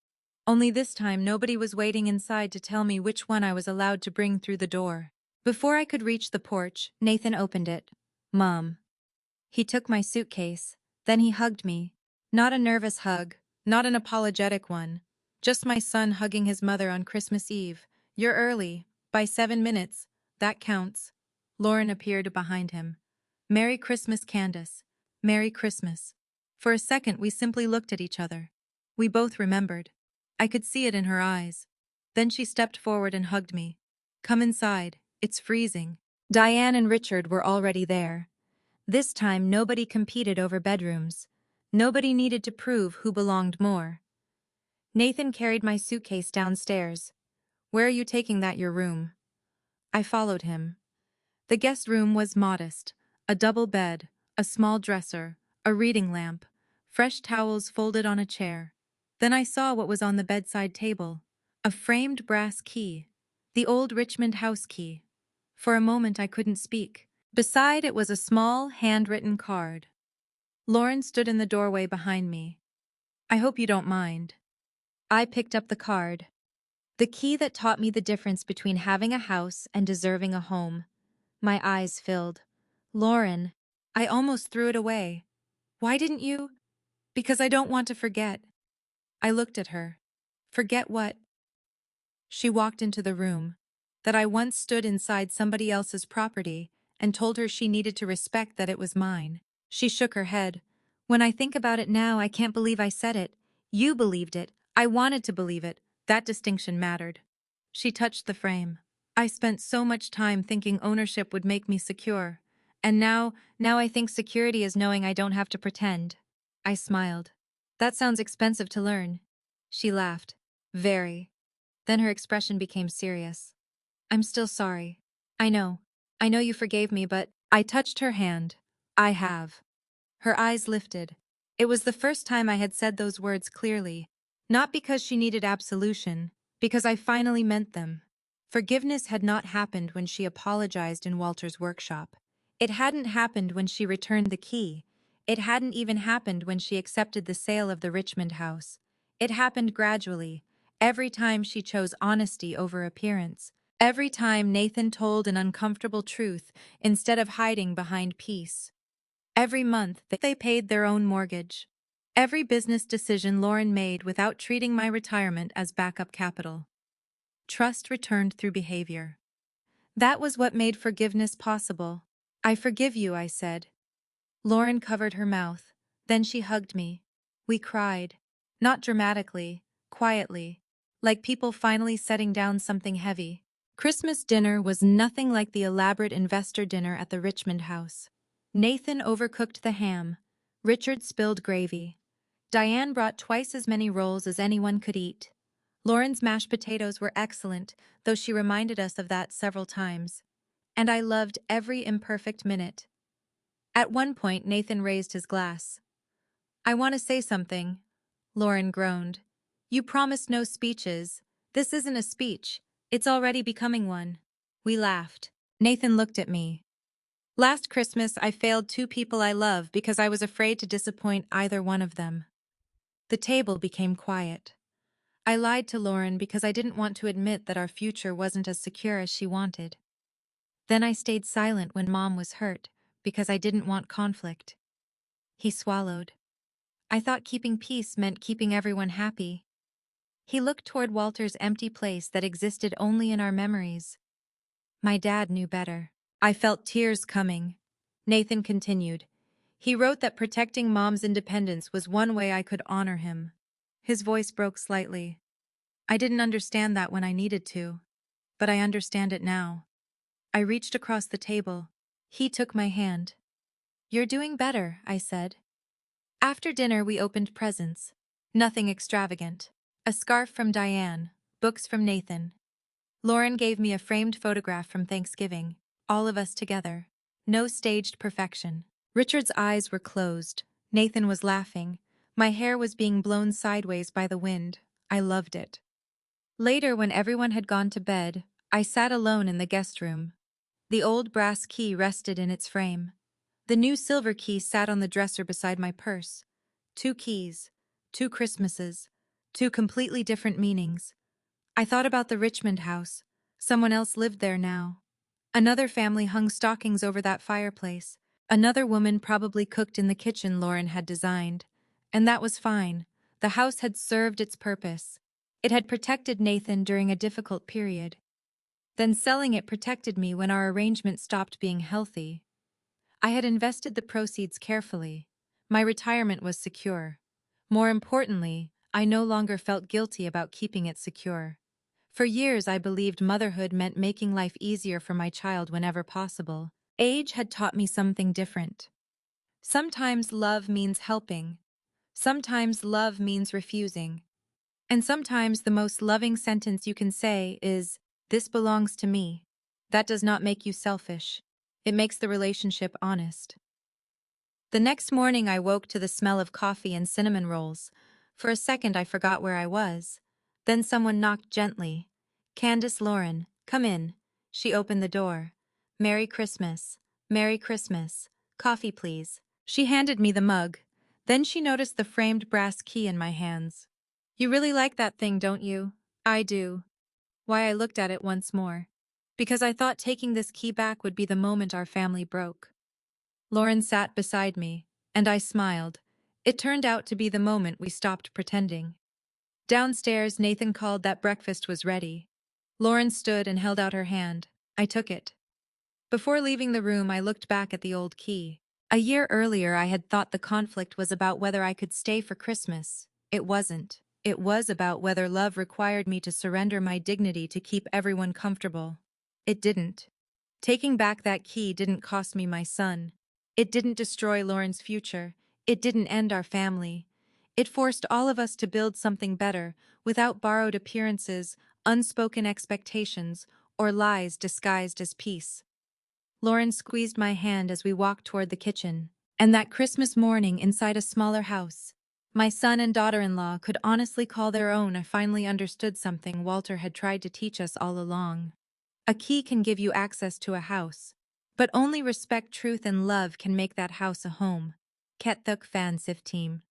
Only this time nobody was waiting inside to tell me which one I was allowed to bring through the door. Before I could reach the porch, Nathan opened it. Mom. He took my suitcase, then he hugged me. Not a nervous hug, not an apologetic one. Just my son hugging his mother on Christmas Eve. You're early, by 7 minutes. That counts. Lauren appeared behind him. Merry Christmas, Candace. Merry Christmas. For a second we simply looked at each other. We both remembered. I could see it in her eyes. Then she stepped forward and hugged me. Come inside, it's freezing. Diane and Richard were already there. This time nobody competed over bedrooms. Nobody needed to prove who belonged more. Nathan carried my suitcase downstairs. Where are you taking that, your room? I followed him. The guest room was modest. A double bed, a small dresser, a reading lamp, fresh towels folded on a chair. Then I saw what was on the bedside table. A framed brass key. The old Richmond house key. For a moment I couldn't speak. Beside it was a small, handwritten card. Lauren stood in the doorway behind me. I hope you don't mind. I picked up the card. The key that taught me the difference between having a house and deserving a home. My eyes filled. Lauren, I almost threw it away. Why didn't you? Because I don't want to forget. I looked at her. Forget what? She walked into the room. That I once stood inside somebody else's property and told her she needed to respect that it was mine. She shook her head. When I think about it now, I can't believe I said it. You believed it. I wanted to believe it. That distinction mattered. She touched the frame. I spent so much time thinking ownership would make me secure. And now I think security is knowing I don't have to pretend. I smiled. That sounds expensive to learn. She laughed. Very. Then her expression became serious. I'm still sorry. I know. I know you forgave me, but I touched her hand. I have. Her eyes lifted. It was the first time I had said those words clearly. Not because she needed absolution, because I finally meant them. Forgiveness had not happened when she apologized in Walter's workshop. It hadn't happened when she returned the key. It hadn't even happened when she accepted the sale of the Richmond house. It happened gradually, every time she chose honesty over appearance. Every time Nathan told an uncomfortable truth instead of hiding behind peace. Every month they paid their own mortgage. Every business decision Lauren made without treating my retirement as backup capital. Trust returned through behavior. That was what made forgiveness possible. I forgive you, I said. Lauren covered her mouth. Then she hugged me. We cried. Not dramatically, quietly, like people finally setting down something heavy. Christmas dinner was nothing like the elaborate investor dinner at the Richmond house. Nathan overcooked the ham. Richard spilled gravy. Diane brought twice as many rolls as anyone could eat. Lauren's mashed potatoes were excellent, though she reminded us of that several times. And I loved every imperfect minute. At one point, Nathan raised his glass. I want to say something, Lauren groaned. You promised no speeches. This isn't a speech. It's already becoming one. We laughed. Nathan looked at me. Last Christmas, I failed 2 people I love because I was afraid to disappoint either one of them. The table became quiet. I lied to Lauren because I didn't want to admit that our future wasn't as secure as she wanted. Then I stayed silent when Mom was hurt because I didn't want conflict. He swallowed. I thought keeping peace meant keeping everyone happy. He looked toward Walter's empty place that existed only in our memories. My dad knew better. I felt tears coming. Nathan continued. He wrote that protecting Mom's independence was one way I could honor him. His voice broke slightly. I didn't understand that when I needed to, but I understand it now. I reached across the table. He took my hand. You're doing better, I said. After dinner, we opened presents. Nothing extravagant. A scarf from Diane, books from Nathan. Lauren gave me a framed photograph from Thanksgiving, all of us together. No staged perfection. Richard's eyes were closed. Nathan was laughing. My hair was being blown sideways by the wind. I loved it. Later, when everyone had gone to bed, I sat alone in the guest room. The old brass key rested in its frame. The new silver key sat on the dresser beside my purse. 2 keys, 2 Christmases, 2 completely different meanings. I thought about the Richmond house. Someone else lived there now. Another family hung stockings over that fireplace. Another woman probably cooked in the kitchen Lauren had designed. And that was fine. The house had served its purpose. It had protected Nathan during a difficult period. Then selling it protected me when our arrangement stopped being healthy. I had invested the proceeds carefully. My retirement was secure. More importantly, I no longer felt guilty about keeping it secure. For years, I believed motherhood meant making life easier for my child whenever possible. Age had taught me something different. Sometimes love means helping. Sometimes love means refusing. And sometimes the most loving sentence you can say is, "This belongs to me." That does not make you selfish. It makes the relationship honest. The next morning I woke to the smell of coffee and cinnamon rolls. For a second I forgot where I was. Then someone knocked gently. Candace, Lauren, come in. She opened the door. Merry Christmas. Merry Christmas. Coffee, please. She handed me the mug. Then she noticed the framed brass key in my hands. You really like that thing, don't you? I do. Why, I looked at it once more. Because I thought taking this key back would be the moment our family broke. Lauren sat beside me, and I smiled. It turned out to be the moment we stopped pretending. Downstairs, Nathan called that breakfast was ready. Lauren stood and held out her hand. I took it. Before leaving the room, I looked back at the old key. A year earlier, I had thought the conflict was about whether I could stay for Christmas. It wasn't. It was about whether love required me to surrender my dignity to keep everyone comfortable. It didn't. Taking back that key didn't cost me my son. It didn't destroy Lauren's future. It didn't end our family. It forced all of us to build something better, without borrowed appearances, unspoken expectations, or lies disguised as peace. Lauren squeezed my hand as we walked toward the kitchen. And that Christmas morning inside a smaller house, my son and daughter-in-law could honestly call their own. I finally understood something Walter had tried to teach us all along. A key can give you access to a house, but only respect, truth, and love can make that house a home. Ketuk Fan Sif Team.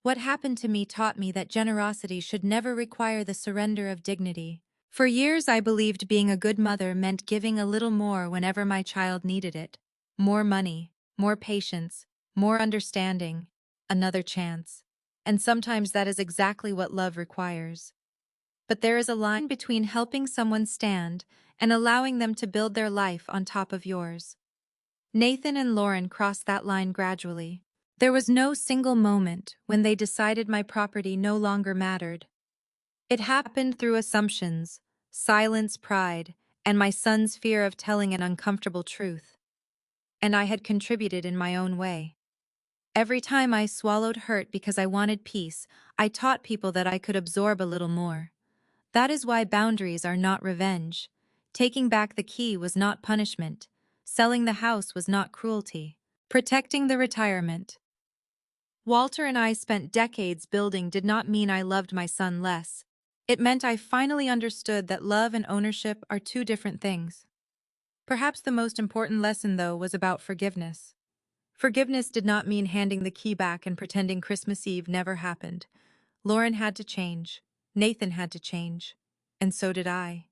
What happened to me taught me that generosity should never require the surrender of dignity. For years I believed being a good mother meant giving a little more whenever my child needed it. More money, more patience, more understanding, another chance. And sometimes that is exactly what love requires. But there is a line between helping someone stand and allowing them to build their life on top of yours. Nathan and Lauren crossed that line gradually. There was no single moment when they decided my property no longer mattered. It happened through assumptions, silence, pride, and my son's fear of telling an uncomfortable truth. And I had contributed in my own way. Every time I swallowed hurt because I wanted peace, I taught people that I could absorb a little more. That is why boundaries are not revenge. Taking back the key was not punishment. Selling the house was not cruelty. Protecting the retirement. Walter and I spent decades building did not mean I loved my son less. It meant I finally understood that love and ownership are 2 different things. Perhaps the most important lesson, though, was about forgiveness. Forgiveness did not mean handing the key back and pretending Christmas Eve never happened. Lauren had to change. Nathan had to change. And so did I.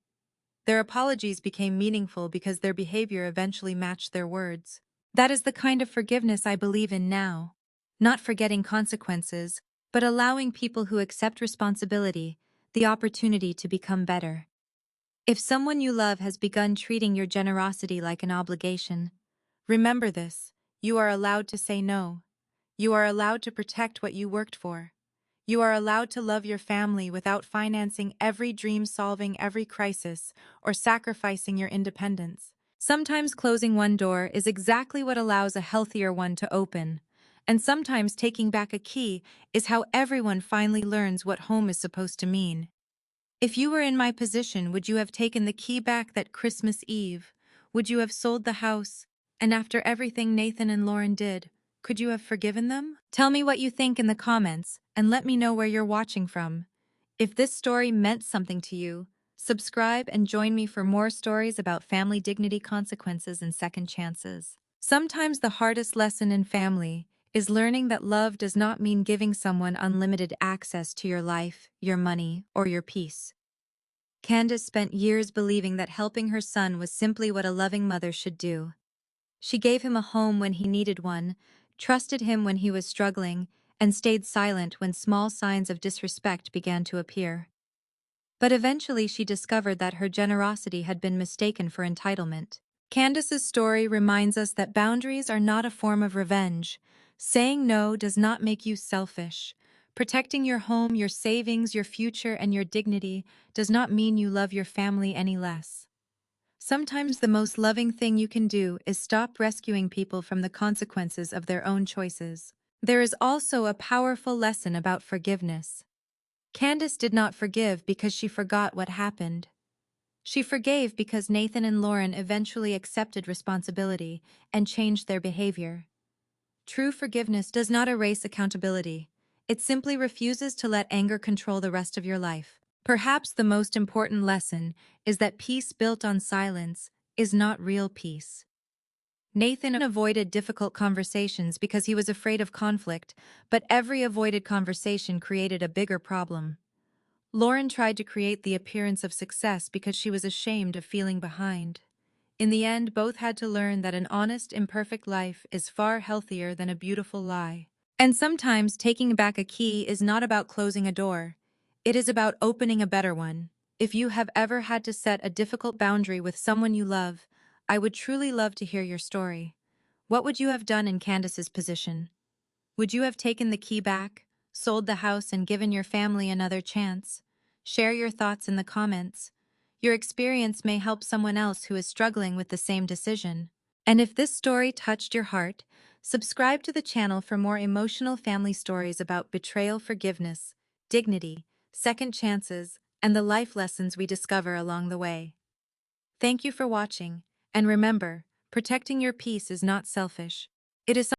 Their apologies became meaningful because their behavior eventually matched their words. That is the kind of forgiveness I believe in now. Not forgetting consequences, but allowing people who accept responsibility the opportunity to become better. If someone you love has begun treating your generosity like an obligation, Remember this: you are allowed to say no. You are allowed to protect what you worked for. You are allowed to love your family without financing every dream, solving every crisis, or sacrificing your independence. Sometimes closing one door is exactly what allows a healthier one to open. And sometimes taking back a key is how everyone finally learns what home is supposed to mean. If you were in my position, would you have taken the key back that Christmas Eve? Would you have sold the house? And after everything Nathan and Lauren did, could you have forgiven them? Tell me what you think in the comments, and let me know where you're watching from. If this story meant something to you, subscribe and join me for more stories about family dignity, consequences, and second chances. Sometimes the hardest lesson in family is learning that love does not mean giving someone unlimited access to your life, your money, or your peace. Candace spent years believing that helping her son was simply what a loving mother should do. She gave him a home when he needed one, trusted him when he was struggling, and stayed silent when small signs of disrespect began to appear. But eventually she discovered that her generosity had been mistaken for entitlement. Candace's story reminds us that boundaries are not a form of revenge. Saying no does not make you selfish. Protecting your home, your savings, your future, and your dignity does not mean you love your family any less. Sometimes the most loving thing you can do is stop rescuing people from the consequences of their own choices. There is also a powerful lesson about forgiveness. Candace did not forgive because she forgot what happened. She forgave because Nathan and Lauren eventually accepted responsibility and changed their behavior. True forgiveness does not erase accountability. It simply refuses to let anger control the rest of your life. Perhaps the most important lesson is that peace built on silence is not real peace. Nathan avoided difficult conversations because he was afraid of conflict, but every avoided conversation created a bigger problem. Lauren tried to create the appearance of success because she was ashamed of feeling behind. In the end, both had to learn that an honest, imperfect life is far healthier than a beautiful lie. And sometimes taking back a key is not about closing a door. It is about opening a better one. If you have ever had to set a difficult boundary with someone you love, I would truly love to hear your story. What would you have done in Candace's position? Would you have taken the key back, sold the house, and given your family another chance? Share your thoughts in the comments. Your experience may help someone else who is struggling with the same decision. And if this story touched your heart, subscribe to the channel for more emotional family stories about betrayal, forgiveness, dignity, second chances, and the life lessons we discover along the way. Thank you for watching, and remember, protecting your peace is not selfish. It is